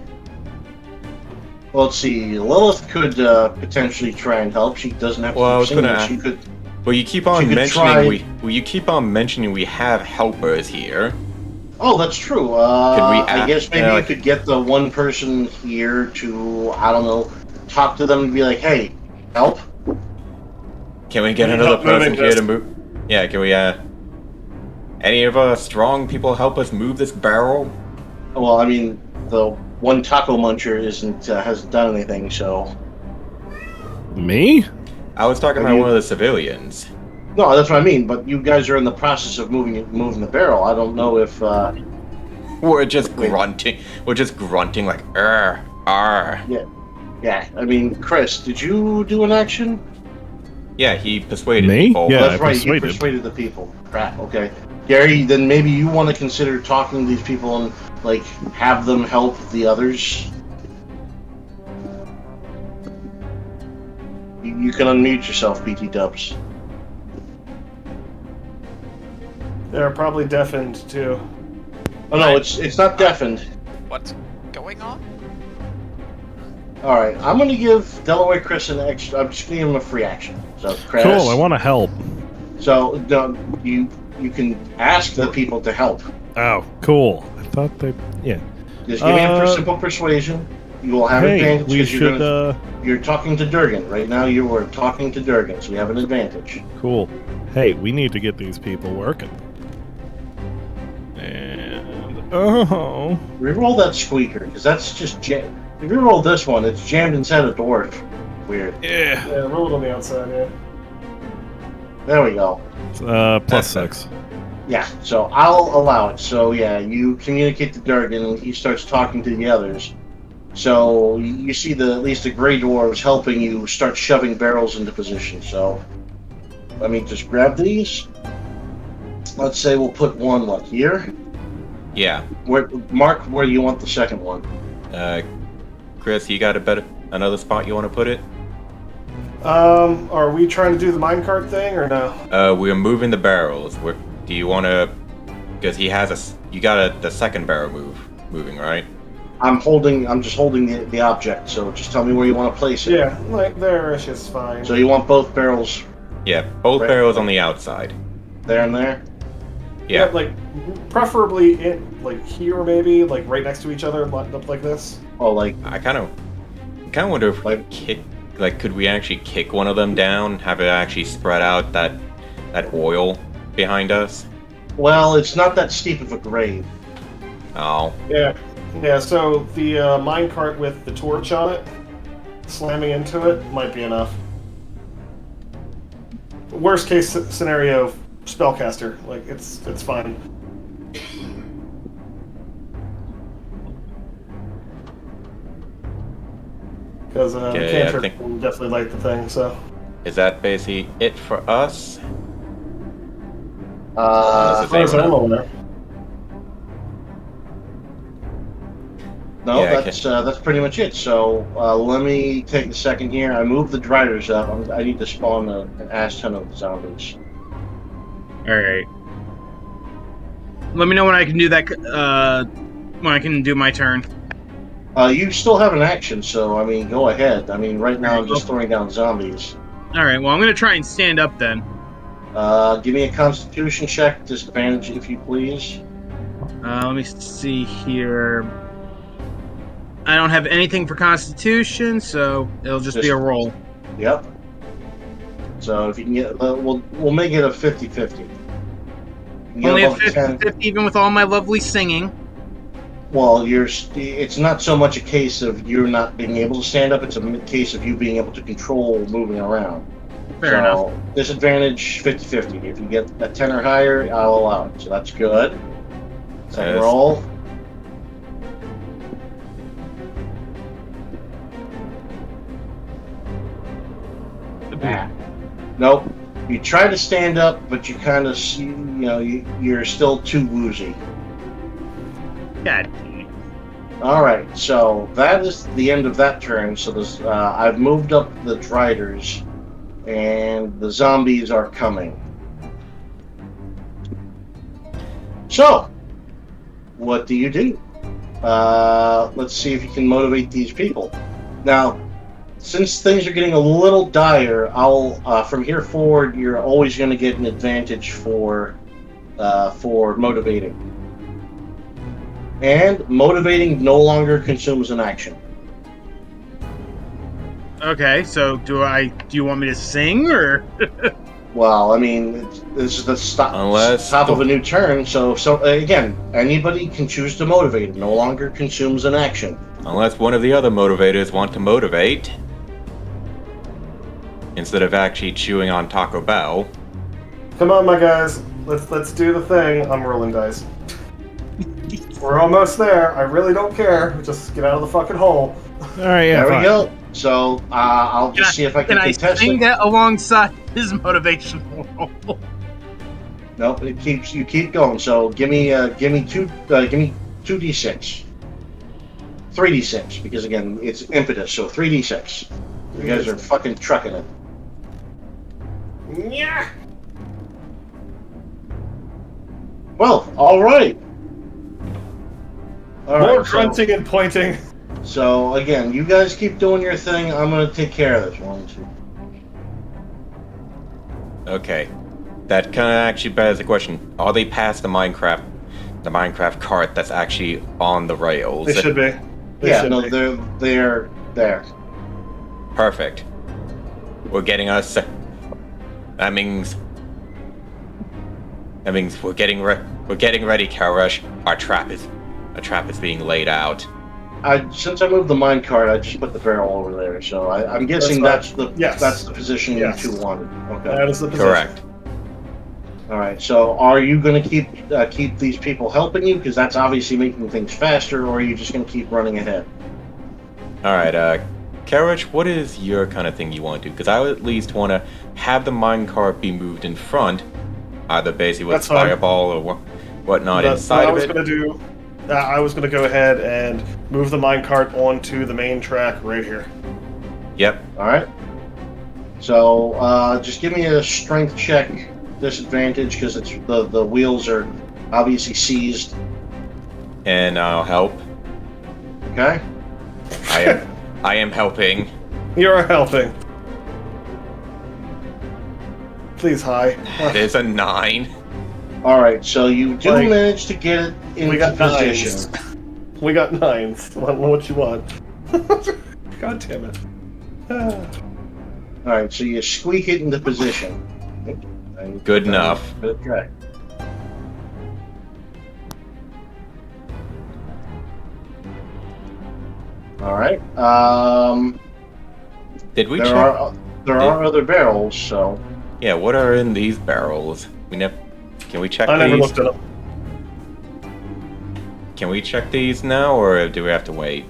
let's see. Lilith could potentially try and help. She doesn't have to Well, I keep was singing. gonna- She could. Well, you keep She on could mentioning try- you keep on mentioning we have helpers here. Oh, that's true. Could we I ask- guess maybe yeah. you could get the one person here to, I don't know, talk to them and be like, "Hey, help." Can we get We need another help moving person here this. to move? Yeah, can we? Any of us strong people help us move this barrel? Well, I mean, the one taco muncher hasn't done anything, so. Me? I was talking Have about you- one of the civilians. No, that's what I mean. But you guys are in the process of moving the barrel. I don't know if. We're just Wait. grunting. We're just grunting like "arr, arr." Yeah. Yeah, I mean, Chris, did you do an action? Yeah, he persuaded Me? people. Yeah. That's I right, persuaded. you persuaded the people. Crap, okay. Gary, then maybe you want to consider talking to these people and, like, have them help the others? You can unmute yourself, BT Dubs. They're probably deafened too. Oh no, it's not deafened. What's going on? All right, I'm going to give Delaware Chris an extra. I'm just going to give him a free action. So, Chris. Cool. I want to help. So, no, you can ask the people to help. Oh, cool. I thought they. Yeah. Just give me a simple persuasion. You will have Hey, advantage we because should. you're talking to Durgan right now. You are talking to Durgan, so you have an advantage. Cool. Hey, we need to get these people working. And Reroll that squeaker because that's just jam. If you roll this one, it's jammed inside a dwarf. Weird. yeah. Yeah, roll it on the outside. Yeah. There we go. +6. Yeah, so I'll allow it. So yeah, you communicate to Durgan, and he starts talking to the others. So you see at least the gray dwarves helping you start shoving barrels into position. So let me just grab these. Let's say we'll put one here. Yeah. Mark, where do you want the second one? Chris, you got another spot you want to put it? Are we trying to do the minecart thing or no? We're moving the barrels. Do you want to? Because he has you got the second barrel moving, right? I'm just holding the object. So just tell me where you want to place it. Yeah, like there-ish is fine. So you want both barrels Yeah, both Right. barrels on the outside. there and there? Yeah. like preferably like here maybe, like right next to each other, lined up like this. Oh, like I kind of wonder if could we actually kick one of them down, have it actually spread out that oil behind us? well, it's not that steep of a grade. Oh, Yeah. Yeah, so the minecart with the torch on it, slamming into it, might be enough. Worst case scenario, spellcaster. Like, it's fine. Because Okay, I cantrip think- will definitely light the thing, so... is that basically it for us? Uh, As far as I'm aware. no, Yeah, that's pretty much it. So let me take a second here. I moved the driders up. I need to spawn an ass ton of zombies. All right. Let me know when I can do that. When I can do my turn. You still have an action, so I mean, go ahead. I mean, right now I'm just throwing down zombies. All right. Well, I'm gonna try and stand up then. Give me a Constitution check, disadvantage if you please. Let me see here. I don't have anything for Constitution, so it'll just be a roll. Yep. So if you can get, we'll make it a 50-50. You get Only a above 10. 50-50 even with all my lovely singing. Well, it's not so much a case of you not being able to stand up, it's a case of you being able to control moving around. Fair enough. Disadvantage 50-50. If you get a 10 or higher, I'll allow it. So that's good. Second Yes. roll. Ah. Nope. You try to stand up, but you kind of see, you're still too woozy. God. All right, so that is the end of that turn. So I've moved up the driders, and the zombies are coming. So, what do you do? Let's see if you can motivate these people. Now, since things are getting a little dire, I'll from here forward, you're always going to get an advantage for motivating. And motivating no longer consumes an action. Okay, so do you want me to sing or? Well, I mean, this is the top of a new turn, so again, anybody can choose to motivate. It no longer consumes an action. Unless one of the other motivators want to motivate, instead of actually chewing on Taco Bell. Come on, my guys. Let's do the thing. I'm rolling dice. We're almost there. I really don't care. Just get out of the fucking hole. All right, yeah, There we fine. go. So I'll just see if I can I contest sing it. that alongside his motivational roll? Nope, you keep going. So give me 2d6, 3d6 because again it's impetus. So 3d6. You guys are fucking trucking it. Yeah. Well, all right. All More right, grunting and pointing. So again, you guys keep doing your thing. I'm gonna take care of this one. Okay. That kind of actually begs the question: are they past the Minecraft cart that's actually on the rails? They should be. They're there. Perfect. We're getting us. That means we're getting ready, Karash. Our trap is being laid out. Since I moved the minecart, I just put the barrel over there. So I'm guessing that's the position you two wanted. Okay. That is the position. Correct. All right. So are you going to keep these people helping you? Because that's obviously making things faster. Or are you just going to keep running ahead? All right, Karash, what is your kind of thing you want to do? Because I would at least want to have the minecart be moved in front, either basically with fireball or whatnot inside of it. I was going to go ahead and move the minecart onto the main track right here. Yep. All right. So just give me a strength check disadvantage because it's the wheels are obviously seized. And I'll help. Okay. I am helping. You're helping. Please, hi. It is a 9. All right, so you do manage to get it into position. We got 9s. What you want? God damn it. All right, so you squeak it into position. Good enough. Okay. All right. Did we there check? There are other barrels, so. Yeah, what are in these barrels? Can we check these? I never looked at them. Can we check these now, or do we have to wait?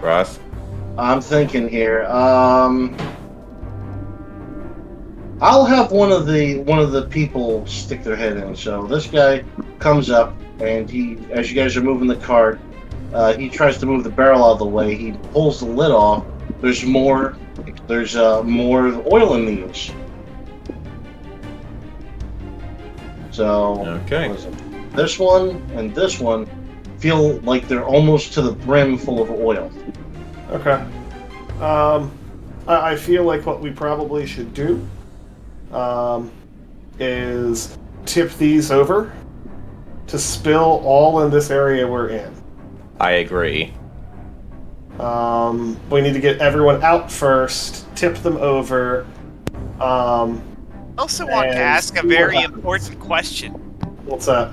Ross? I'm thinking here. I'll have one of the people stick their head in. So this guy comes up, and as you guys are moving the cart, he tries to move the barrel out of the way. He pulls the lid off. There's more oil in these. So okay. This one and this one feel like they're almost to the brim full of oil. Okay. I feel like what we probably should do is tip these over to spill all in this area we're in. I agree. We need to get everyone out first, tip them over. I also want to ask a very important question. What's that?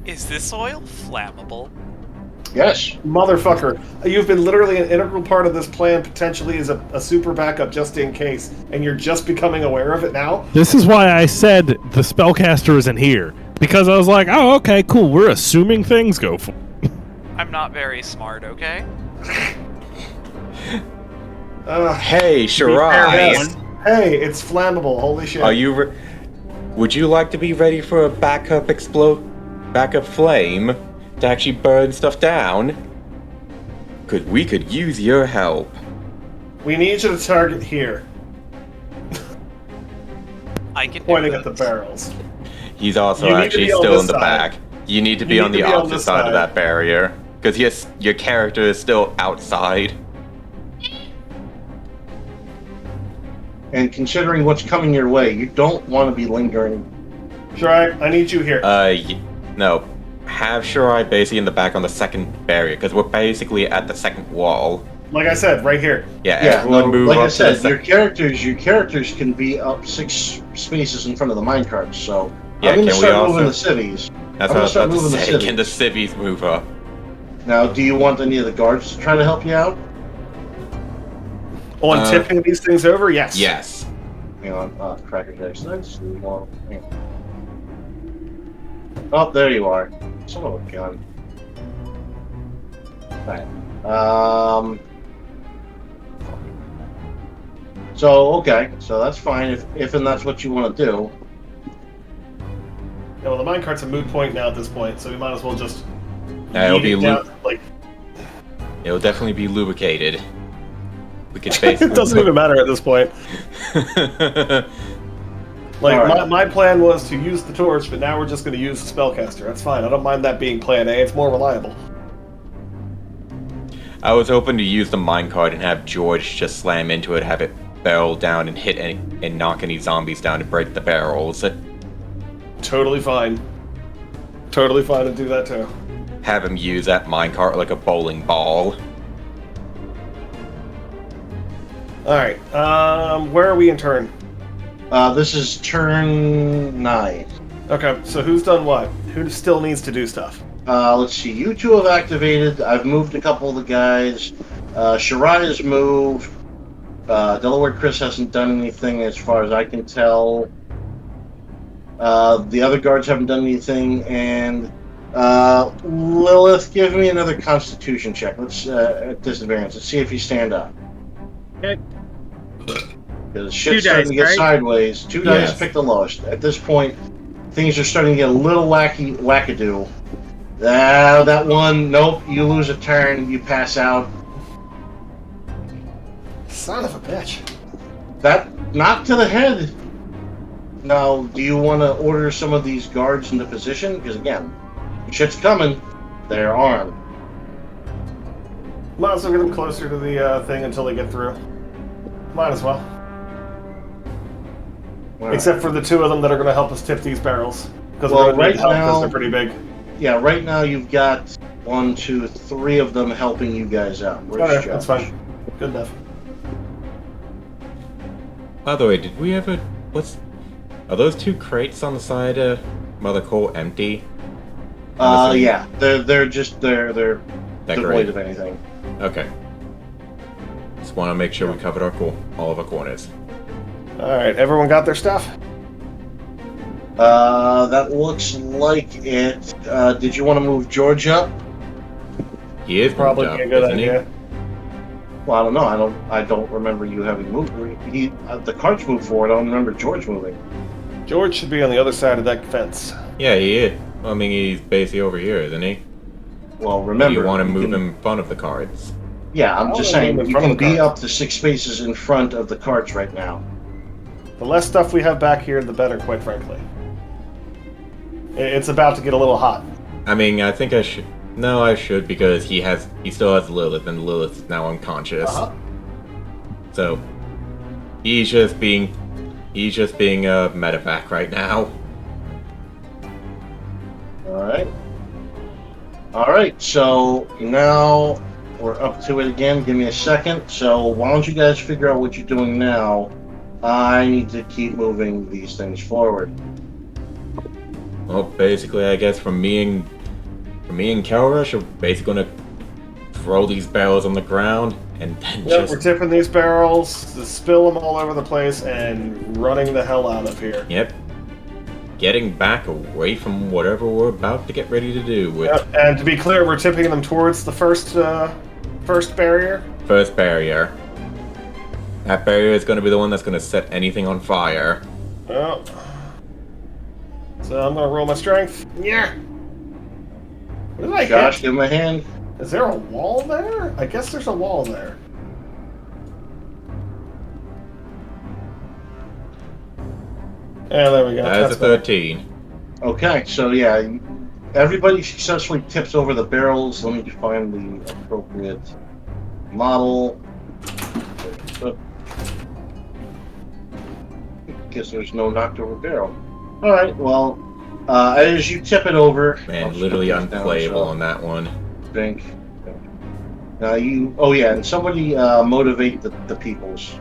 Is this oil flammable? Yes. Motherfucker, you've been literally an integral part of this plan, potentially as a super backup just in case, and you're just becoming aware of it now? This is why I said the spellcaster isn't here. Because I was like, oh, okay, cool, we're assuming things go for. I'm not very smart, okay? Hey, Shirai! Hey, it's flammable, holy shit. Are you would you like to be ready for a backup flame to actually burn stuff down? We could use your help. We need you to target here. I can pointing at the barrels. He's also actually still in the back. You need to be on the opposite side of that barrier. Because your character is still outside. And considering what's coming your way, you don't want to be lingering. Shirai, I need you here. No. Have Shirai basically in the back on the second barrier, because we're basically at the second wall. Like I said, right here. Yeah, everyone move like up I said, to your characters can be up 6 spaces in front of the minecart, so yeah, I'm going to start moving the civvies. That's what I was about to say. Can the civvies move up? Now, do you want any of the guards to try to help you out? On tipping these things over? Yes. Yes. Hang on. Cracker Jacks. Oh, there you are. Son of a gun. Alright. So, okay. So that's fine if and that's what you want to do. Yeah, well, the minecart's a moot point now at this point, so we might as well just. It'll be yeet it down, like. It'll definitely be lubricated. We could basically. It doesn't even matter at this point. Like, Alright. my plan was to use the torch, but now we're just going to use the spellcaster. That's fine. I don't mind that being plan A. It's more reliable. I was hoping to use the minecart and have George just slam into it, have it barrel down and hit and knock any zombies down to break the barrels. Totally fine. Totally fine to do that too. Have him use that minecart like a bowling ball. Alright, where are we in turn? This is turn 9. Okay, so who's done what? Who still needs to do stuff? Let's see. You two have activated. I've moved a couple of the guys. Shariah's moved. Delaware Chris hasn't done anything as far as I can tell. The other guards haven't done anything. And Lilith, give me another Constitution check. Let's at disadvantage. Let's see if you stand up. Okay. Because shit's Two starting to dice, get right? sideways. Two dice, Yes. pick the lowest. At this point, things are starting to get a little wackadoo. That one, nope, you lose a turn, you pass out. Son of a bitch. That knock to the head. Now, do you want to order some of these guards into position? Because again, shit's coming. They're armed. Might as well get them closer to the thing until they get through. Might as well. All right. Except for the two of them that are going to help us tip these barrels. Because Well, we're going to right need help because now- they're pretty big. Yeah, right now you've got 1, 2, 3 of them helping you guys out. Where's Okay, Josh? that's fine. Good enough. By the way, did we ever... Are those 2 crates on the side of Mother Core empty? Yeah, they're devoid Decorated. of anything. Okay. Just want to make sure we covered all of our corners. Alright, everyone got their stuff? That looks like it. Did you want to move George up? He is Probably moved be a up, good isn't he? idea. Well, I don't know. I don't remember you having moved. The carts moved forward. I don't remember George moving. George should be on the other side of that fence. Yeah, he is. I mean, he's basically over here, isn't he? Well, remember. You want to you move can- in front of the cards. Yeah, I'm I'll just move saying him in you front can of the be carts. up to 6 spaces in front of the carts right now. The less stuff we have back here, the better, quite frankly. It's about to get a little hot. I mean, I think I should. No, I should because he still has Lilith, and Lilith is now unconscious. Uh-huh. So he's just being a medevac right now. All right. So now we're up to it again. Give me a second. So why don't you guys figure out what you're doing now? I need to keep moving these things forward. Well, basically, I guess from me and Kelrush are basically gonna throw these barrels on the ground and then Yep, just we're tipping these barrels, spill them all over the place, and running the hell out of here. Yep. Getting back away from whatever we're about to get ready to do with Yep, and to be clear, we're tipping them towards the first barrier. first barrier. That barrier is going to be the one that's going to set anything on fire. Oh. So I'm gonna roll my strength. Yeah. What did I Josh, hit? give him a hand. Is there a wall there? I guess there's a wall there. Yeah, there we go. That is a better. 13. Okay, so yeah, everybody successfully tips over the barrels. Let me find the appropriate model. Guess there's no knocked over barrel. All right, well, as you tip it over, I'll Man, just literally put these down, unplayable so on that one. Think. Now oh yeah, and somebody motivate the peoples.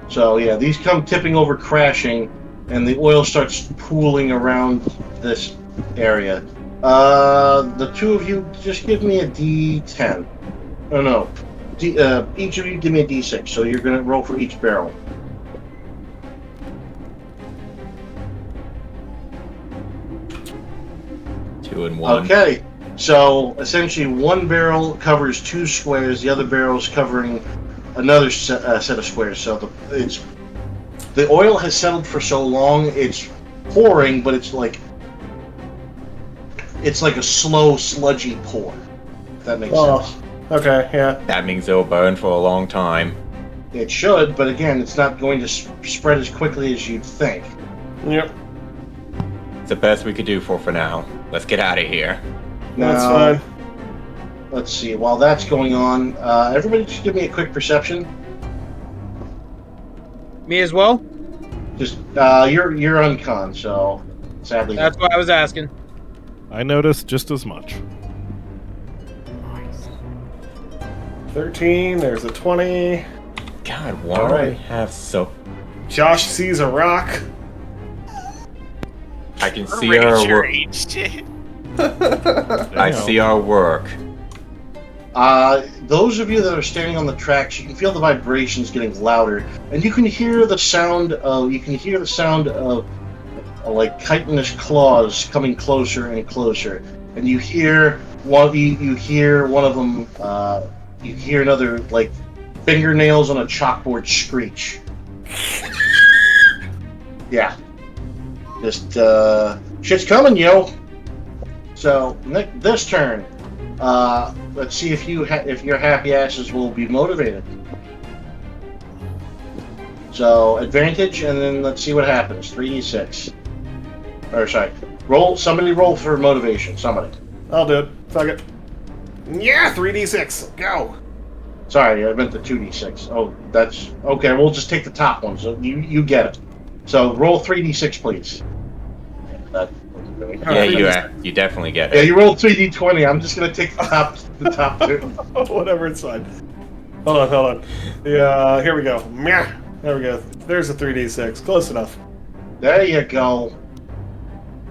So yeah, these come tipping over, crashing, and the oil starts pooling around this area. The two of you, just give me a D10. Oh no, each of you give me a D6. So you're gonna roll for each barrel. Two and one. Okay, So essentially, one barrel covers 2 squares, the other barrel is covering another set of squares. So the oil has settled for so long, it's pouring, but it's like a slow, sludgy pour. If that makes sense. Okay, yeah. That means it'll burn for a long time. It should, but again, it's not going to spread as quickly as you'd think. Yep. It's the best we could do for now. Let's get out of here. That's Now, fine. let's see. While that's going on, everybody just give me a quick perception. Me as well? Just you're uncon, so sadly. That's what I was asking. I noticed just as much. 13, there's a 20. God, why All do I right. have so... Josh sees a rock. I can see our Ranger work. HD. I see our work. Those of you that are standing on the tracks, you can feel the vibrations getting louder, and you can hear the sound of like chitinous claws coming closer and closer, and you hear one of them. You hear another like fingernails on a chalkboard screech. Yeah, just shit's coming, yo. So this turn. Let's see if your happy asses will be motivated. So advantage, and then let's see what happens. 3d6. Or sorry, Somebody roll for motivation. Somebody. I'll do it. Fuck it. Yeah, 3d6. Go. Sorry, I meant the 2d6. Oh, that's okay. We'll just take the top one. So you get it. So roll 3d6, please. That wasn't really. Yeah, you definitely get Yeah, it. you rolled 3d20. I'm just gonna take the top 2. Whatever, it's fine. Hold on. Yeah, here we go. Meh. There we go. There's a 3d6. Close enough. There you go.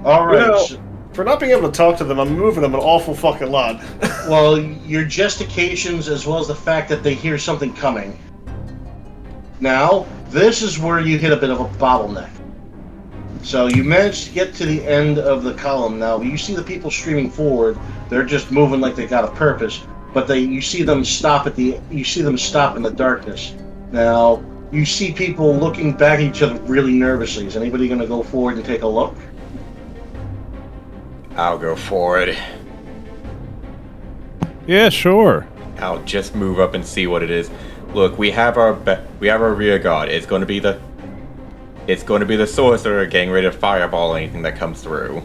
All right. You know, for not being able to talk to them, I'm moving them an awful fucking lot. Well, your gestications, as well as the fact that they hear something coming. Now, this is where you hit a bit of a bottleneck. So you managed to get to the end of the column. Now, you see the people streaming forward. They're just moving like they got a purpose. But you see them stop in the darkness. Now, you see people looking back at each other really nervously. Is anybody going to go forward and take a look? I'll go for it. Yeah, sure. I'll just move up and see what it is. Look, we have our rear guard. It's going to be the sorcerer getting ready to fireball anything that comes through.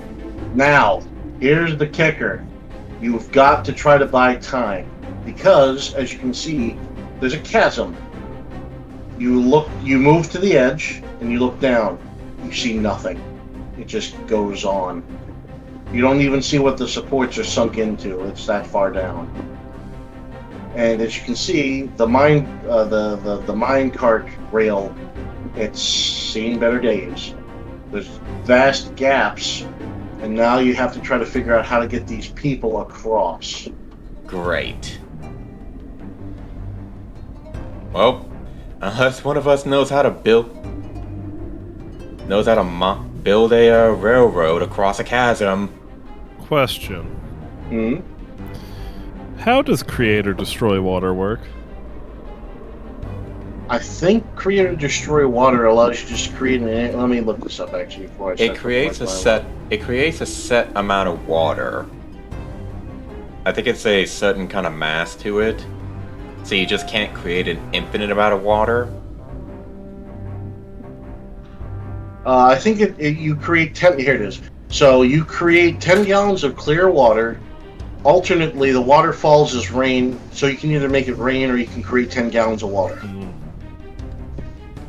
Now, here's the kicker. You've got to try to buy time. Because, as you can see, there's a chasm. You move to the edge, and you look down. You see nothing. It just goes on. You don't even see what the supports are sunk into. It's that far down. And as you can see, the mine cart rail, it's seen better days. There's vast gaps, and now you have to try to figure out how to get these people across. Great. Well, unless one of us knows how to build a railroad across a chasm. Question. Hmm? How does create or destroy water work? I think create or destroy water allows you to just create an. Let me look this up actually before I. It creates a set amount of water. I think it's a certain kind of mass to it. So you just can't create an infinite amount of water. I think you create 10. Here it is. So you create 10 gallons of clear water. Alternately, the water falls as rain. So you can either make it rain or you can create 10 gallons of water.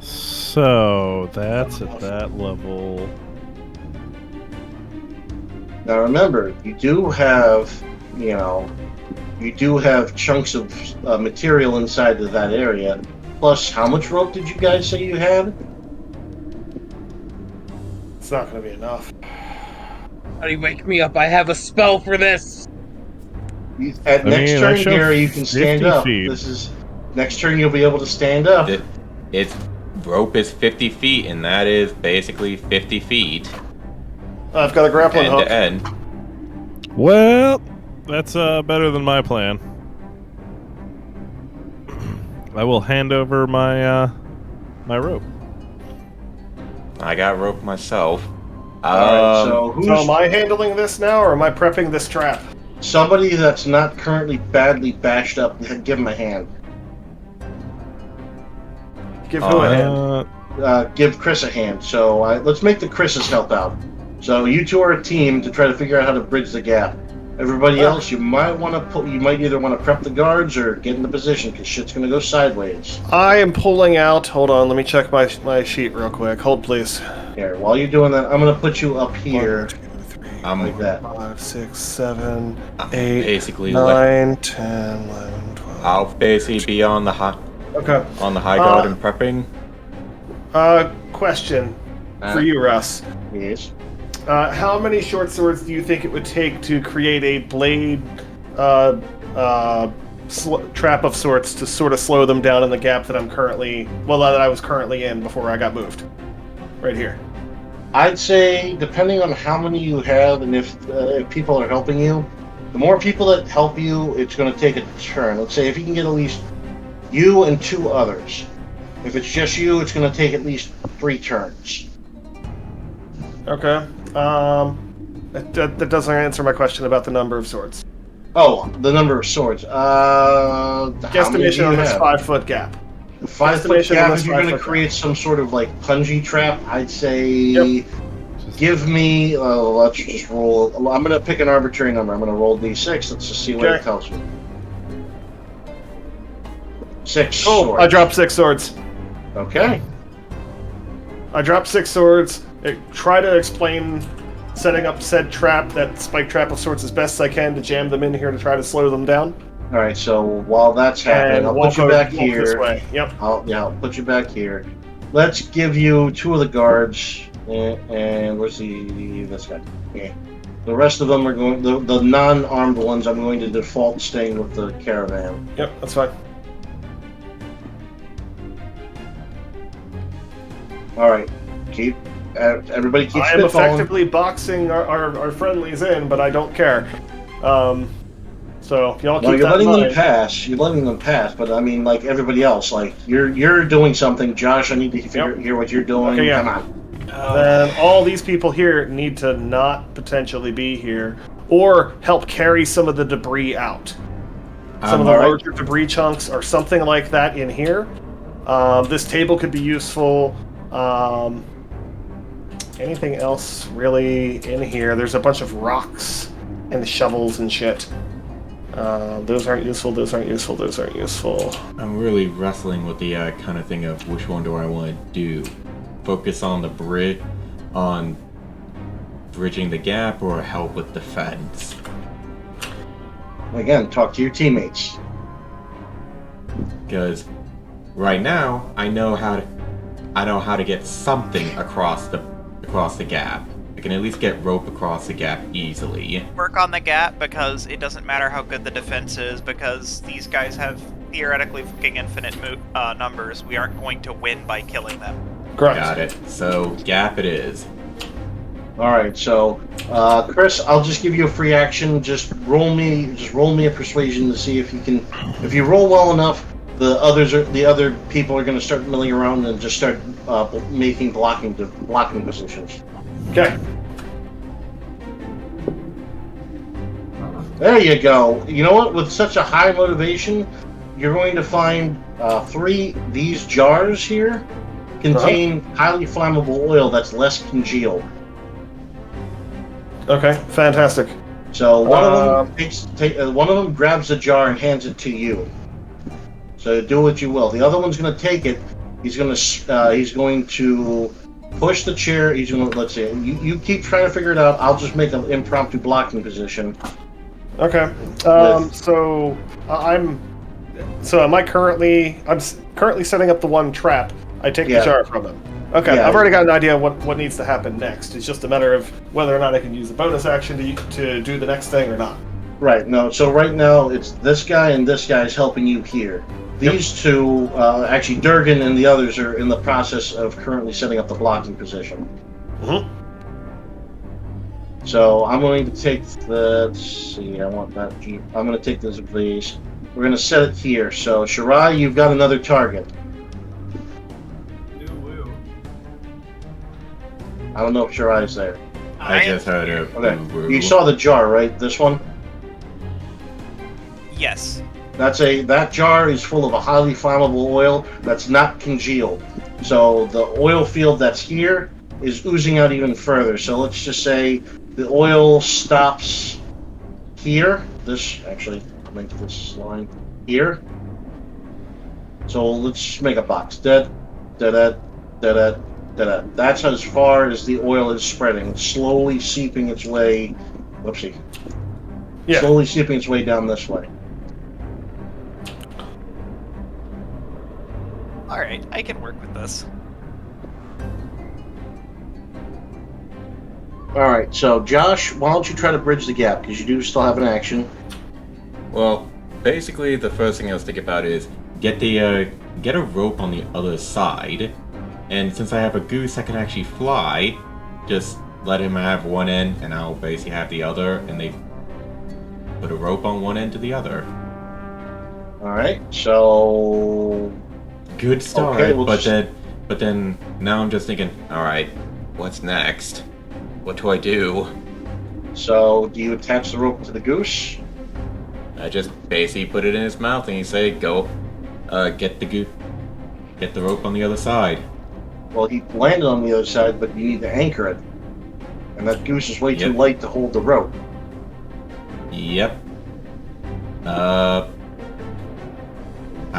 So that's at that level. Now remember, you do have chunks of material inside of that area. Plus, how much rope did you guys say you had? It's not going to be enough. How do you wake me up? I have a spell for this. Next turn, Gary, you can stand 50 up. feet. Next turn, you'll be able to stand up. Its rope is 50 feet, and that is basically 50 feet I've got a grappling end hook. to end. Well, That's better than my plan. I will hand over my my rope. I got rope myself. Alright, so who's So am I handling this now, or am I prepping this trap? somebody that's not currently badly bashed up? Give him a hand. Give who a hand? Give Chris a hand. So let's make the Chris's help out. So you two are a team to try to figure out how to bridge the gap. Everybody else, you might either want to prep the guards or get into position because shit's gonna go sideways. I am pulling out. Hold on, let me check my sheet real quick. Hold, please. Here, while you're doing that, I'm gonna put you up here 1, 2, 3, I'm like that. 5, 6, 7, I'm 8, basically 9, 10, 11, 12. I'll basically be on the high Okay. guard and prepping. Question for you, Russ. Yes. How many short swords do you think it would take to create a blade trap of sorts to sort of slow them down in the gap that I was currently in before I got moved? Right here. I'd say, depending on how many you have and if people are helping you, the more people that help you, it's going to take a turn. Let's say if you can get at least you and 2 others. If it's just you, it's going to take at least 3 turns. Okay. That doesn't answer my question about the number of swords. Oh, the number of swords. How many do Guesstimation you on this have? 5-foot gap. 5-foot Estimation gap, on this if you're going to 5-foot create some sort of like punji trap, I'd say Yep. give me, let's just roll. I'm going to pick an arbitrary number. I'm going to roll d6. Let's just see what Okay. it tells me. 6 Oh, swords. I dropped 6 swords. Okay. I dropped 6 swords. Try to explain setting up said trap, that spike trap of sorts, as best as I can to jam them in here to try to slow them down. All right. So while that's happening, And I'll walk put you back this here. way. Yep. I'll put you back here. Let's give you 2 of the guards, and where's this guy? Yeah. The rest of them are going. The non-armed ones, I'm going to default staying with the caravan. Yep, that's fine. All right. Everybody keep I am spitballing. effectively boxing our friendlies in, but I don't care. So if y'all keep Well, you're that in letting them mind. pass. You're letting them pass, but I mean, like everybody else, like you're doing something. Josh, I need to hear what you're doing. Okay, yeah. Come on. Then all these people here need to not potentially be here, or help carry some of the debris out. Some of the Alright. larger debris chunks or something like that in here. This table could be useful. Anything else really in here? There's a bunch of rocks and shovels and shit. Those aren't useful, those aren't useful, those aren't useful. I'm really wrestling with the kind of thing of which one do I want to do. Focus on on bridging the gap, or help with defense. Again, talk to your teammates. Because right now I know how to get something across the gap. I can at least get rope across the gap easily. Work on the gap because it doesn't matter how good the defense is because these guys have theoretically fucking infinite numbers. We aren't going to win by killing them. Correct. Got it. So gap it is. All right, so Chris, I'll just give you a free action. Just roll me a persuasion to see if you can. If you roll well enough, the other people are going to start milling around and just start making blocking positions. Okay. There you go. You know what? With such a high motivation, you're going to find 3 these jars here contain highly flammable oil that's less congealed. Okay, fantastic. So one of them one of them grabs the jar and hands it to you. So do what you will. The other one's going to take it. He's going to push the chair. He's going to, let's see. You keep trying to figure it out. I'll just make an impromptu blocking position. Okay. So I'm currently setting up the one trap. I take Yeah. the jar from him. Okay, Yeah. I've already got an idea what needs to happen next. It's just a matter of whether or not I can use the bonus action to do the next thing or not. Right. No. So right now it's this guy and this guy is helping you here. These two, actually Durgan and the others, are in the process of currently setting up the blocking position. Mm-hmm. So I'm going to take the. Let's see. I want that. I'm going to take this of these. We're going to set it here. So Shirai, you've got another target. I don't know if Shirai's there. I just heard a Okay. boo-boo. You saw the jar, right? This one. Yes. That jar is full of a highly flammable oil that's not congealed. So the oil field that's here is oozing out even further. So let's just say the oil stops here. I'll make this line here. So let's just make a box. Dead. That's as far as the oil is spreading. It's slowly seeping its way. Whoopsie. Yeah. Slowly seeping its way down this way. Alright, I can work with this. Alright, so Josh, why don't you try to bridge the gap? Because you do still have an action. Well, basically, the first thing I was thinking about is get a rope on the other side, and since I have a goose that can actually fly, just let him have one end, and I'll basically have the other, and they put a rope on one end to the other. Alright, so... Good start, Okay, we'll but then now I'm just thinking, all right, what's next? What do I do? So, do you attach the rope to the goose? I just basically put it in his mouth and you say, go, get the rope on the other side. Well, he landed on the other side, but you need to anchor it. And that goose is way too Yep. light to hold the rope. Yep. How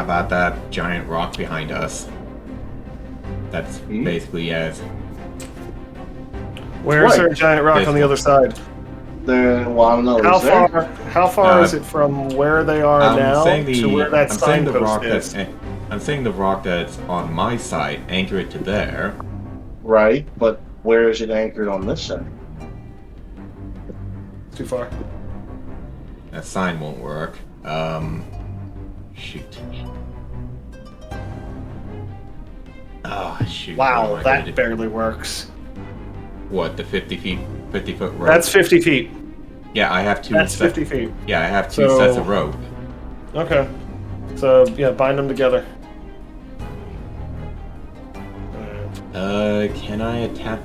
about that giant rock behind us? That's basically as... Where's Right. there a giant rock on the other side? Well, I don't know. How is there? How far is it from where they are now to where that signpost is? I'm saying the rock that's on my side, anchor it to there. Right, but where is it anchored on this side? Too far. That sign won't work. Shoot. Oh, shoot. what Wow, am I gonna that do? barely works. What, the 50-foot rope? That's 50 feet. Yeah, I have two. That's 50 feet. Yeah, I have two So- sets of rope. Okay. So, yeah, bind them together. Can I attach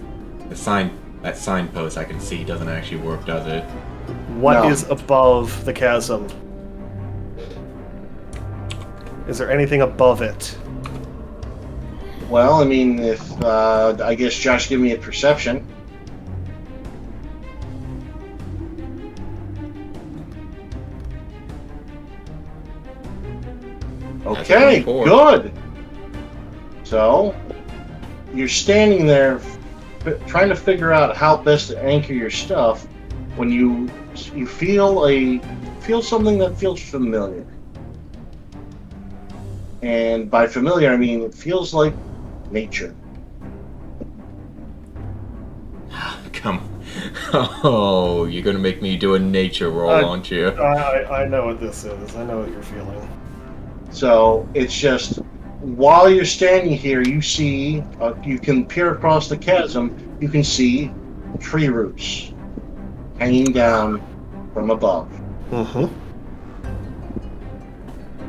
the sign? That signpost I can see doesn't actually work, does it? What No. is above the chasm? Is there anything above it? Well, I mean, if I guess Josh, give me a perception. That's Okay, 24. good. So you're standing there, trying to figure out how best to anchor your stuff when you feel something that feels familiar. And by familiar, I mean it feels like nature. Come. Oh, you're gonna make me do a nature roll, aren't you? I know what this is. I know what you're feeling. So it's just while you're standing here, you see you can peer across the chasm. You can see tree roots hanging down from above. Mm-hmm.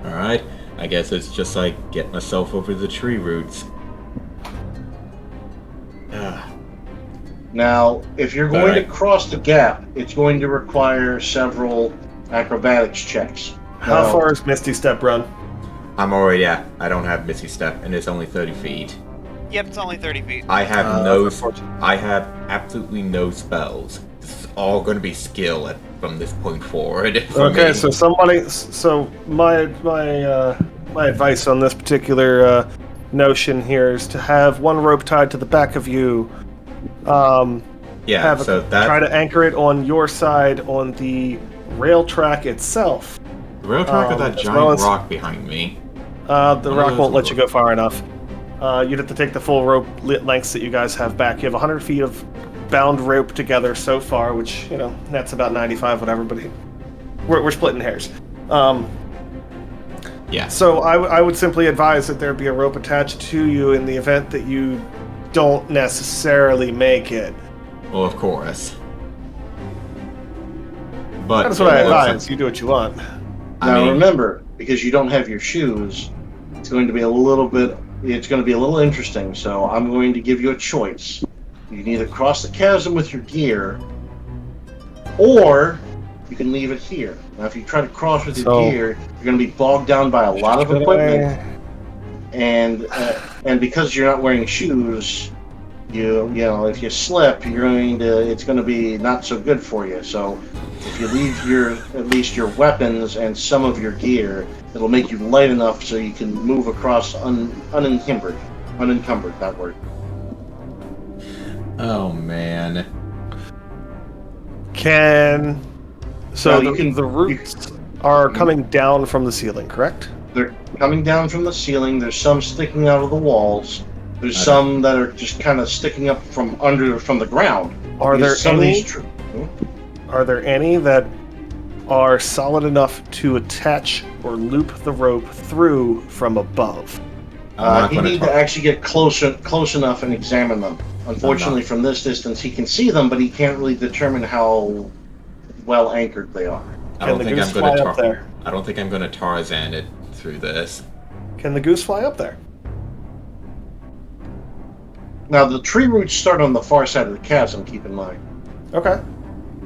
All right. I guess it's just like get myself over the tree roots. Now, if you're going Alright. to cross the gap, it's going to require several acrobatics checks. How Now, far is Misty Step run? I'm already at. I don't have Misty Step, and it's only 30 feet. Yep, it's only 30 feet. I have that's unfortunate. I have absolutely no spells. This is all going to be skill from this point forward. for Okay, me. so my advice on this particular notion here is to have one rope tied to the back of you. yeah. So try that to anchor it on your side on the rail track itself. the rail track of that as giant well as- rock behind me. The of rock those won't let you will go far enough. You'd have to take the full rope lengths that you guys have back. You have 100 feet of bound rope together so far, which, that's about 95, whatever, but we're splitting hairs. Yeah. So I would simply advise that there be a rope attached to you in the event that you don't necessarily make it. Well, of course. But That's what I it looks advise. You do what you want. Now mean, remember, because you don't have your shoes, it's going to be a little bit. It's going to be a little interesting. So I'm going to give you a choice. You can either cross the chasm with your gear, or you can leave it here. Now, if you try to cross with your gear, you're going to be bogged down by a lot of equipment, and because you're not wearing shoes, you know, if you slip, it's going to be not so good for you. So, if you leave at least your weapons and some of your gear, it'll make you light enough so you can move across unencumbered. Unencumbered, that word. oh man. So No, the roots are coming down from the ceiling, correct? They're coming down from the ceiling. There's some sticking out of the walls. There's some that are just kind of sticking up from the ground. Are there Because some of any? these Are there any that are solid enough to attach or loop the rope through from above? I'm not you gonna need talk- to actually get close enough and examine them. Unfortunately, from this distance, he can see them, but he can't really determine how well anchored they are. I Can don't the think goose I'm gonna fly up there? I don't think I'm gonna Tarzan it through this. Can the goose fly up there? Now, the tree roots start on the far side of the chasm, keep in mind. Okay.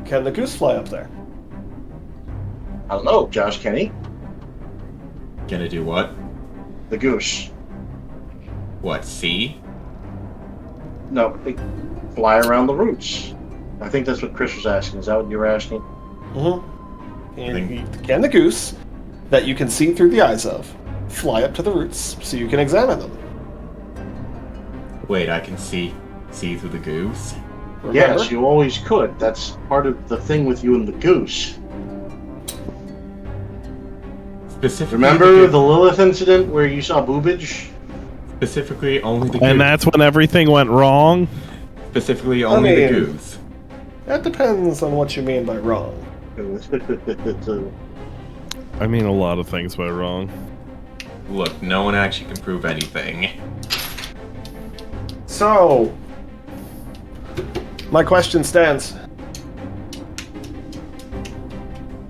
Can the goose fly up there? I don't know, Josh Kenny. Gonna do what? The goose. What, see? No, they fly around the roots. I think that's what Chris was asking. Is that what you were asking? Mm-hmm. think- Can the goose, that you can see through the eyes of, fly up to the roots so you can examine them? Wait, I can see through the goose? Remember? Yes, you always could. That's part of the thing with you and the goose. Specifically Remember the Lilith incident where you saw boobage? Specifically only the goose. And that's when everything went wrong. Specifically only the mean- goose. That depends on what you mean by wrong. I mean, a lot of things went wrong. Look, no one actually can prove anything. So, my question stands.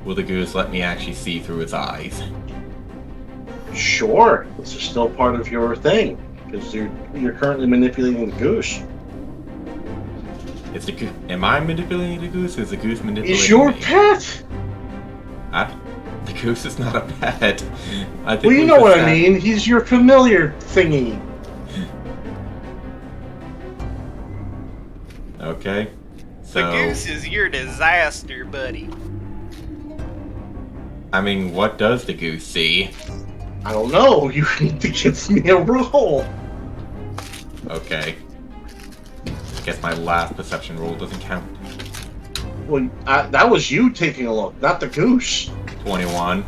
Will the goose let me actually see through its eyes? Sure, this is still part of your thing because you're currently manipulating the goose. Is the goose? Am I manipulating the goose? Or is the goose manipulating He's your me? pet. The goose is not a pet. I think Well, you we know just what I had- mean. He's your familiar thingy. Okay. So The goose is your disaster, buddy. I mean, what does the goose see? I don't know. You need to give me a roll. Okay. I guess my last perception roll doesn't count. Well, that was you taking a look, not the goose. 21.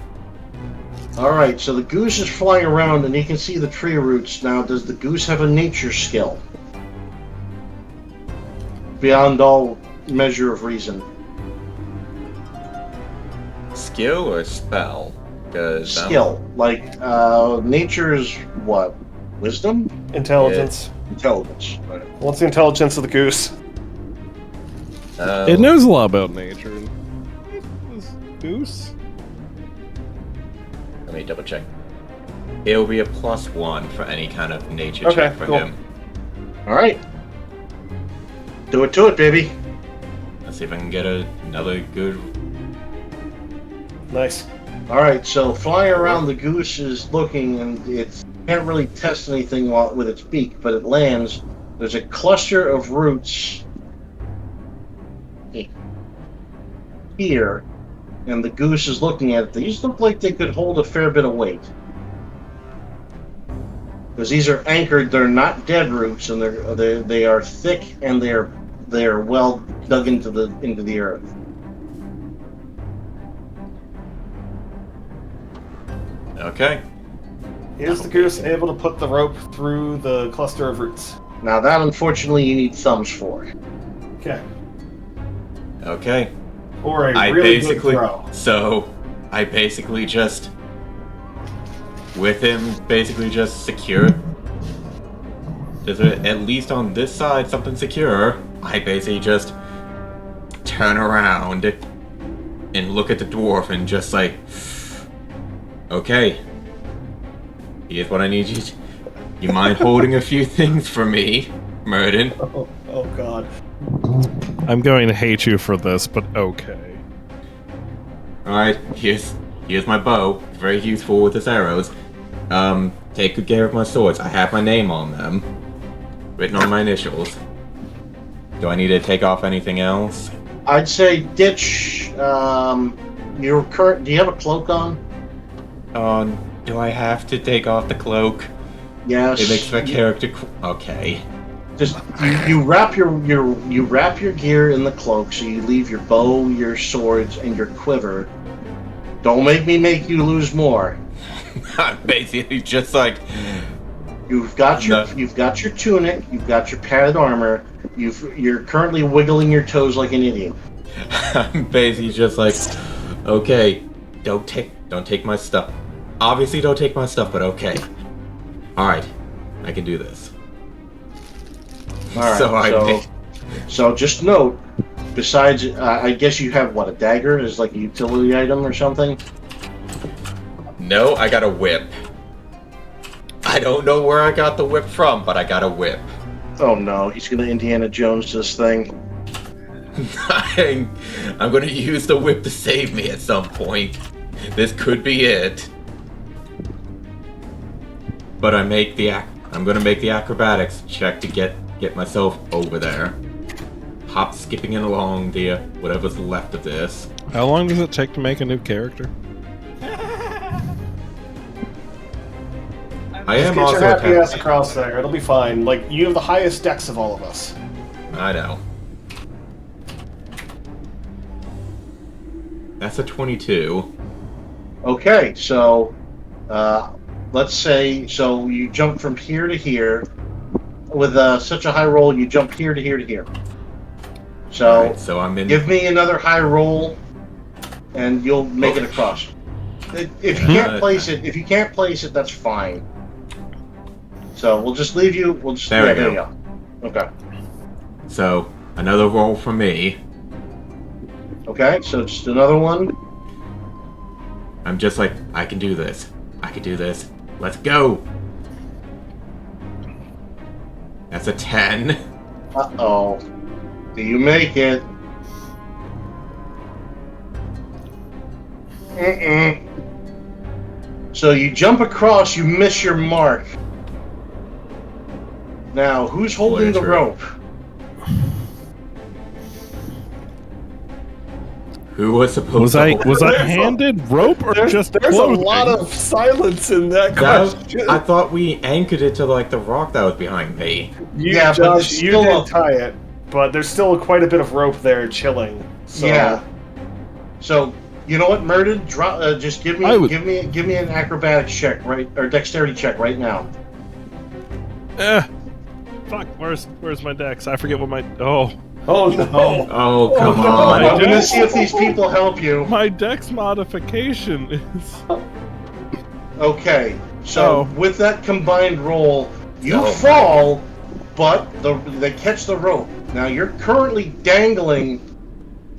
All right, so the goose is flying around and he can see the tree roots. Now, does the goose have a nature skill? Beyond all measure of reason. Skill or spell? Because Skill. Like, nature is what? Wisdom? Intelligence. Intelligence. Right. What's the intelligence of the goose? It knows a lot about nature. This goose? Let me double check. It'll be a +1 for any kind of nature Okay, check for cool. him. All right. Do it to it, baby. Let's see if I can get another good. Nice. All right, so flying around, the goose is looking, and it can't really test anything with its beak, but it lands. There's a cluster of roots here, and the goose is looking at it. These look like they could hold a fair bit of weight. Because these are anchored, they're not dead roots, and they are thick, and they are well dug into the earth. Okay. Is the goose able to put the rope through the cluster of roots? Now that, unfortunately, you need thumbs for. Okay. Okay. Or a I really good basically. throw. So, I basically just. With him, basically just secure. Is it at least on this side something secure? I basically just turn around and look at the dwarf and just like, okay, here's what I need you to... You mind holding a few things for me, Murden? Oh God. I'm going to hate you for this, but okay. Alright, here's my bow. It's very useful with its arrows. Take good care of my swords. I have my name on them. Written on my initials. Do I need to take off anything else? I'd say ditch your current. Do you have a cloak on? Do I have to take off the cloak? Yes. It makes my character okay. Just you wrap your gear in the cloak, so you leave your bow, your swords, and your quiver. Don't make me make you lose more. I'm basically just like You've got your tunic, you've got your padded armor. You're currently wiggling your toes like an idiot. I'm basically just like, okay, don't take my stuff. Obviously, don't take my stuff, but okay. All right, I can do this. All right. So just note. Besides, I guess you have what, a dagger is like a utility item or something. No, I got a whip. I don't know where I got the whip from, but I got a whip. Oh no, he's gonna Indiana Jones this thing. I'm gonna use the whip to save me at some point. This could be it. But I'm gonna make the acrobatics check to get myself over there. Hop skipping it along the whatever's left of this. How long does it take to make a new character? I am Just also get your happy ass attacking. across there. It'll be fine. Like, you have the highest dex of all of us. I know. That's a 22. Okay, so let's say you jump from here to here. With such a high roll, you jump here to here to here. So, Alright, so I'm in. give me another high roll, and you'll make it across. If you can't place it, that's fine. So we'll just leave you. We'll just There we there go. you go. Okay. So another roll for me. Okay. So just another one. I'm just like, I can do this. I can do this. Let's go. That's a 10. Uh-oh. Do you make it? So you jump across, you miss your mark. Now, who's holding the True. rope? Who was supposed to hold Was it? I handed rope or just There's clothing? a lot of silence in that question. I thought we anchored it to like the rock that was behind me. Yeah, but Josh, there's you still did a- tie it, but there's still quite a bit of rope there chilling. So. Yeah. So you know what, Murden? Just give me an acrobatics check, right, or dexterity check right now. Fuck, where's my dex? I forget what my... Oh, Oh no. Oh, come no. on. I'm gonna see if these people help you. my dex modification is... Okay. So Oh. with that combined roll, you Oh, my fall, but they catch the rope. Now you're currently dangling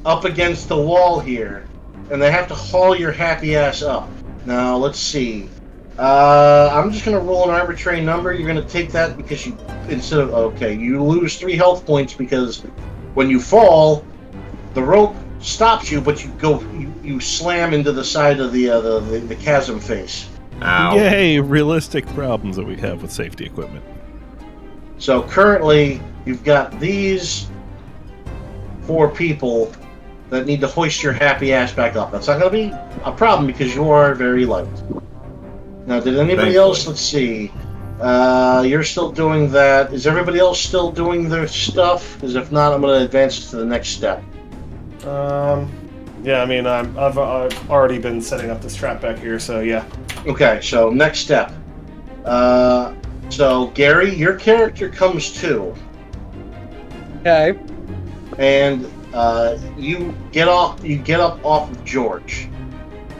up against the wall here, and they have to haul your happy ass up. Now let's see. I'm just gonna roll an arbitrary number. You're gonna take that because you you lose 3 health points because when you fall, the rope stops you, but you slam into the side of the chasm face. Ow. Yay, realistic problems that we have with safety equipment. So currently, you've got these 4 people that need to hoist your happy ass back up. That's not going to be a problem because you are very light. Now, did anybody else? Let's see. You're still doing that. Is everybody else still doing their stuff? Because if not, I'm going to advance to the next step. Yeah, I mean, I've already been setting up this trap back here, so yeah. Okay, so next step. So Gary, your character comes to. Okay. And you get up off of George.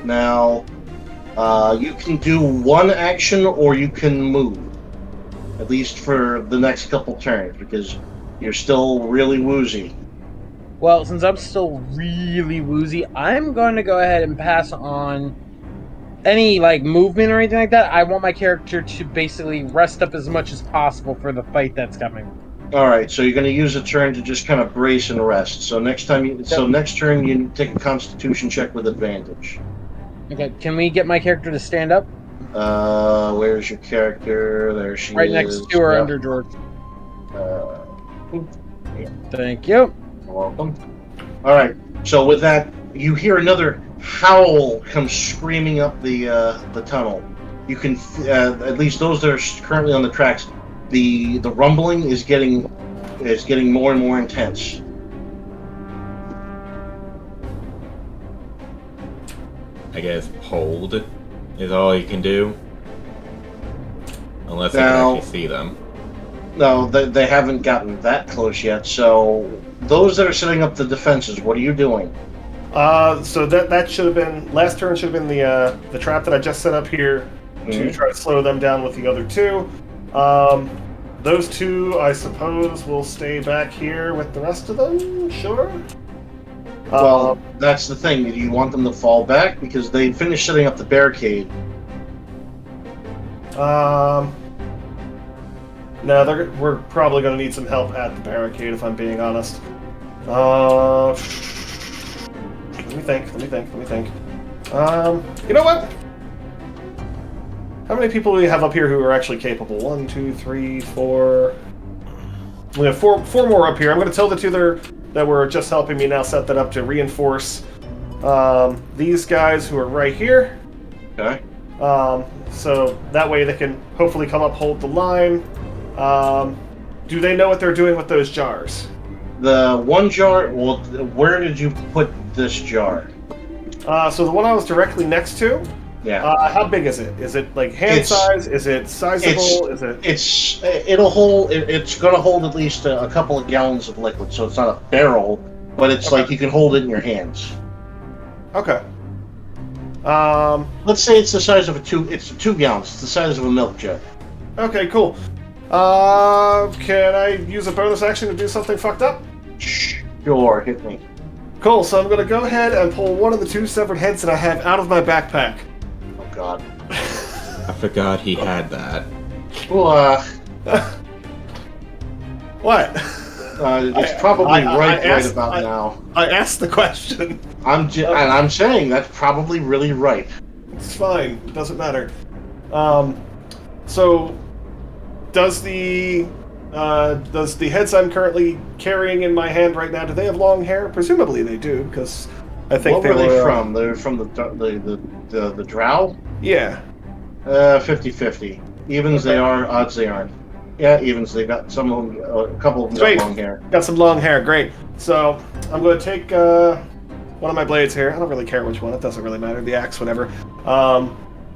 Now, you can do one action or you can move, at least for the next couple turns, because you're still really woozy. Well, since I'm still really woozy, I'm going to go ahead and pass on any like movement or anything like that. I want my character to basically rest up as much as possible for the fight that's coming. All right, so you're going to use a turn to just kind of brace and rest. So next turn you take a Constitution check with advantage. Okay, can we get my character to stand up? Where's your character? There she Right is. next to her, Yep. under George. Yeah. Thank you. You're welcome. All right. So with that, you hear another howl come screaming up the tunnel. You can at least those that are currently on the tracks. The rumbling is getting more and more intense. I guess hold is all you can do. Unless you Now- can actually see them. No, they haven't gotten that close yet. So those that are setting up the defenses, what are you doing? So that should have been last turn. Should have been the trap that I just set up here to try to slow them down with the other two. Those two, I suppose, will stay back here with the rest of them. Sure. Well, that's the thing. Do you want them to fall back because they finished setting up the barricade? No, we're probably going to need some help at the barricade, if I'm being honest. Let me think. You know what? How many people do we have up here who are actually capable? 1, 2, 3, 4. We have four more up here. I'm going to tell the two that were just helping me now set that up to reinforce these guys who are right here. Okay. So that way they can hopefully come up, hold the line. Do they know what they're doing with those jars? The one jar. Well, where did you put this jar? So the one I was directly next to. Yeah. How big is it? Is it like hand size? Is it sizable? Is it? It's gonna hold at least a couple of gallons of liquid, so it's not a barrel, but it's Okay. like you can hold it in your hands. Okay. Let's say it's the size of It's 2 gallons. It's the size of a milk jug. Okay, cool. Can I use a bonus action to do something fucked up? Sure, hit me. Cool, so I'm gonna go ahead and pull one of the 2 severed heads that I have out of my backpack. Oh God. I forgot he had that. Well, What? it's probably right asked- about now. I asked the question. And I'm saying that's probably really right. It's fine. It doesn't matter. So, does the heads I'm currently carrying in my hand right now, do they have long hair? Presumably they do, because I think What were they were, from? They're from the Drow? Yeah. 50-50. Evens they are, odds they aren't. Yeah, evens. They got some of them, a couple of them Sweet. got long hair. Got some long hair. Great. So, I'm going to take one of my blades here. I don't really care which one. It doesn't really matter. The axe, whatever.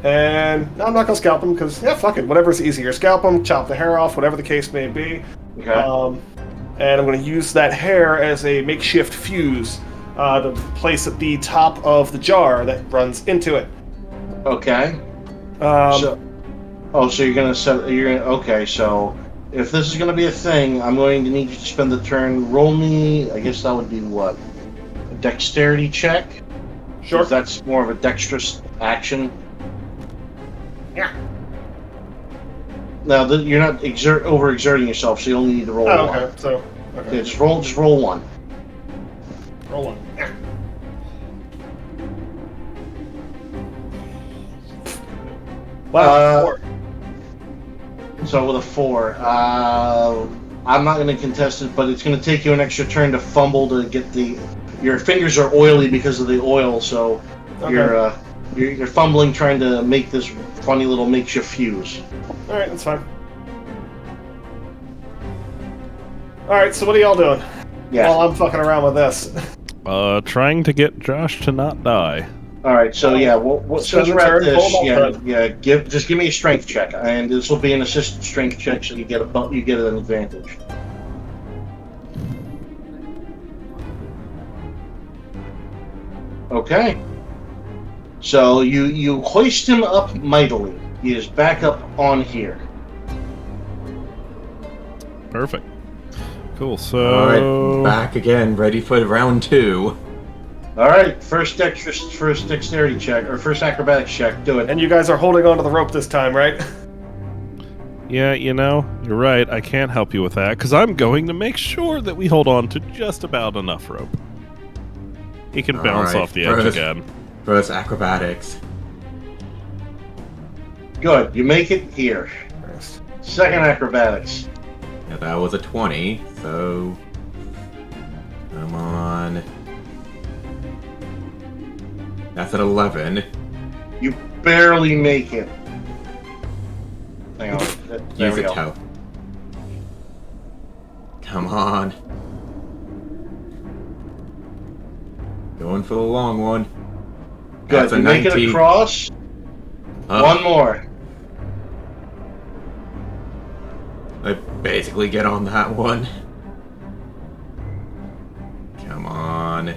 And no, I'm not going to scalp them, because, yeah, fuck it. Whatever's easier. Scalp them, chop the hair off, whatever the case may be. Okay. And I'm going to use that hair as a makeshift fuse to place at the top of the jar that runs into it. Okay. So you're gonna set. Okay. So if this is gonna be a thing, I'm going to need you to spend the turn. Roll me. I guess that would be what? A dexterity check. Sure. 'Cause that's more of a dexterous action. Yeah. Now you're not overexerting yourself, so you only need to roll Oh, one. okay. So, okay. Yeah, just roll one. Roll one. Yeah. Wow. 4. So with a 4, I'm not going to contest it, but it's going to take you an extra turn to fumble to get your fingers are oily because of the oil, so Okay. you're fumbling trying to make this funny little makeshift fuse. All right, that's fine. All right, so what are y'all doing? Yeah. While I'm fucking around with this. Trying to get Josh to not die. All right. So yeah, since we're at turn, hold this, on, just give me a strength check, and this will be an assisted strength check, so you get an advantage. Okay. So you hoist him up mightily. He is back up on here. Perfect. Cool. All So right, back again, ready for round 2. All right, first dexterity check or first acrobatics check. Do it. And you guys are holding onto the rope this time, right? yeah, you know, you're right. I can't help you with that because I'm going to make sure that we hold on to just about enough rope. He can bounce Alright, off the edge again. First acrobatics. Good. You make it here. Nice. Second acrobatics. Yeah, that was a 20, so... Come on. That's an 11. You barely make it. Hang on. There Use we a go. toe. Come on. Going for the long one. Good. That's a You make it 19. across. One more. I basically get on that one. Come on.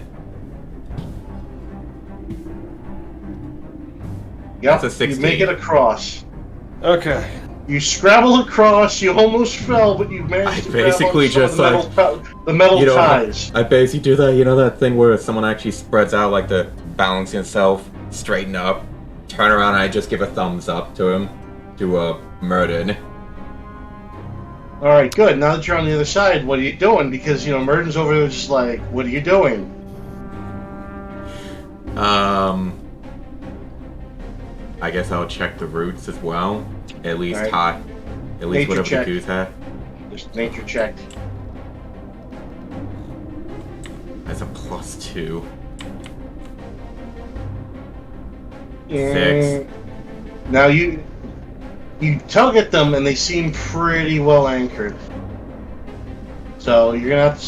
Yep. That's a 16. You make it across. Okay. You scrabble across. You almost fell, but you managed I to grab basically on some just, of the metal you know, ties. I basically do that, you know that thing where someone actually spreads out like the balancing itself, straighten up, turn around, and I just give a thumbs up to him, to Murden. All right, good. Now that you're on the other side, what are you doing? Because Murden's over there, just like, what are you doing? I guess I'll check the roots as well. At least Alright. hot. At least Nature whatever check. the goose have. Just nature check. That's a +2. Mm, now you tug at them, and they seem pretty well anchored. So you're gonna have to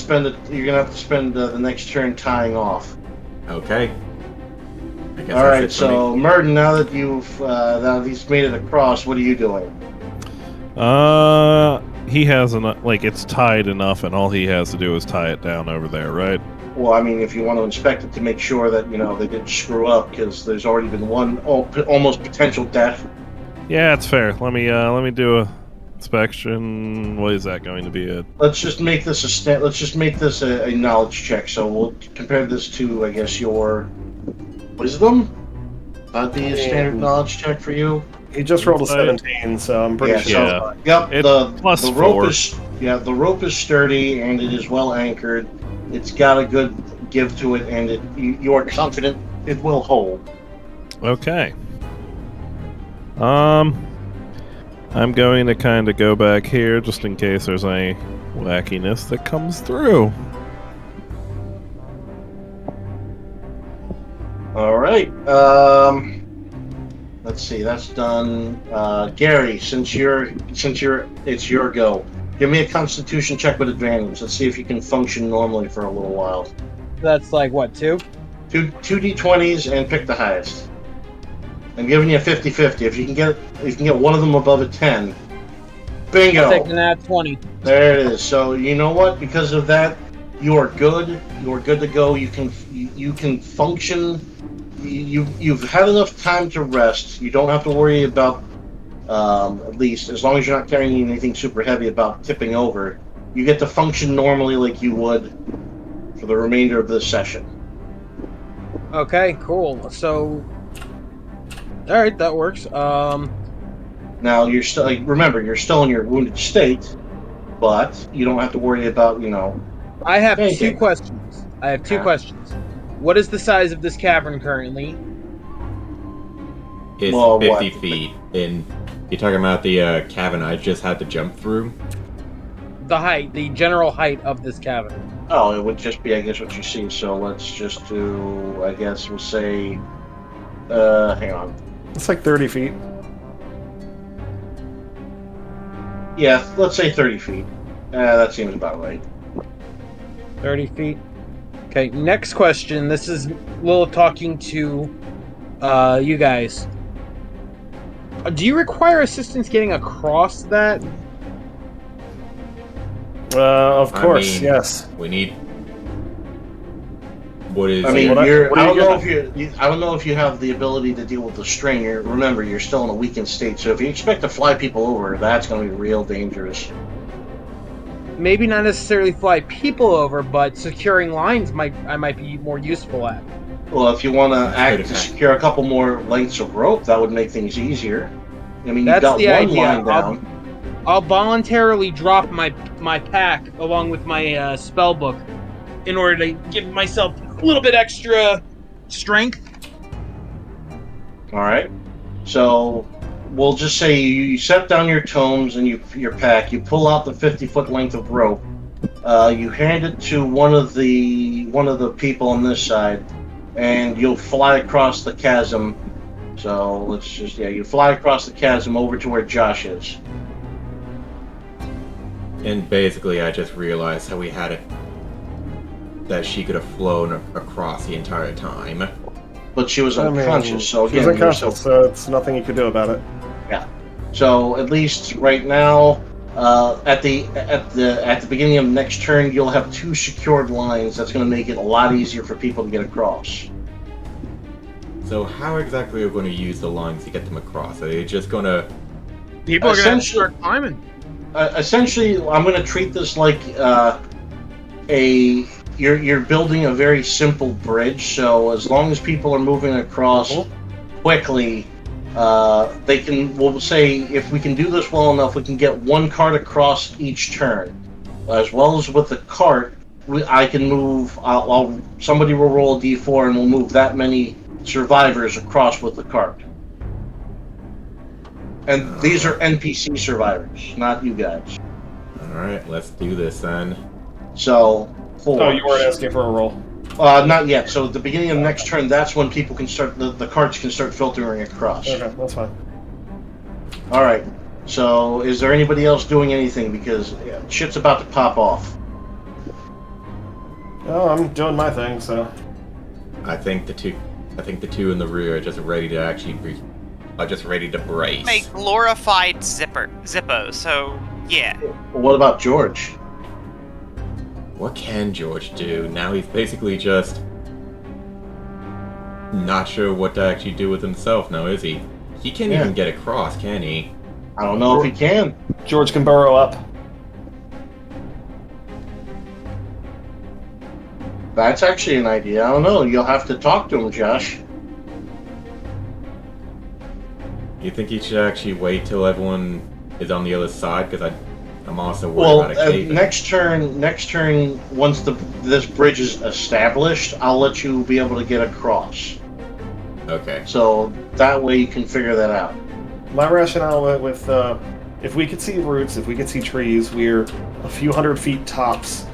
spend the next turn tying off. Okay. I guess All that's right. it for So me. Murden, now that he's made it across, what are you doing? He has enough. Like it's tied enough, and all he has to do is tie it down over there, right? Well, I mean, if you want to inspect it to make sure that they didn't screw up, because there's already been one almost potential death. Yeah, it's fair. Let me do a inspection. What is that going to be? Let's just make this a knowledge check. So we'll compare this to, I guess, your wisdom. That'd be a standard knowledge check for you. He just rolled a 17, so I'm pretty sure. Yeah. Yep. It's The rope +4. the rope is sturdy and it is well anchored. It's got a good give to it, and you are confident it will hold. Okay. I'm going to kind of go back here just in case there's any wackiness that comes through. All right. Let's see. That's done. Gary, since it's your go. Give me a Constitution check with advantage. Let's see if you can function normally for a little while. That's like what, 2? Two d20s and pick the highest. I'm giving you a 50-50. If you can get one of them above a 10, bingo. Taking that 20. There it is. So you know what? Because of that, you are good. You are good to go. You can function. You've had enough time to rest. You don't have to worry about, at least as long as you're not carrying anything super heavy, about tipping over. You get to function normally like you would for the remainder of this session. Okay, cool. So, all right, that works. Now you're still remember you're still in your wounded state, but you don't have to worry about I have anything. 2 questions. Questions. What is the size of this cavern currently? It's Well, 50 what? feet. And you're talking about the cavern I just had to jump through? The height, the general height of this cavern. Oh, it would just be, I guess, what you see. So let's just do, I guess we'll say, hang on. It's like 30 feet. Yeah, let's say 30 feet. That seems about right. 30 feet. Okay, next question. This is Lilith talking to you guys. Do you require assistance getting across that? Of I course, mean, yes. We need... What is I mean, What I are don't you know gonna- I don't know if you have the ability to deal with the string. Remember, you're still in a weakened state. So if you expect to fly people over, that's going to be real dangerous. maybe not necessarily fly people over, but securing lines I might be more useful at. Well, if you want to That's act good to advice. secure a couple more lengths of rope, that would make things easier. I mean, you've That's got the one idea. line down. I'll voluntarily drop my pack along with my spell book in order to give myself a little bit extra strength. All right. So we'll just say you set down your tomes and your pack. You pull out the 50-foot length of rope. You hand it to one of the people on this side, and you'll fly across the chasm. So let's just you fly across the chasm over to where Josh is. And basically, I just realized how we had it. That she could have flown across the entire time. But she was I mean, unconscious, so she again, was unconscious, so it's nothing you could do about it. So at least right now, at the beginning of next turn, you'll have 2 secured lines. That's going to make it a lot easier for people to get across. So how exactly are we going to use the lines to get them across? Are they just going to... People are going to Essentially- start climbing. Essentially, I'm going to treat this like you're building a very simple bridge. So as long as people are moving across quickly, they can. We'll say if we can do this well enough, we can get 1 cart across each turn. As well as with the cart, I can move. Somebody will roll a d4 and we'll move that many survivors across with the cart. And these are NPC survivors, not you guys. Alright, let's do this then. So, 4. Oh, you weren't asking for a roll. Not yet. So at the beginning of next turn, that's when people can start. The carts can start filtering across. Okay, that's fine. All right. So is there anybody else doing anything? Because shit's about to pop off. Oh, I'm doing my thing, so. I think the two in the rear are just ready to just ready to brace. Make glorified Zippo, so yeah. Well, what about George? What can George do? Now he's basically just not sure what to actually do with himself now, is he? He can't even get across, can he? I don't know if he can. George can burrow up. That's actually an idea. I don't know. You'll have to talk to him, Josh. You think he should actually wait till everyone is on the other side? Because I'm also worried about a cave. Next turn, once this bridge is established, I'll let you be able to get across. Okay. So that way you can figure that out. My rationale with if we could see roots, if we could see trees, we're a few hundred feet tops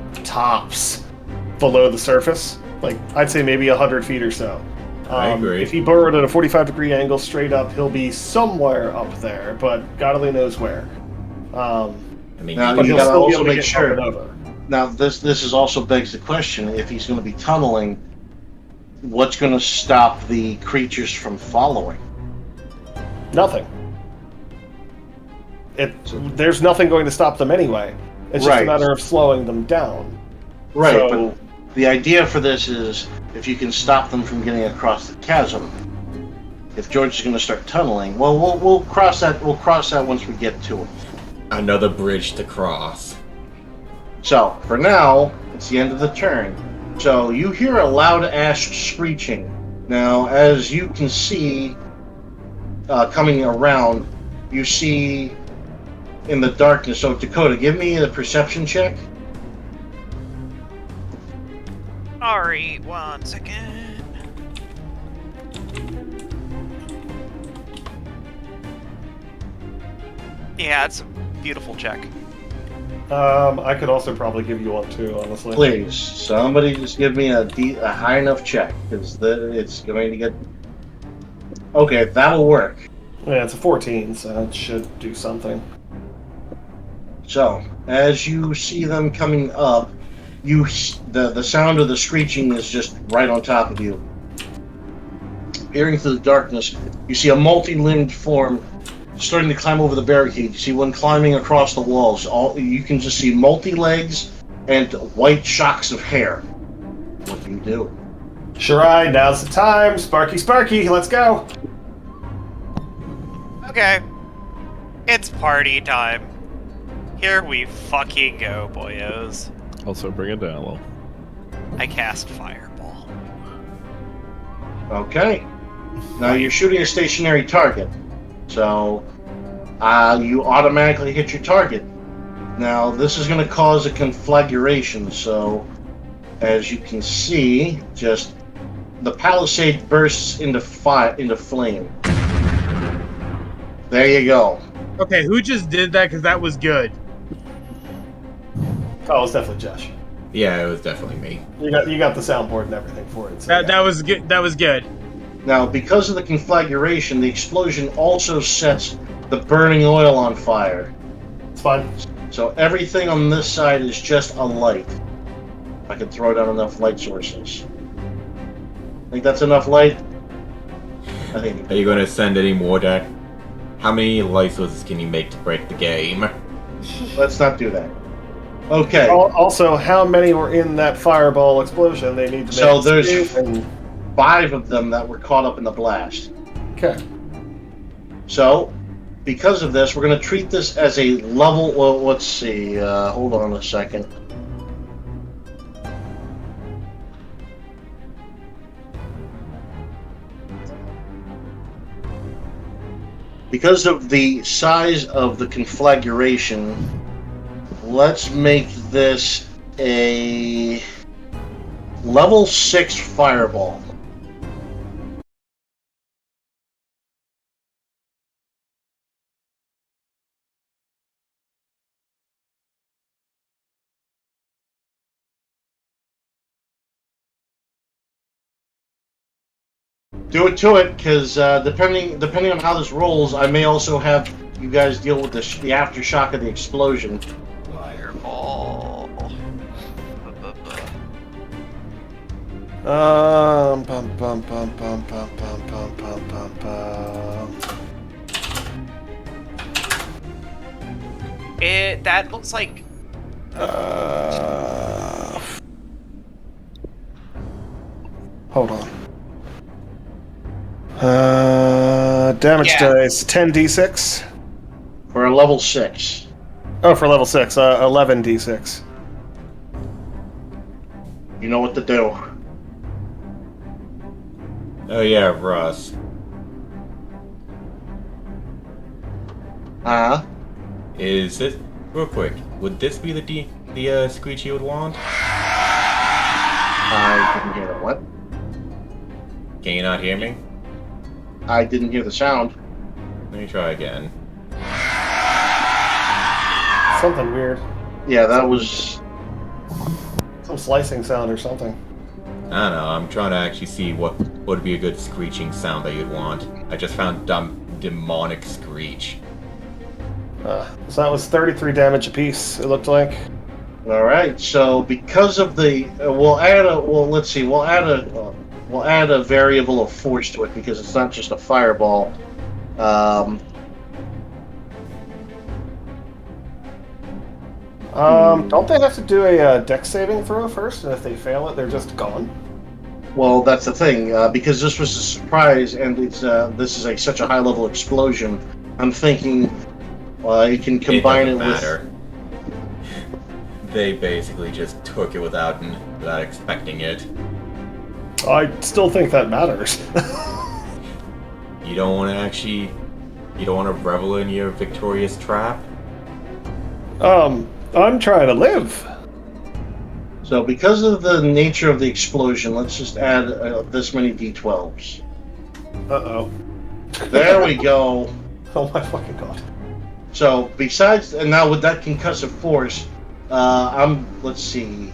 below the surface. Like, I'd say maybe 100 feet or so. I agree. If he burrowed at a 45-degree angle straight up, he'll be somewhere up there, but God only knows where. I mean, Now, But you he'll gotta still be also able to make get sure. up and over. Now, this is also begs the question: if he's going to be tunneling, what's going to stop the creatures from following? Nothing. There's nothing going to stop them anyway. It's just Right. a matter of slowing them down. Right, So- but the idea for this is if you can stop them from getting across the chasm. If George is going to start tunneling, well, we'll cross that. We'll cross that once we get to it. another bridge to cross. So for now, it's the end of the turn. So you hear a loud ash screeching. Now, as you can see, coming around, you see in the darkness. So Dakota, give me a perception check. Alright, 1 second. Yeah, it's a beautiful check. I could also probably give you one too, honestly. Please, somebody just give me a high enough check, because it's going to get... Okay, that'll work. Yeah, it's a 14, so it should do something. So, as you see them coming up, the sound of the screeching is just right on top of you. Peering through the darkness, you see a multi-limbed form starting to climb over the barricade. You see one climbing across the walls. You can just see multi-legs and white shocks of hair. What do you do? Shirai, now's the time. Sparky, let's go. Okay. It's party time. Here we fucking go, boyos. Also, bring it down a little. I cast Fireball. Okay. Now you're shooting a stationary target, so you automatically hit your target. Now this is going to cause a conflagration, so as you can see, just the palisade bursts into flame. There you go. Okay, who just did that? Because that was good. Oh, it's definitely Josh. Yeah, it was definitely me. You got the soundboard and everything for it. So That was good. That was good. Now, because of the conflagration, the explosion also sets the burning oil on fire. It's fine. So everything on this side is just a light. I can throw down enough light sources. Think that's enough light? I think. Are you going to send any more deck? How many light sources can you make to break the game? Let's not do that. Okay. Also, how many were in that fireball explosion? They need to make So there's escape and 5 of them that were caught up in the blast. okay. So, because of this, we're going to treat this as a level. Well, let's see. Hold on a second. Because of the size of the conflagration, let's make this a level 6 fireball. Do it to it, because depending on how this rolls, I may also have you guys deal with the aftershock of the explosion. Fireball. Bum, bum, bum, bum, bum, bum, bum, bum, bum, bum. That looks like Hold on. Damage Yeah. dice 10d6. For a level 6. Oh, for level 6, 11d6. You know what to do. Oh yeah, Russ. Is this real quick? Would this be the screech you would want? I didn't hear that. What? Can you not hear me? I didn't hear the sound. Let me try again. Something weird. Yeah, that was. Some slicing sound or something. I don't know. I'm trying to actually see what would be a good screeching sound that you'd want. I just found demonic screech. So that was 33 damage apiece, it looked like. All right. So because of the, we'll add a. Well, let's see. We'll add a variable of force to it because it's not just a fireball. Don't they have to do a dex saving throw first? And if they fail it, they're just gone? Well, that's the thing. Because this was a surprise, and it's this is such a high level explosion. I'm thinking you can combine it matter. They basically just took it without expecting it. I still think that matters. You don't want to revel in your victorious trap? I'm trying to live. So because of the nature of the explosion, let's just add this many d12s. Uh-oh. There we go. Oh my fucking god. So besides, and now with that concussive force, let's see,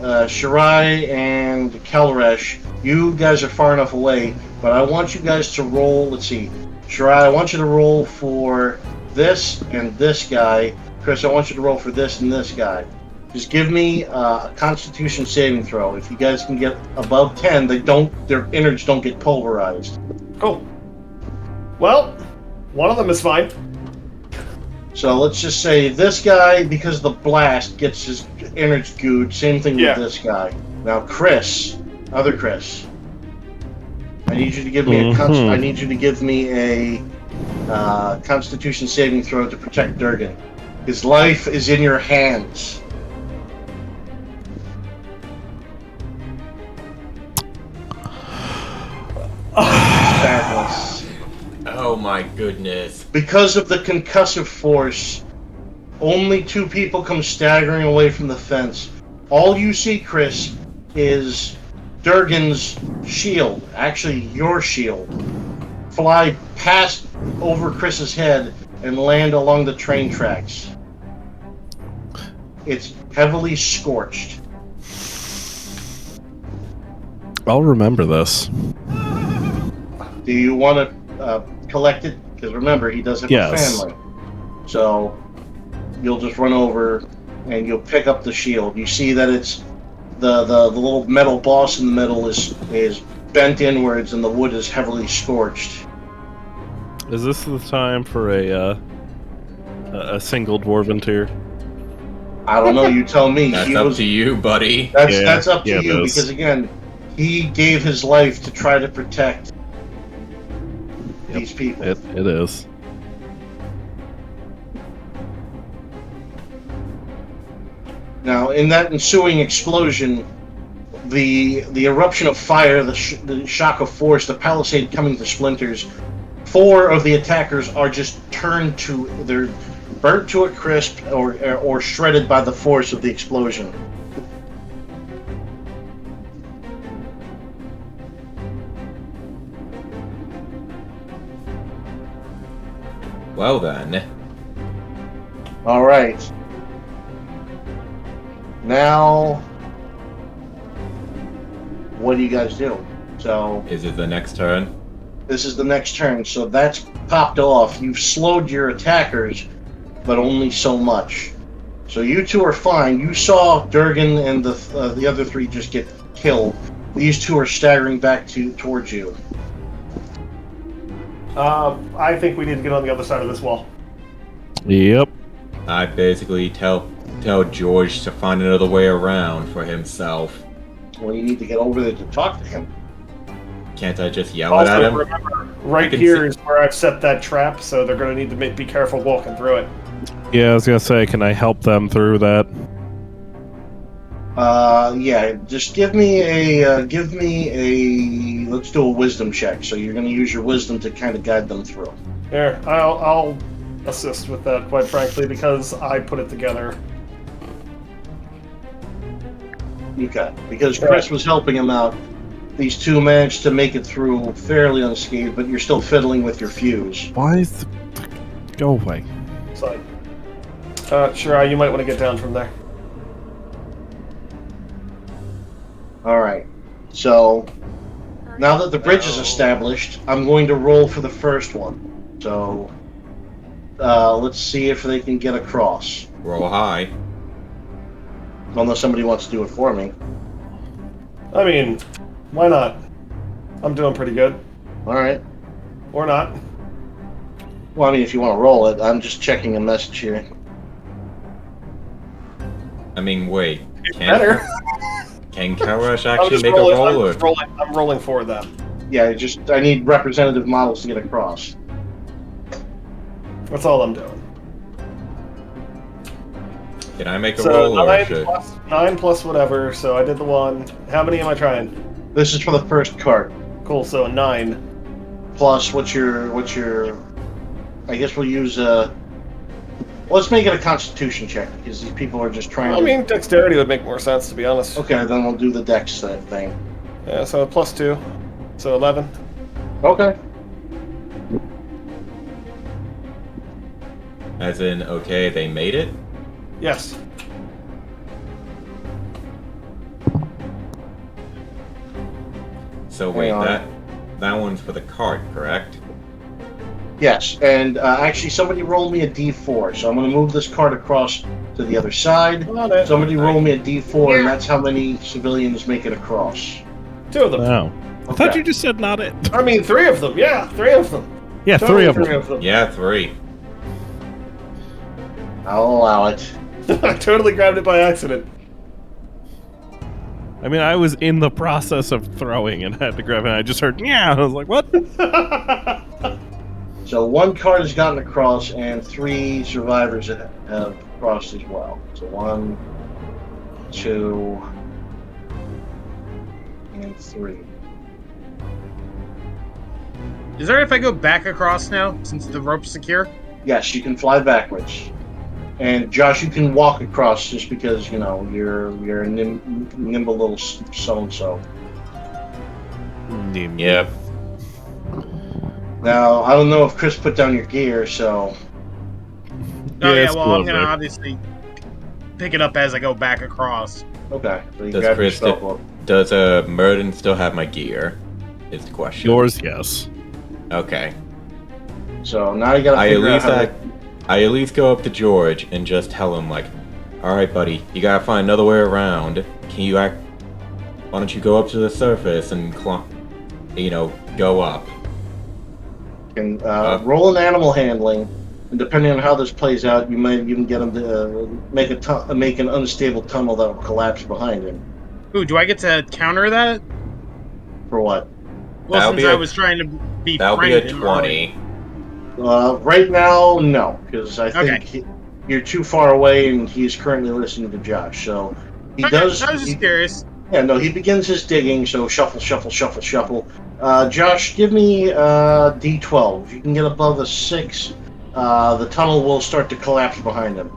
Shirai and Kelresh, you guys are far enough away, but I want you guys to roll, let's see, Shirai, I want you to roll for this and this guy. Chris, I want you to roll for this and this guy. Just give me a Constitution saving throw. If you guys can get above 10, their innards don't get pulverized. Cool. Well, one of them is fine. So let's just say this guy, because of the blast, gets his innards gooed. Same thing with this guy. Now, Chris, other Chris, I need you to give me I need you to give me a Constitution saving throw to protect Durgan. His life is in your hands. Sadness. Oh my goodness. Because of the concussive force, only 2 people come staggering away from the fence. All you see, Chris, is Durgan's shield, actually your shield, fly past over Chris's head and land along the train tracks. It's heavily scorched. I'll remember this. Do you want to collect it? Because remember, he does have a family. So you'll just run over and you'll pick up the shield. You see that it's the little metal boss in the middle is bent inwards and the wood is heavily scorched. Is this the time for a single dwarven tier? I don't know. You tell me. That's up to you, buddy. That's up to yeah, you because again, he gave his life to try to protect these people. It is. Now, in that ensuing explosion, the eruption of fire, the shock of force, the palisade coming to splinters, 4 of the attackers are just turned to, they're burnt to a crisp or shredded by the force of the explosion. Well then. All right. Now, what do you guys do? So, Is it the next turn? this is the next turn. So that's popped off. You've slowed your attackers, but only so much. So you 2 are fine. You saw Durgan and the other 3 just get killed. These 2 are staggering back towards you. I think we need to get on the other side of this wall. Yep. I basically tell George to find another way around for himself. Well, you need to get over there to talk to him. Can't I just yell it at Also, him? remember, right can here see- is where I've set that trap, so they're going to need to be careful walking through it. Yeah, I was gonna say, can I help them through that? Yeah. Just give me a. Let's do a wisdom check. So you're going to use your wisdom to kind of guide them through. Here, I'll assist with that, quite frankly, because I put it together. Okay. Because Chris was helping him out. These 2 managed to make it through fairly unscathed, but you're still fiddling with your fuse. Why is the... Go away. So, Shirai, you might want to get down from there. All right. So now that the bridge is established, I'm going to roll for the first one. So let's see if they can get across. Roll high. Unless somebody wants to do it for me. I mean, why not? I'm doing pretty good. All right. Or not. Well, I mean, if you want to roll it, I'm just checking a message here. I mean, wait. Better. Can Karash I'm actually just make rolling, a roll? I'm rolling for them. Yeah, I need representative models to get across. That's all I'm doing. Can I make a So roll or 9 should? plus, 9 plus whatever, so I did the 1. How many am I trying? This is for the first cart. Cool, so a 9. Plus, what's your? I guess we'll use let's make it a Constitution check because these people are just trying. I mean, dexterity would make more sense, to be honest. Okay, then we'll do the Dex thing. Yeah, so a plus 2. So 11. Okay. As in, okay, they made it? Yes. So wait, Hang on. that one's for the cart, correct? Yes, and actually, somebody roll me a D4. So I'm going to move this cart across to the other side. On it. Somebody roll me a D4, and that's how many civilians make it across. 2 of them. Wow. I Okay. thought you just said not it. I mean, 3 of them. Yeah, 3 of them. Yeah, Totally 3 of them. Yeah, 3. I'll allow it. I totally grabbed it by accident. I mean, I was in the process of throwing and had to grab it. And I just heard, yeah. I was like, what? So 1 card has gotten across, and 3 survivors have crossed as well. So 1, 2, and 3. Is there if I go back across now, since the rope's secure? Yes, you can fly backwards. And Josh, you can walk across just because, you know, you're a nimble little so-and-so. Yep. Now, I don't know if Chris put down your gear, so... Oh yeah, it's well I'm cool, gonna Vic. obviously pick it up as I go back across. Okay, so you Does grab your Chris spell book. Does Murden still have my gear? Is the question. Yours, yes. Okay. So now you gotta I figure out how to... at least go up to George and just tell him like, all right, buddy, you gotta find another way around. Can you act? Why don't you go up to the surface and go up? And roll an animal handling, and depending on how this plays out, you might even get him to make an unstable tunnel that will collapse behind him. Ooh, do I get to counter that? For what? Well, That'll since be I a- was trying to be That'll be a 20. Right now, no, because I think Okay. you're too far away, and he's currently listening to Josh. So he Okay, does. I was just curious. Yeah, no, he begins his digging. So shuffle, shuffle, shuffle, shuffle. Josh, give me D12. If you can get above a 6, the tunnel will start to collapse behind him.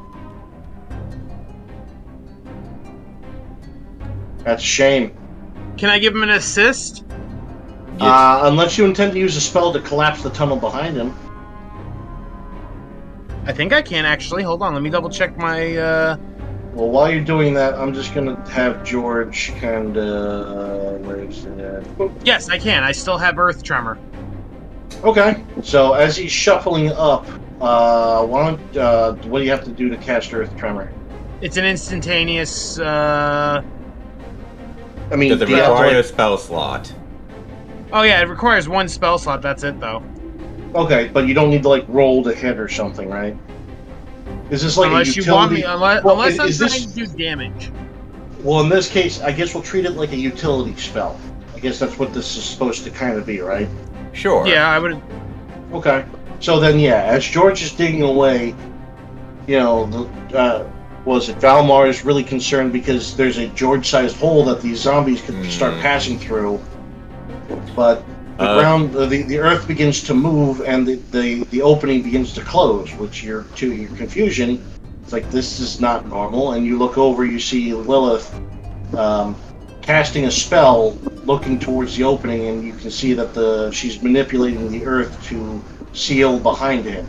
That's a shame. Can I give him an assist? Unless you intend to use a spell to collapse the tunnel behind him. I think I can actually. Hold on, let me double check my. Well, while you're doing that, I'm just gonna have George kind of. Where is that? Yes, I can. I still have Earth Tremor. Okay. So as he's shuffling up, what do you have to do to cast Earth Tremor? It's an instantaneous. I mean, Does it do you have to, require a like- spell slot? Oh yeah, it requires 1 spell slot. That's it though. Okay, but you don't need to like roll to hit or something, right? Is this like Unless a you utility? want me, unless Well, I'm is trying this- to do damage. Well, in this case, I guess we'll treat it like a utility spell. I guess that's what this is supposed to kind of be, right? Sure. Yeah, I would. Okay. So then, yeah, as George is digging away, you know, Valmar is really concerned because there's a George-sized hole that these zombies could start passing through. But the ground, the earth begins to move, and the opening begins to close. Which to your confusion, it's like this is not normal. And you look over, you see Lilith casting a spell, looking towards the opening, and you can see that she's manipulating the earth to seal behind him.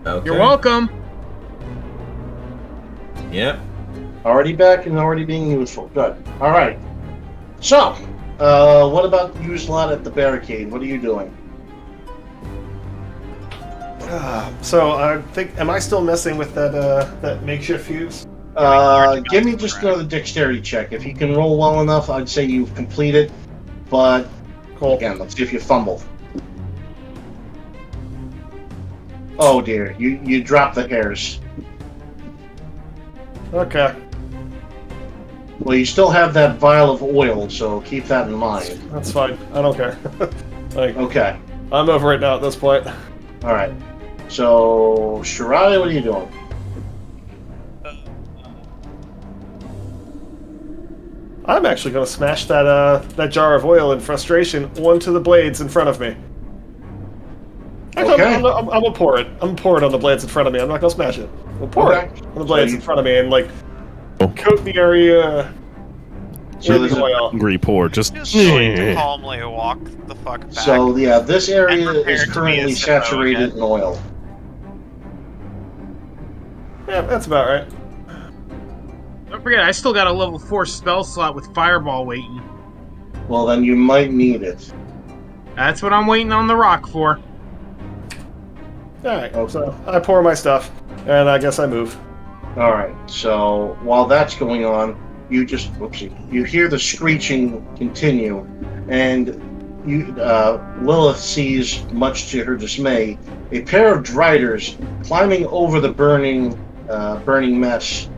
Okay. You're welcome. Yep. Already back and already being useful. Good. All right. So, what about you, Slot, at the barricade? What are you doing? So I think, am I still messing with that makeshift fuse? Give me just another dexterity check. If you can roll well enough, I'd say you've completed. But Cool. again, let's see if you fumble. Oh dear, you dropped the hairs. Okay, Well, you still have that vial of oil, so keep that in mind. that's fine. I don't care. Like, Okay. I'm over it now at this point. All right. So, Shirai, what are you doing? I'm actually going to smash that jar of oil in frustration onto the blades in front of me. Actually, Okay. I'm gonna pour it. I'm gonna pour it on the blades in front of me. I'm not gonna smash it. I'll pour Okay. it on the blades So in front of me and like coat the area So in there's a- oil. Angry poor, just. Just going to calmly walk the fuck back. So, yeah, this area And prepare is to be a currently Sipho saturated again. in oil. Yeah, that's about right. Don't forget, I still got a level 4 spell slot with Fireball waiting. Well, then you might need it. That's what I'm waiting on the rock for. Alright, so I pour my stuff, and I guess I move. All right. So while that's going on, you just you hear the screeching continue, and Lilith sees, much to her dismay, a pair of driders climbing over the burning mess.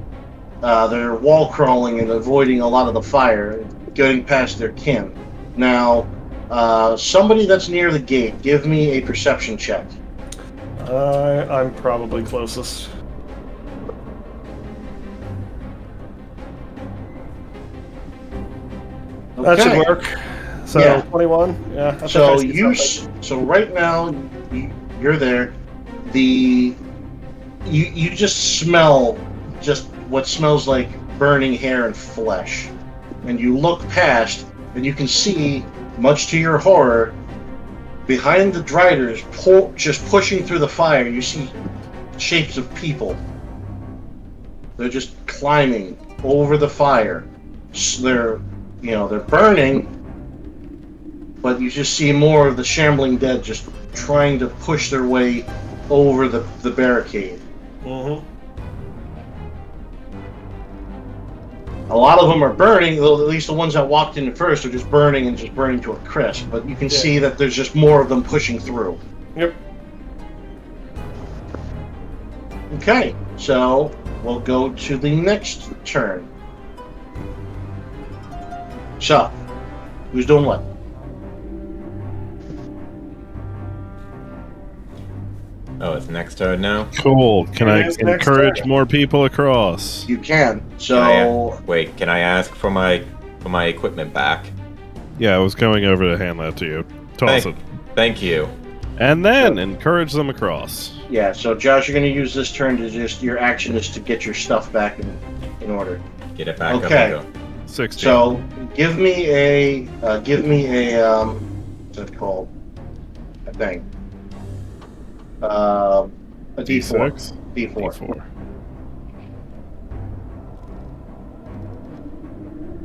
They're wall crawling and avoiding a lot of the fire, getting past their kin. Now, Somebody that's near the gate, give me a perception check. I'm probably closest. That should work. So Yeah. 21. Yeah. I think I So see something. so right now you're there. You just smell just what smells like burning hair and flesh, and you look past and you can see, much to your horror, behind the Driders, just pushing through the fire. You see shapes of people. They're just climbing over the fire. They're burning. But you just see more of the shambling dead just trying to push their way over the barricade. Mm-hmm. A lot of them are burning, though at least the ones that walked in first are just burning to a crisp. But you can see that there's just more of them pushing through. Yep. Okay, so we'll go to the next turn. So, who's doing what? Oh, it's next turn now? Cool. Can I It is next encourage turn. more people across? You can. So, Wait, can I ask for my equipment back? Yeah, I was going over to hand that to you. Toss Hey. it. Thank you. And then encourage them across. yeah. So Josh, you're going to use this turn to your action is to get your stuff back in order. Get it back Okay. up and go. 16. So give me a what's it called? A thing. A D4. D6? D4.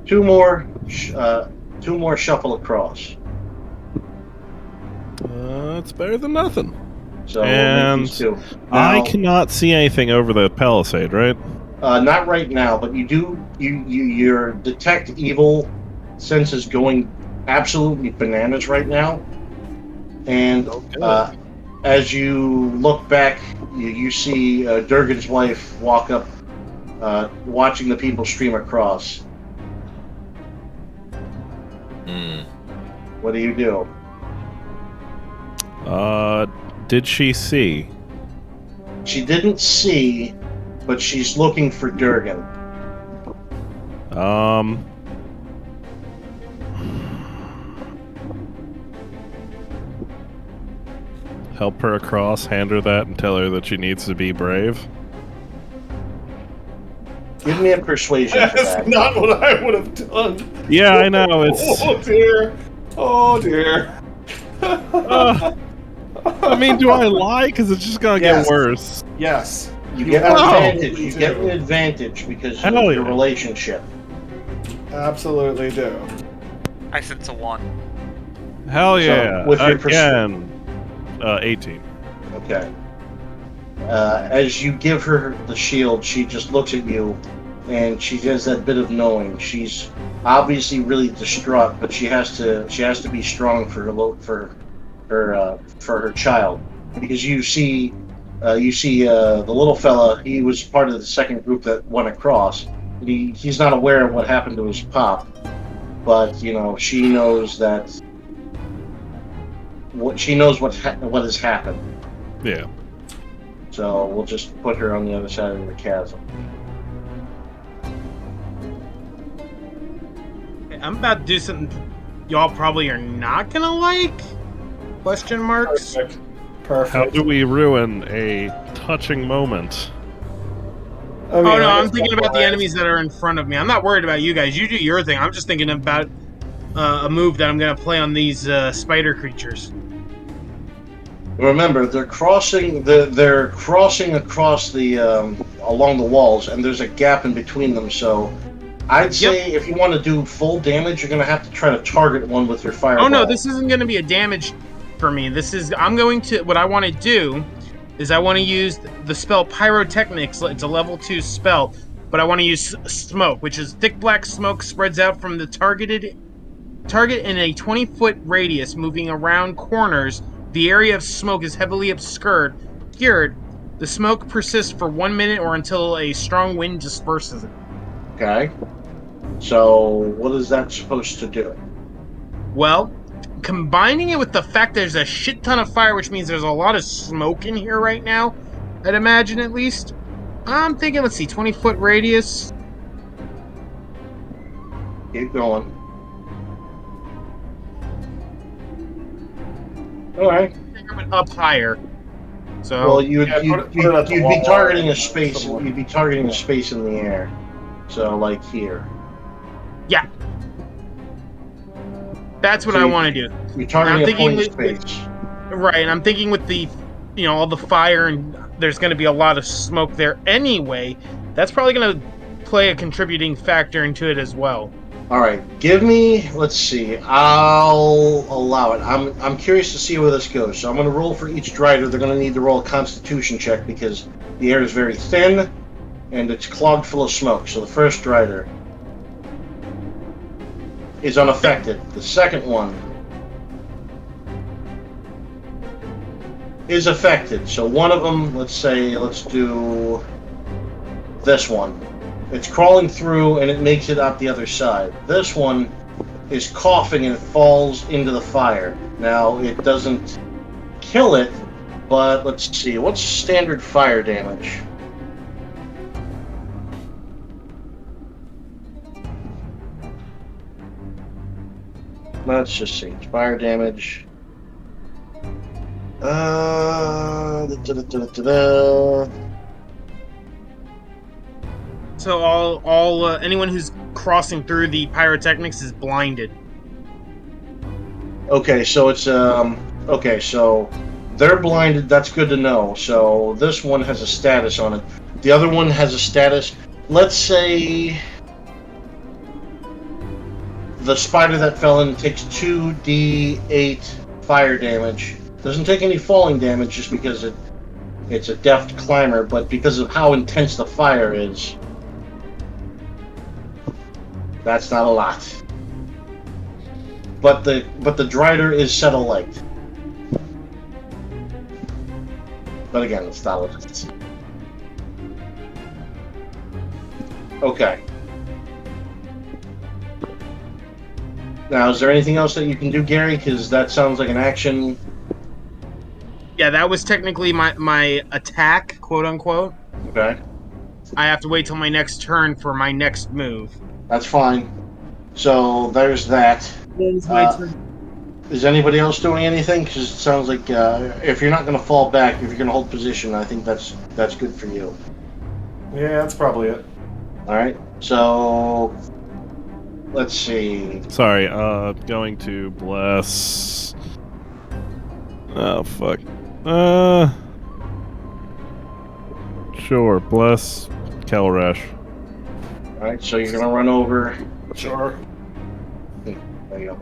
D4. Two more shuffle across. It's better than nothing. So And we'll make these two. I Now, cannot see anything over the palisade, right? not right now, but you do. Your detect evil sense is going absolutely bananas right now, and as you look back, you see Durgan's wife walk up, watching the people stream across. Hmm. What do you do? Did she see? She didn't see, but she's looking for Durgan. Help her across, hand her that, and tell her that she needs to be brave. Give me a persuasion for That's that. not what I would have done. Yeah, I know. It's. Oh dear. Oh dear. I mean, do I lie? Because it's just gonna Yes. get worse. Yes. You get an advantage. You get an do. advantage because of Hell your yeah. relationship. Absolutely do. I sense a 1. Hell So, yeah! with your Again, 18. Okay. As you give her the shield, she just looks at you, and she has that bit of knowing. She's obviously really distraught, but she has to be strong for her child, because you see the little fella. He was part of the second group that went across. He's not aware of what happened to his pop, but she knows that what has happened. Yeah. So we'll just put her on the other side of the chasm. I'm about to do something y'all probably are not gonna like? Question marks? Perfect. How Perfect. do we ruin a touching moment? I mean, Oh no, I I'm guess thinking about the that's- enemies that are in front of me. I'm not worried about you guys. You do your thing. I'm just thinking about a move that I'm gonna play on these spider creatures. Remember, they're crossing. They're crossing across the along the walls, and there's a gap in between them. So, I'd say if you want to do full damage, you're going to have to try to target one with your fireball. Oh no, this isn't gonna be a damage for me. What I want to do is I want to use the spell Pyrotechnics. It's a level 2 spell, but I want to use smoke, which is thick black smoke spreads out from the target in a 20-foot radius, moving around corners. The area of smoke is heavily obscured. The smoke persists for 1 minute or until a strong wind disperses it. Okay. So, what is that supposed to do? Well, combining it with the fact there's a shit ton of fire, which means there's a lot of smoke in here right now, I'd imagine at least. I'm thinking, let's see, 20-foot radius. Keep going. Alright. Up higher. So Well, you'd Yeah, be put it at the wall. targeting a space. Somewhere. You'd be targeting a space in the air. So, like here. yeah, that's what So I you- want to do. You're targeting I'm a thinking point with- space. Right, and I'm thinking with the, all the fire, and there's going to be a lot of smoke there anyway. That's probably going to play a contributing factor into it as well. Alright, give me, let's see, I'll allow it. I'm curious to see where this goes. So I'm going to roll for each drider. They're going to need to roll a constitution check because the air is very thin and it's clogged full of smoke. So the first drider is unaffected. The second one is affected. So one of them, let's do this one. It's crawling through and it makes it out the other side. This one is coughing and it falls into the fire. Now, it doesn't kill it, but let's see. What's standard fire damage? Let's just see. Fire damage. So all anyone who's crossing through the pyrotechnics is blinded. Okay, so it's okay, so they're blinded, that's good to know. So this one has a status on it. The other one has a status. Let's say the spider that fell in takes 2d8 fire damage. Doesn't take any falling damage just because it's a deft climber, but because of how intense the fire is, that's not a lot. But the drider is set alight. But again, it's not a lot. Okay. Now, is there anything else that you can do, Gary? Because that sounds like an action. Yeah, that was technically my attack, quote unquote. Okay. I have to wait till my next turn for my next move. That's fine. So there's that. Is anybody else doing anything? Because it sounds like if you're not going to fall back, if you're going to hold position, I think that's good for you. Yeah, that's probably it. All right. So let's see. Sorry, going to bless. Oh fuck. Sure, bless Kelrash. All right. So you're going to run over. Sure. There you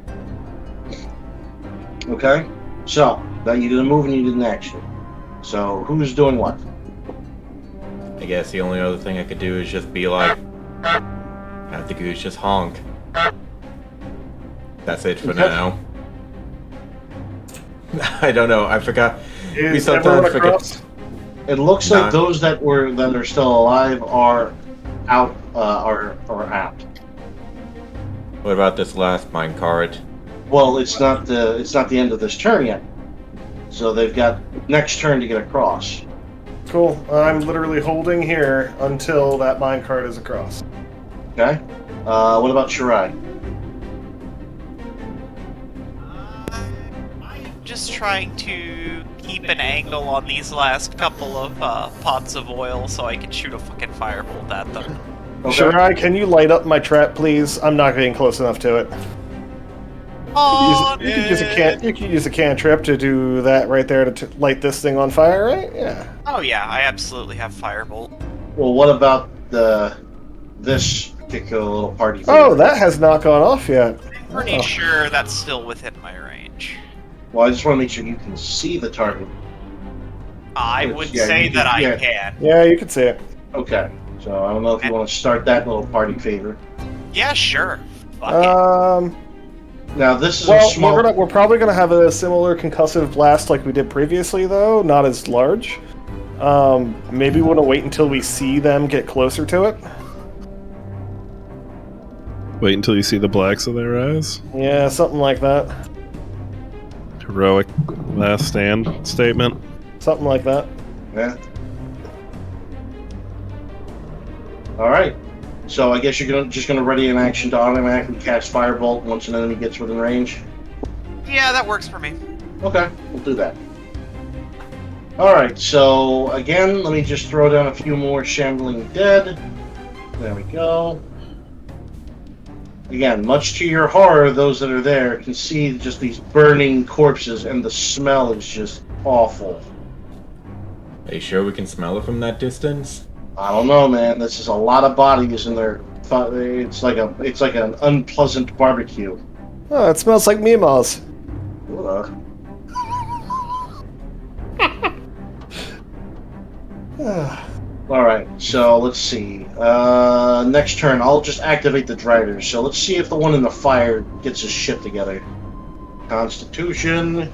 go. Okay. So that you did a move and you did an action. So who's doing what? I guess the only other thing I could do is just be like, have the goose just honk. That's it for Okay. now. I don't know. I forgot. We Is sometimes everyone forget. across? It looks Nah. like those that are still alive are out. Are out. What about this last minecart? Well, it's not the end of this turn yet. So they've got next turn to get across. Cool. I'm literally holding here until that minecart is across. Okay. What about Shirai? I'm just trying to keep an angle on these last couple of pots of oil so I can shoot a fucking firebolt at them. Okay. Shirai, can you light up my trap, please? I'm not getting close enough to it. Oh, You can use a cantrip to do that right there to light this thing on fire, right? Yeah. Oh yeah, I absolutely have firebolt. Well, what about this particular little party? Oh, that has not gone off yet. Pretty Oh. sure that's still within my range. Well, I just want to make sure you can see the target. I Yes, would yeah, say you that I can- can. Yeah, you can see it. Okay. So I don't know if you want to start that little party favor. Yeah, sure. Fuck it. Now this is a Well, small. we're probably gonna have a similar concussive blast like we did previously, though, not as large. Maybe we want to wait until we see them get closer to it. Wait until you see the blacks of their eyes. Yeah, something like that. heroic last stand statement. Something like that. Yeah. All right. So I guess you're just gonna ready an action to automatically cast Firebolt once an enemy gets within range. Yeah, that works for me. Okay, we'll do that. All right. So again, let me just throw down a few more shambling dead. There we go. Again, much to your horror, those that are there can see just these burning corpses, and the smell is just awful. Are you sure we can smell it from that distance? I don't know, man. This is a lot of bodies in there. It's like an unpleasant barbecue. Oh, it smells like meemaws. All right, so let's see. Next turn, I'll just activate the Driders. So let's see if the one in the fire gets his shit together. Constitution.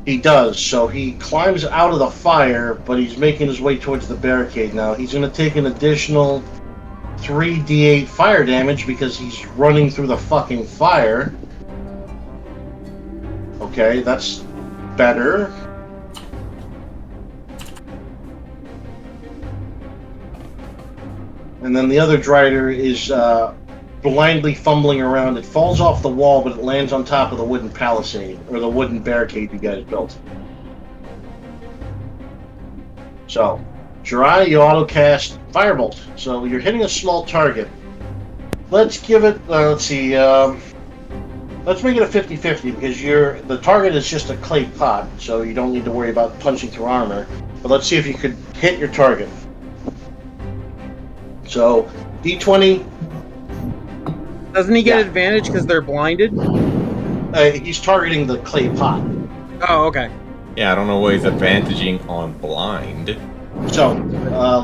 He does. So he climbs out of the fire, but he's making his way towards the barricade now. He's going to take an additional 3d8 fire damage because he's running through the fucking fire. Okay, that's better. And then the other Drider is blindly fumbling around. It falls off the wall, but it lands on top of the wooden palisade, or the wooden barricade you guys built. So, Jirai, you auto-cast Firebolt. So you're hitting a small target. Let's give it, let's see, let's make it a 50-50, because the target is just a clay pot, so you don't need to worry about punching through armor. But let's see if you could hit your target. So, D20. Doesn't he get advantage because they're blinded? He's targeting the clay pot. Oh, okay. Yeah, I don't know what he's advantaging on blind. So,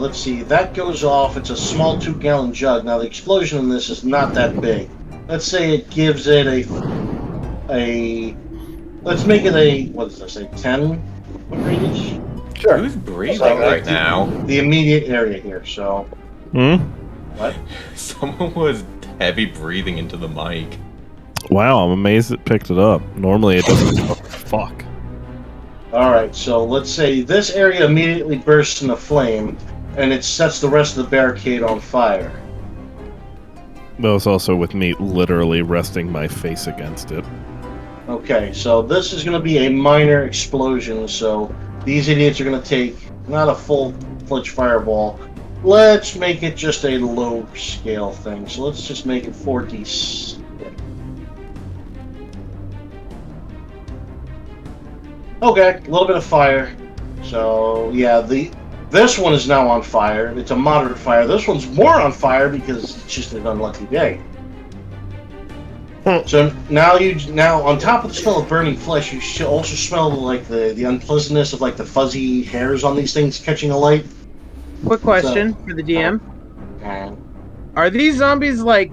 let's see. That goes off. It's a small 2-gallon jug. Now, the explosion in this is not that big. Let's say it gives it a let's make it a, what does that say, 10 radius? Sure. Who's breathing So, right now? The immediate area here, so... What? Someone was heavy breathing into the mic. Wow, I'm amazed it picked it up. Normally it doesn't. Oh, fuck. Alright, so let's say this area immediately bursts into flame, and it sets the rest of the barricade on fire. That was also with me literally resting my face against it. Okay, so this is going to be a minor explosion, so these idiots are going to take not a full-fledged fireball. Let's make it just a low-scale thing. So let's just make it 4d6. Okay, a little bit of fire. So yeah, this one is now on fire. It's a moderate fire. This one's more on fire because it's just an unlucky day. So now on top of the smell of burning flesh, you should also smell like the unpleasantness of like the fuzzy hairs on these things catching alight. Quick question for the DM. Are these zombies like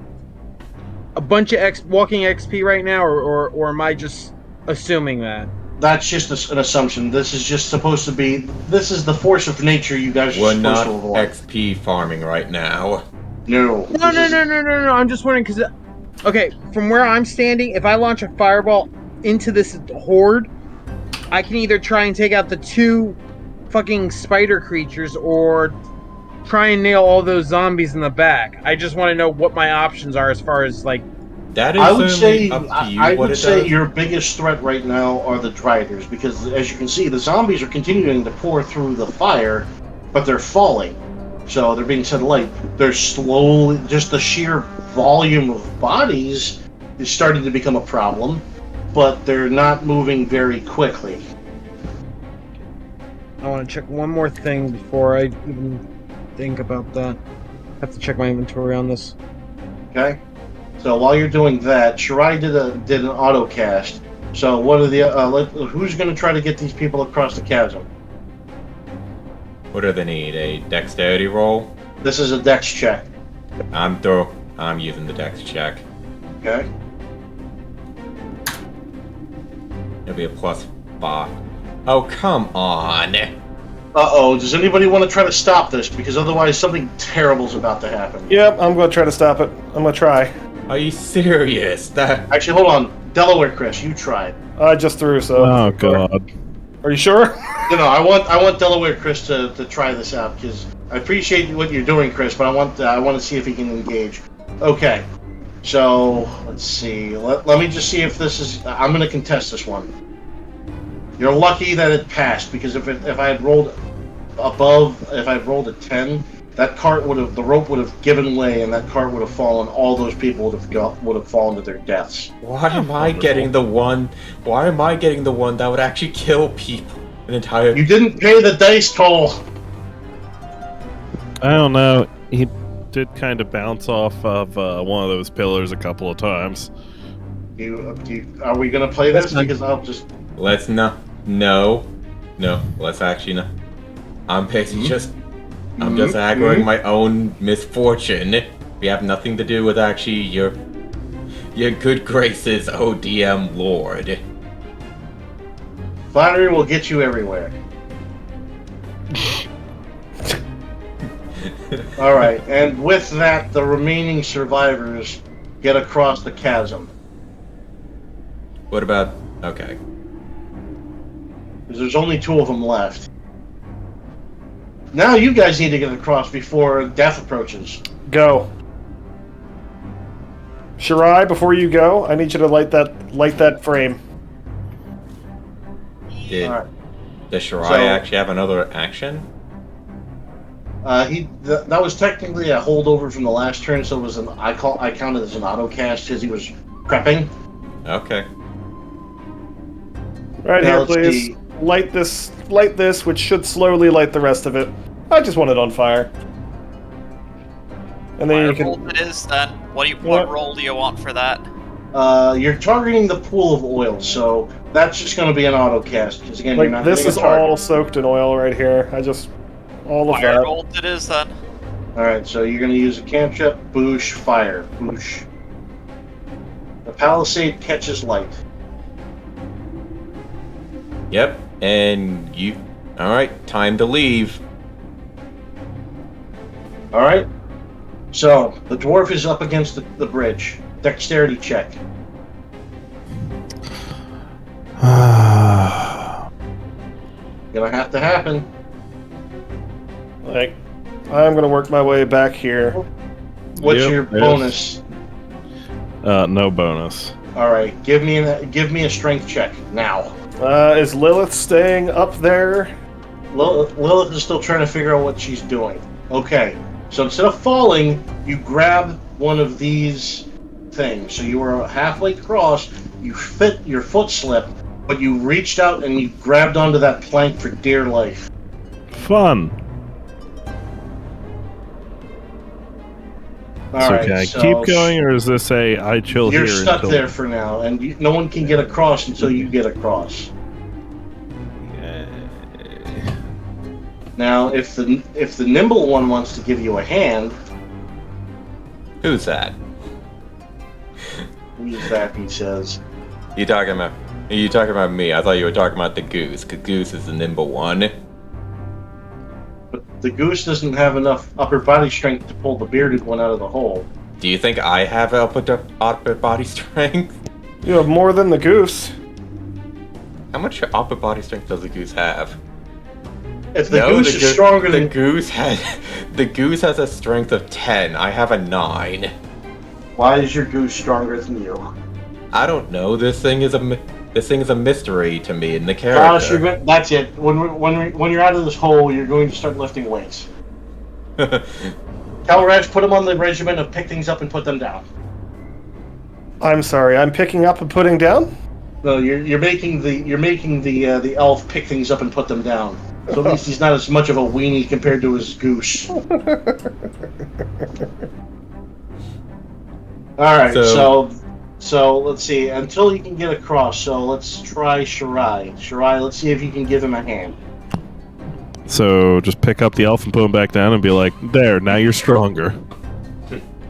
a bunch of walking XP right now, or am I just assuming that? That's just an assumption. This is just supposed to be... This is the force of nature you guys are We're supposed not to avoid. XP farming right now. No. No. I'm just wondering because, okay, from where I'm standing, if I launch a fireball into this horde, I can either try and take out the 2 fucking spider creatures or try and nail all those zombies in the back. I just want to know what my options are as far as like. That is I would say up to you I what would it say does. your biggest threat right now are the Driders, because as you can see, the zombies are continuing to pour through the fire, but they're falling. So they're being set alight. They're slowly, just the sheer volume of bodies is starting to become a problem, but they're not moving very quickly. I want to check one more thing before I even think about that. I have to check my inventory on this. Okay. So while you're doing that, Shirai did an auto cast. So what are the who's going to try to get these people across the chasm? What do they need? A dexterity roll? This is a dex check. I'm using the dex check. Okay. It'll be a +5. Oh, come on. Uh-oh, does anybody want to try to stop this? Because otherwise something terrible's about to happen. Yep, I'm going to try to stop it. I'm going to try. Are you serious? That Actually, hold on. Delaware Chris, you tried. I just threw, so. Oh god. Are you sure? No, I want Delaware Chris to try this out because I appreciate what you're doing, Chris, but I want to see if he can engage. Okay, so let's see. Let me just see if this is. I'm going to contest this one. You're lucky that it passed because if I had rolled above, if I had rolled a 10, that cart the rope would have given way and that cart would have fallen. All those people would have fallen to their deaths. Why am I getting the one? Why am I getting the one that would actually kill people? An entire. You didn't pay the dice toll. I don't know. He did kind of bounce off of one of those pillars a couple of times. Are we gonna play this? Because I'll just. Let's not. No. Let's actually not. I'm basically just. I'm just aggroing my own misfortune. We have nothing to do with actually your good graces, ODM Lord. Flattery will get you everywhere. Alright, and with that, the remaining survivors get across the chasm. What about... Okay. Because there's only 2 of them left. Now you guys need to get across before death approaches. Go. Shirai, before you go, I need you to light that frame. Alright. Does Shirai actually have another action? That was technically a holdover from the last turn, so it was I counted as an auto cast because he was prepping. Okay. Right Now here, let's please. see. Light this, which should slowly light the rest of it. I just want it on fire. And then you can. Firebolt it is then. What roll do you want for that? You're targeting the pool of oil, so that's just going to be an auto cast. Because again, you're not This hitting is a target. all soaked in oil right here. All of that. Firebolt it is then. Alright, so you're going to use a cantrip, boosh, fire, boosh. The palisade catches light. Yep. And you... Alright, time to leave. Alright? So, the dwarf is up against the bridge. Dexterity check. Gonna have to happen. I'm gonna work my way back here. What's Yep, your yes. bonus? No bonus. Alright, give me a strength check, now. Is Lilith staying up there? Lilith is still trying to figure out what she's doing. Okay, so instead of falling, you grab one of these things. So you were halfway across, you fit your foot slip, but you reached out and you grabbed onto that plank for dear life. Fun. Alright, Okay, so keep going, or is this I chill you're here stuck until... there for now, and no one can get across until you get across. Now, if the nimble one wants to give you a hand, Who's that? who's that? He says. You talking about me? I thought you were talking about the goose. 'Cause Goose is the nimble one. But the goose doesn't have enough upper body strength to pull the bearded one out of the hole. Do you think I have upper body strength? You have more than the goose. How much upper body strength does the goose have? If the goose is stronger the than goose has a strength of 10. I have a 9. why is your goose stronger than you? I don't know. This thing is a mystery to me in the Josh, character. that's it. When you're out of this hole, you're going to start lifting weights. Calraj, put them on the regiment of pick things up and put them down. I'm sorry, I'm picking up and putting down? No, you're making the elf pick things up and put them down. So at least he's not as much of a weenie compared to his goose. Alright, so let's see. Until he can get across, so let's try Shirai. Shirai, let's see if you can give him a hand. So just pick up the elf and put him back down and be like, there, now you're stronger.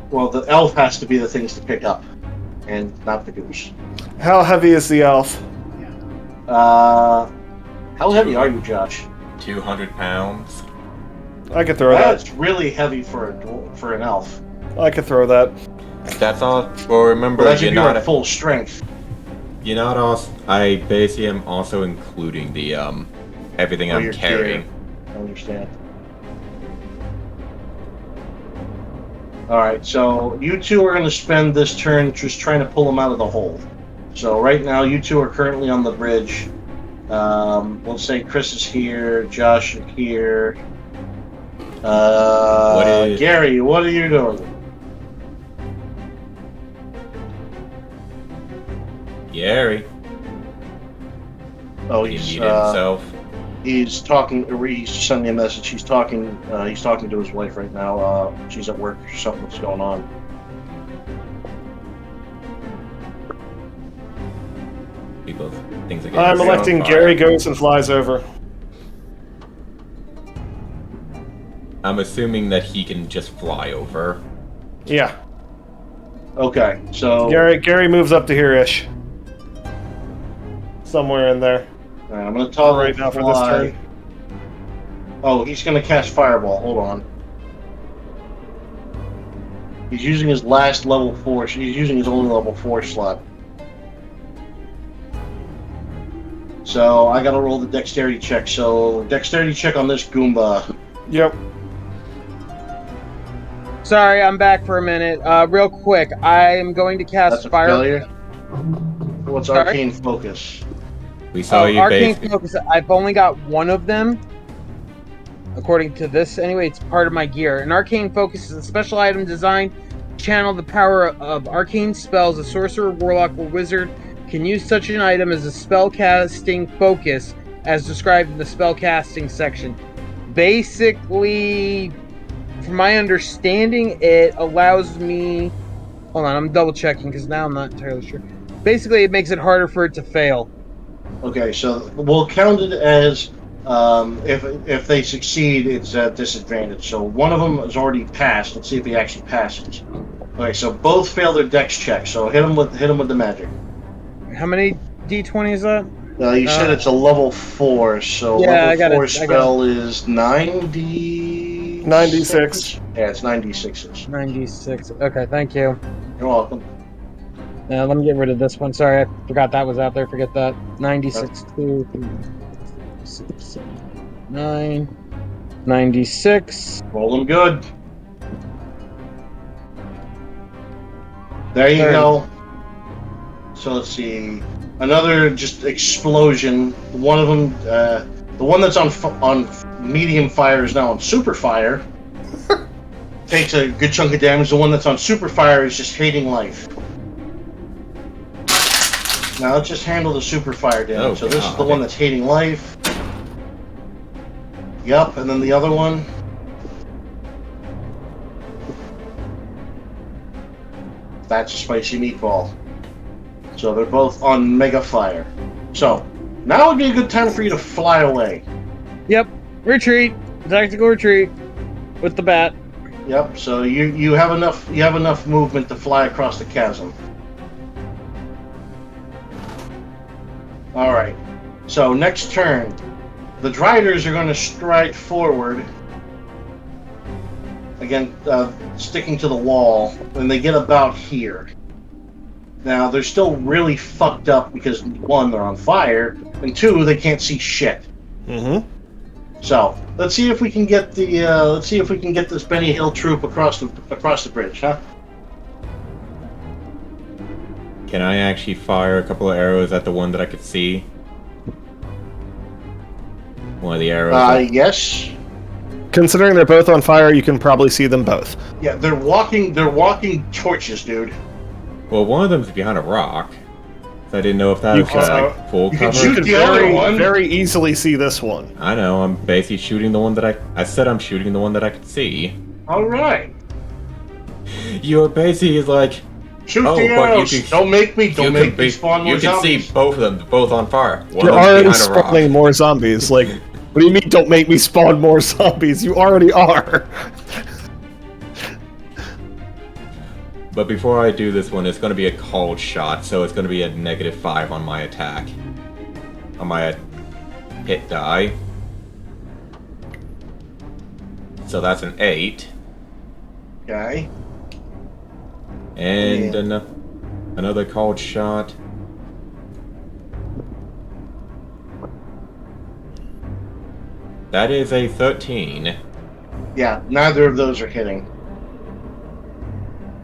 Well, the elf has to be the things to pick up, and not the goose. How heavy is the elf? How heavy are you, Josh? 200 pounds. I could throw that. That's really heavy for an elf. I could throw that. That's all. Well, remember, Well, that's you're if you're not at full strength. You're not also. I basically am also including the everything I'm your carrying. gear. I understand. Alright, so you two are going to spend this turn just trying to pull them out of the hole. So right now, you two are currently on the bridge. Let's say Chris is here, Josh is here. Gary, what are you doing? Gary. Oh, He he's muted himself. he's talking. He's sending me a message. He's talking. He's talking to his wife right now. She's at work. Something's going on. People, things are I'm getting electing on Gary fire. goes and flies over. I'm assuming that he can just fly over. Yeah. Okay, so Gary moves up to here-ish. Somewhere in there. alright, I'm gonna tell Right now for this turn. Oh, he's gonna cast Fireball. Hold on. He's using his last level 4. He's using his only level 4 slot. So I gotta roll the dexterity check. So dexterity check on this Goomba. Yep. Sorry, I'm back for a minute. Real quick, I am going to cast That's a fire. failure. What's Sorry? Arcane Focus? We saw you Arcane basically. Focus. I've only got one of them. According to this, anyway, it's part of my gear. An Arcane Focus is a special item designed to channel the power of arcane spells. A sorcerer, warlock, or wizard can use such an item as a spellcasting focus, as described in the spellcasting section. Basically, from my understanding, it allows me... Hold on, I'm double checking because now I'm not entirely sure. Basically, it makes it harder for it to fail. Okay, so we'll count it as if they succeed, it's at disadvantage. So one of them has already passed. Let's see if he actually passes. Okay, so both fail their dex check. So hit him with the magic. How many d20 is that? You said it's a level 4, so Yeah, I got level 4 it, I got spell is 90... 96. Yeah, it's 96s. 96. Okay, thank you. You're welcome. Now let me get rid of this one. Sorry, I forgot that was out there. Forget that. 96, 2, 3, 6, 7, 9, 96. Roll them good. There you 30. go. So let's see. Another just explosion. One of them, the one that's on medium fire is now on super fire. Takes a good chunk of damage. The one that's on super fire is just hating life. Now let's just handle the super fire damage. Oh, so this is the God. one that's hating life. Yep, and then the other one. That's a spicy meatball. So they're both on mega fire. So now would be a good time for you to fly away. Yep. Retreat. Tactical retreat. With the bat. Yep. So you have enough movement to fly across the chasm. All right. So next turn, the Driders are going to stride forward. Again, sticking to the wall, and they get about here. Now, they're still really fucked up because, one, they're on fire, and two, they can't see shit. Mm-hmm. So, let's see if we can get this Benny Hill troop across the bridge, huh? Can I actually fire a couple of arrows at the one that I could see? One of the arrows. Yes. Considering they're both on fire, you can probably see them both. Yeah, they're walking torches, dude. Well, one of them's behind a rock. So I didn't know if that You was can- like full you can cover. shoot You can the other very, one. very easily see this one. I know, I'm basically shooting the one that I said I'm shooting the one that I could see. All right. You're basically like, Shoot Oh, the but you arrows. can- Don't make me you spawn more you can zombies. see both of them, both on fire. One You're of them's already behind a rock. spawning more zombies. Like, what do you mean don't make me spawn more zombies? You already are. But before I do this one, it's going to be a called shot, so it's going to be a -5 on my attack. On my hit die. So that's an 8. Okay. And Yeah. another called shot. That is a 13. Yeah, neither of those are hitting.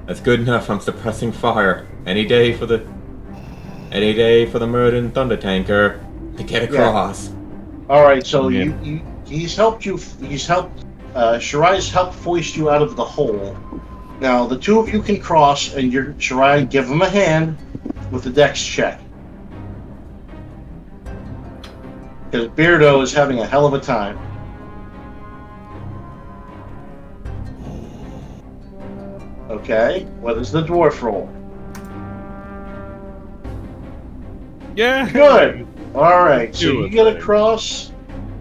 That's good enough. I'm suppressing fire. Any day for the Murden Thunder Tanker to get across. All right, so Yeah. he's helped you. Shirai's helped foist you out of the hole. Now the two of you can cross, and Shirai, give him a hand with the dex check. Because Beardo is having a hell of a time. Okay, what is the dwarf roll? Yeah. Good. All right, so Do you it, get babe. across.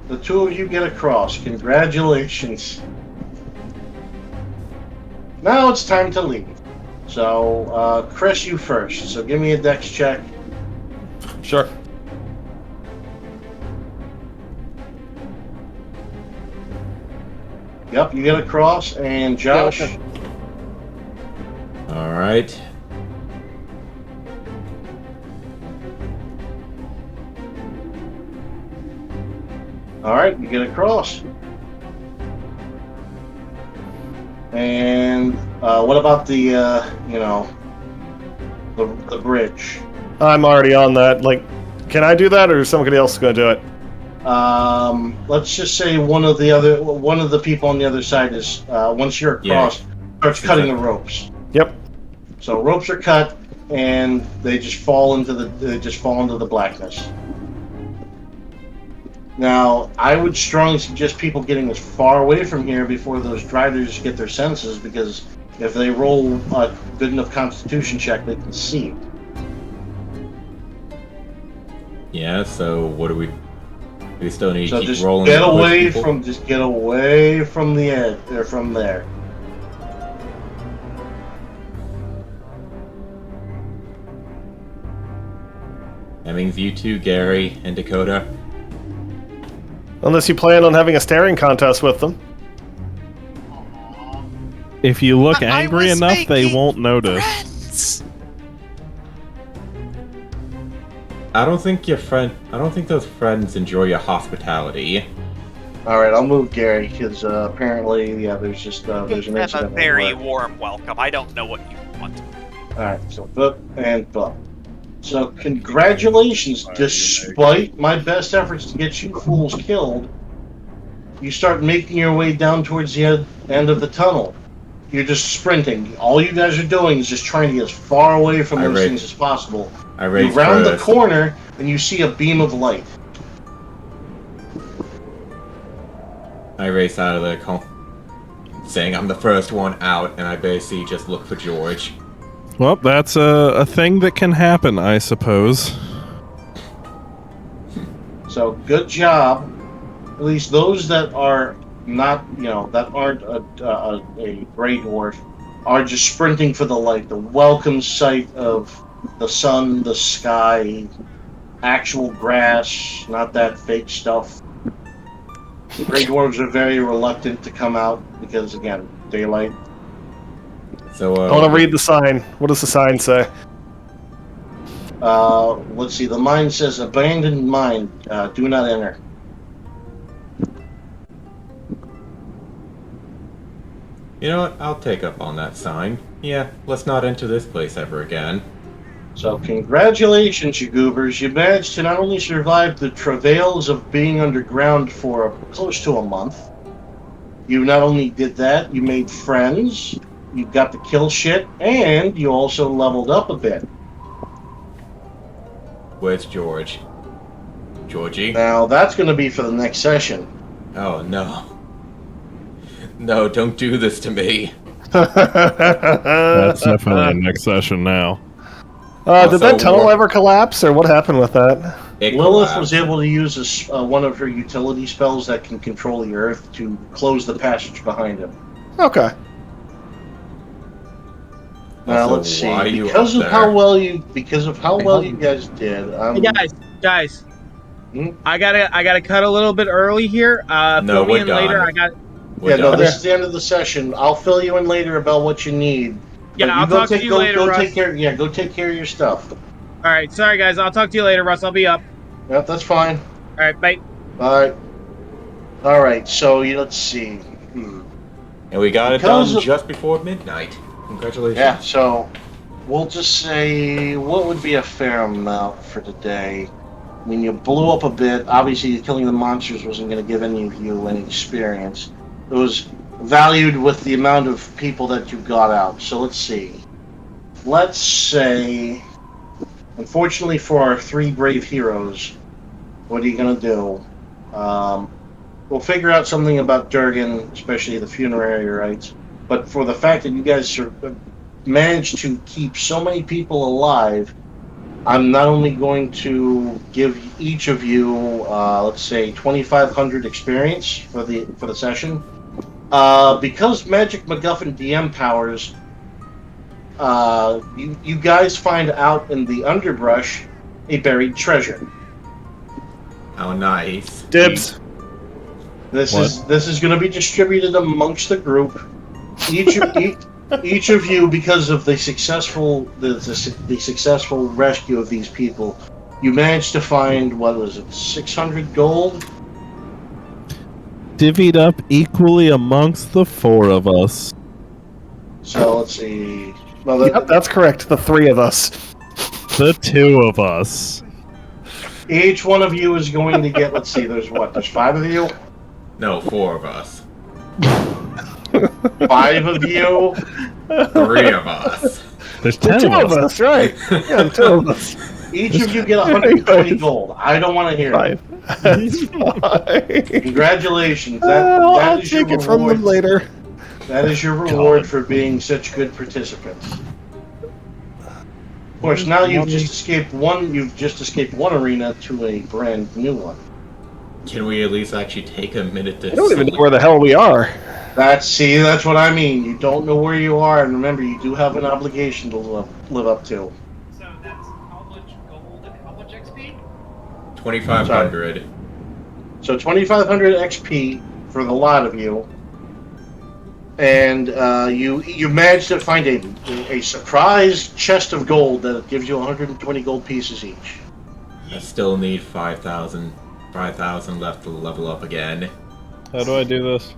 The two of you get across. Congratulations. Now it's time to leave. So, Chris, you first. So give me a dex check. Sure. Yep, you get across. And Josh? okay. All right. All right, you get across. And what about the the bridge? I'm already on that. Like, can I do that, or is somebody else going to do it? Let's just say one of the people on the other side is once you're across, starts cutting the ropes. Yep. So ropes are cut, and they just fall into the blackness. Now, I would strongly suggest people getting as far away from here before those drivers get their senses, because if they roll a good enough Constitution check, they can see. Yeah. So what do we? We still need So to keep just rolling. get to push away people? from the edge, or from there. That means you two, Gary and Dakota. Unless you plan on having a staring contest with them. If you look I angry was enough, they making won't notice. Friends. I don't think those friends enjoy your hospitality. All right, I'll move Gary because apparently, there's just there's an Have a incident. very at work. warm welcome. I don't know what you want. All right, so book and book. So congratulations! Despite my best efforts to get you fools killed, you start making your way down towards the end of the tunnel. You're just sprinting. All you guys are doing is just trying to get as far away from those things as possible. I You raised round the first. corner and you see a beam of light. I race out of the saying I'm the first one out, and I basically just look for George. Well, that's a thing that can happen, I suppose. So good job. At least those that are not, that aren't a gray dwarf, are just sprinting for the light. The welcome sight of the sun, the sky, actual grass, not that fake stuff. The gray dwarves are very reluctant to come out because, again, daylight. So I want to read the sign. What does the sign say? Let's see. The mine says abandoned mine. Do not enter. You know what? I'll take up on that sign. Yeah, let's not enter this place ever again. So congratulations, you goobers. You managed to not only survive the travails of being underground for close to a month, you not only did that, you made friends, you got to kill shit, and you also leveled up a bit. Where's George? Georgie? Now, that's going to be for the next session. Oh, no. No, don't do this to me. That's definitely next session now. Did that tunnel ever collapse, or what happened with that? It Lilith collapsed. was able to use one of her utility spells that can control the earth to close the passage behind him. Okay. Now Also, let's see. why are you Because up of how there? well you guys did. Hey guys. Hmm? I gotta cut a little bit early here. No, Fill me we're in later. done. Yeah, no, done. this is the end of the session. I'll fill you in later about what you need. Yeah, But I'll go talk to you later, Go Russ. take care. Yeah, go take care of your stuff. All right, sorry guys. I'll talk to you later, Russ. I'll be up. Yep, that's fine. All right, bye. Bye. All right, so let's see. And we got Because it done of- just before midnight. Congratulations. Yeah, so we'll just say what would be a fair amount for today. I mean, you blew up a bit. Obviously, killing the monsters wasn't going to give any of you any experience. It was valued with the amount of people that you got out. So let's see. Let's say, unfortunately for our 3 brave heroes, what are you going to do? We'll figure out something about Durgan, especially the funerary rites. But for the fact that you guys managed to keep so many people alive, I'm not only going to give each of you, let's say, 2,500 experience for the session. Because Magic MacGuffin DM powers, you guys find out in the underbrush a buried treasure. Oh, nice. Dibs. This is going to be distributed amongst the group. Each of you, because of the successful rescue of these people, you managed to find, what was it, 600 gold? Divvied up equally amongst the 4 of us. So let's see. Well, Yep, that's correct. The 3 of us. The 2 of us. each one of you is going to get. Let's see. There's 5 of you. No, 4 of us. 5 of you. 3 of us. There's The 10 2 of of us. us, right? Yeah, the 2 of us. Each of you get 120 gold. I don't want to hear it. Fine. That's fine. Congratulations. I'll That is your take it from reward. them later. That is your reward for being such good participants. Of course, now you've just escaped one. You've just escaped one arena to a brand new one. Can we at least actually take a minute to... I don't even know where the hell we are. That's what I mean. You don't know where you are, and remember, you do have an obligation to live up to. So that's how much gold and how much XP? 2,500. So 2,500 XP for the lot of you, and you managed to find a surprise chest of gold that gives you 120 gold pieces each. I still need 5,000 left to level up again. How do I do this?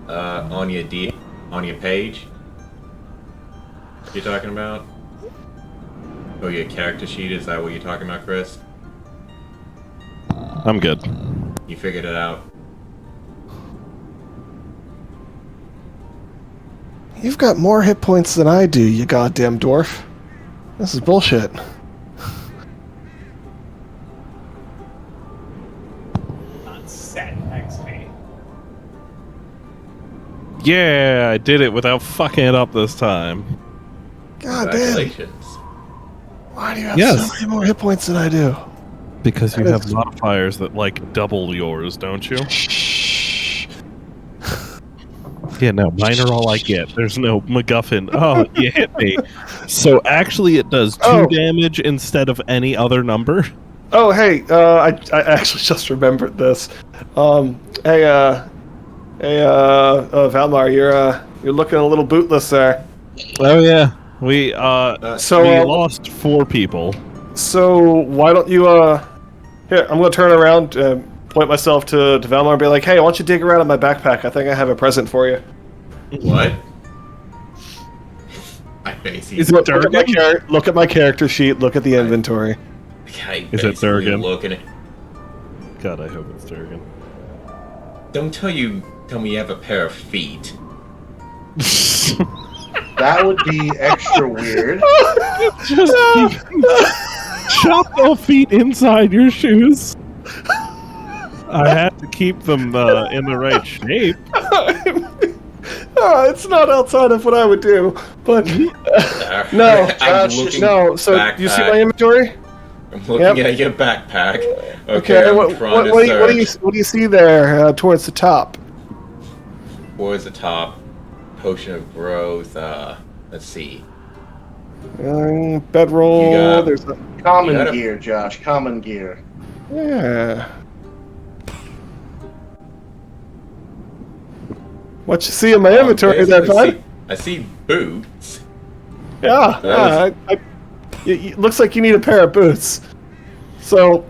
On your page. You're talking about? Oh, your character sheet, is that what you're talking about, Chris? I'm good. You figured it out. You've got more hit points than I do, you goddamn dwarf. This is bullshit. Not set XP. Yeah, I did it without fucking it up this time. God damn. Congratulations. Why do you have Yes. so many more hit points than I do? Because you That have is- modifiers that, like, double yours, don't you? Shh. Yeah, no, mine are all I get. There's no MacGuffin. Oh, you hit me. So actually it does 2 damage instead of any other number. Oh, hey, I actually just remembered this. Hey, Valmar, you're looking a little bootless there. Oh, yeah. We So, lost 4 people. So why don't you here, I'm gonna turn around and point myself to Valmar and be like, hey, why don't you dig around in my backpack? I think I have a present for you. What? I basically... Look at my character sheet, look at the inventory. Is it Durgan? Looking at... God, I hope it's Durgan. Don't tell me you have a pair of feet. That would be extra weird. Just chop the feet inside your shoes. I had to keep them in the right shape. It's not outside of what I would do, but no, I'm Josh, looking no. So you see my backpack. inventory? I'm looking at your backpack. Okay. I'm What trying to do you see there towards the top? Towards the top, potion of growth. Let's see. Bedroll. You got- There's a Common You gotta- gear, Josh. Common gear. yeah. What you see in my inventory there, bud? I see boots. Yeah, it looks like you need a pair of boots. So,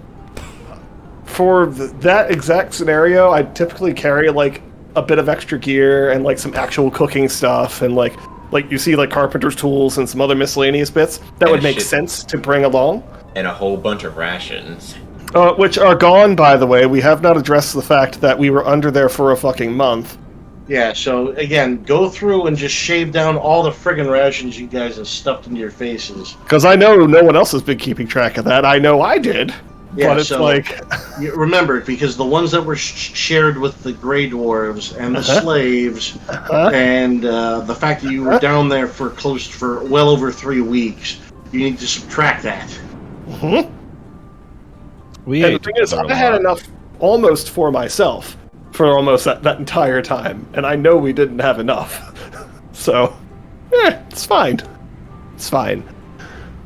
that exact scenario, I typically carry like a bit of extra gear and like some actual cooking stuff and like you see like carpenter's tools and some other miscellaneous bits that And would a make shit- sense to bring along. And a whole bunch of rations. Which are gone, by the way. We have not addressed the fact that we were under there for a fucking month. Yeah, so again, go through and just shave down all the friggin' rations you guys have stuffed into your faces. Because I know no one else has been keeping track of that. I know I did. Yeah, but it's so like... you remember, because the ones that were shared with the Grey Dwarves and the slaves, and the fact that you were down there for well over 3 weeks, you need to subtract that. And the thing is, I had enough almost for myself for almost that entire time, and I know we didn't have enough. So, it's fine. It's fine.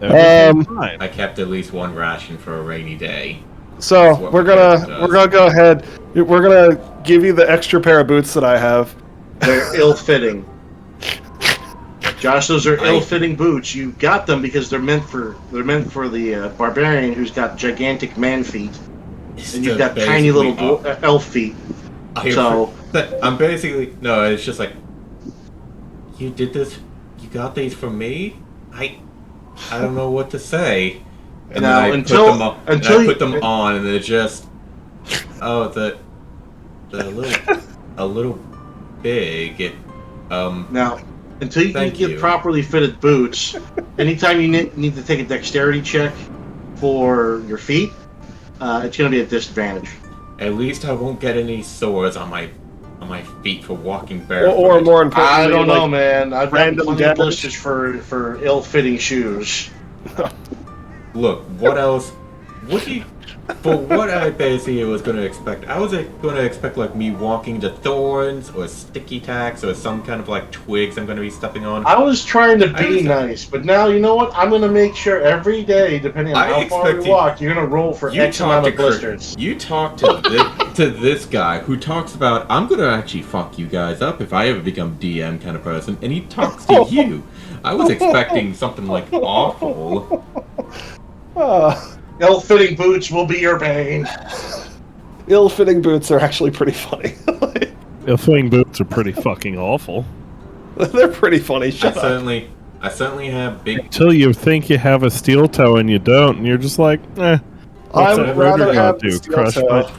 Fine. I kept at least one ration for a rainy day. So what we're gonna go ahead. We're gonna give you the extra pair of boots that I have. They're ill-fitting. Josh, those are ill-fitting boots. You got them because they're meant for the barbarian who's got gigantic man feet, and you've got tiny little elf feet. So I'm basically it's just like, you did this. You got these from me. I don't know what to say. And now, then I put them on, and they're just a little big. Now, until you can Thank get you. properly fitted boots, anytime you need to take a dexterity check for your feet, it's going to be a disadvantage. At least I won't get any sores on my feet for walking barefoot. Or more importantly, I don't know, like, man. I've got random plenty of damage. blisters for ill-fitting shoes. Look, what else? For what I basically was going to expect, I was going to expect like me walking to thorns or sticky tacks or some kind of like twigs I'm going to be stepping on. I was trying to be nice, but now you know what? I'm going to make sure every day, depending on how far we walk, you're going to roll for X amount of blisters. You talk to this guy who talks about, I'm going to actually fuck you guys up if I ever become DM kind of person, and he talks to you. I was expecting something like awful. Ill-fitting boots will be your bane. Ill-fitting boots are actually pretty funny. Ill-fitting boots are pretty fucking awful. They're pretty funny. Shut up. I certainly have big. Until you think you have a steel toe and you don't, and you're just like, I what's would that rather rotor have gonna the steel toe. my-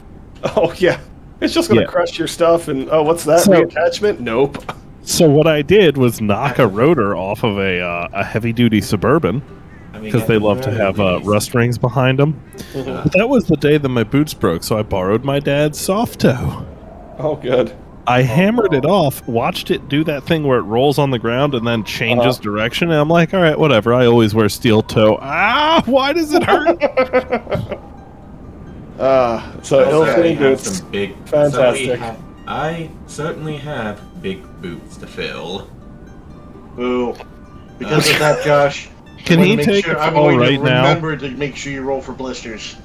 Oh yeah, it's just gonna crush your stuff. And what's that? So- Reattachment? Nope. So what I did was knock a rotor off of a heavy-duty Suburban, because they love to have rust rings behind them. But that was the day that my boots broke, so I borrowed my dad's soft toe. Oh, good. I hammered it off, watched it do that thing where it rolls on the ground and then changes direction, and I'm like, all right, whatever. I always wear steel toe. Ah, why does it hurt? So ill-fitting boots. Some big, Fantastic. I certainly have big boots to fill. Boo. Because of that, Josh. Can he take a I'm fall going right to now? remember to make sure you roll for blisters.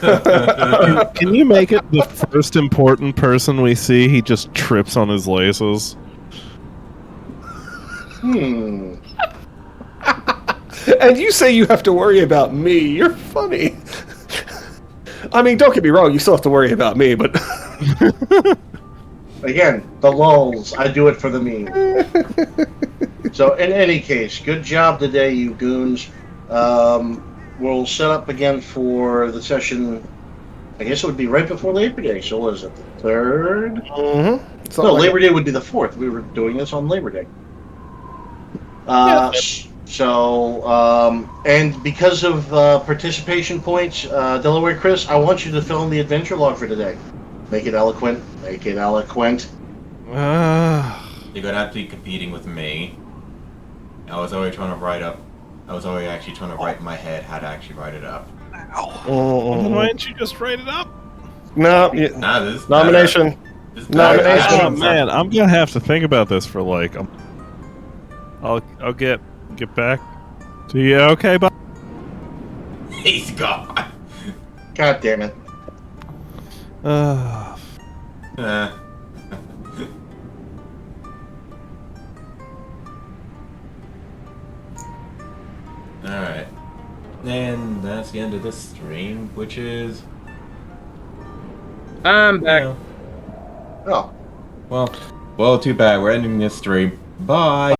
Can you make it the first important person we see? He just trips on his laces. Hmm. And you say you have to worry about me. You're funny. I mean, don't get me wrong. You still have to worry about me, but Again, the lulls. I do it for the meme. So, in any case, good job today, you goons. We'll set up again for the session. I guess it would be right before Labor Day. So, what is it? The 3rd? mm-hmm. No, Labor Day would be the 4th. We were doing this on Labor Day. And because of participation points, Delaware Chris, I want you to fill in the adventure log for today. Make it eloquent. Make it eloquent. You're gonna have to be competing with me. I was already actually trying to write in my head how to actually write it up. Why didn't you just write it up? No, nomination. Nomination. Oh man, I'm gonna have to think about this for like. I'll get back to you. Okay, bye. He's gone. God damn it. Alright. And that's the end of this stream, which is I'm back. Yeah. Oh. Well, too bad. We're ending this stream. Bye.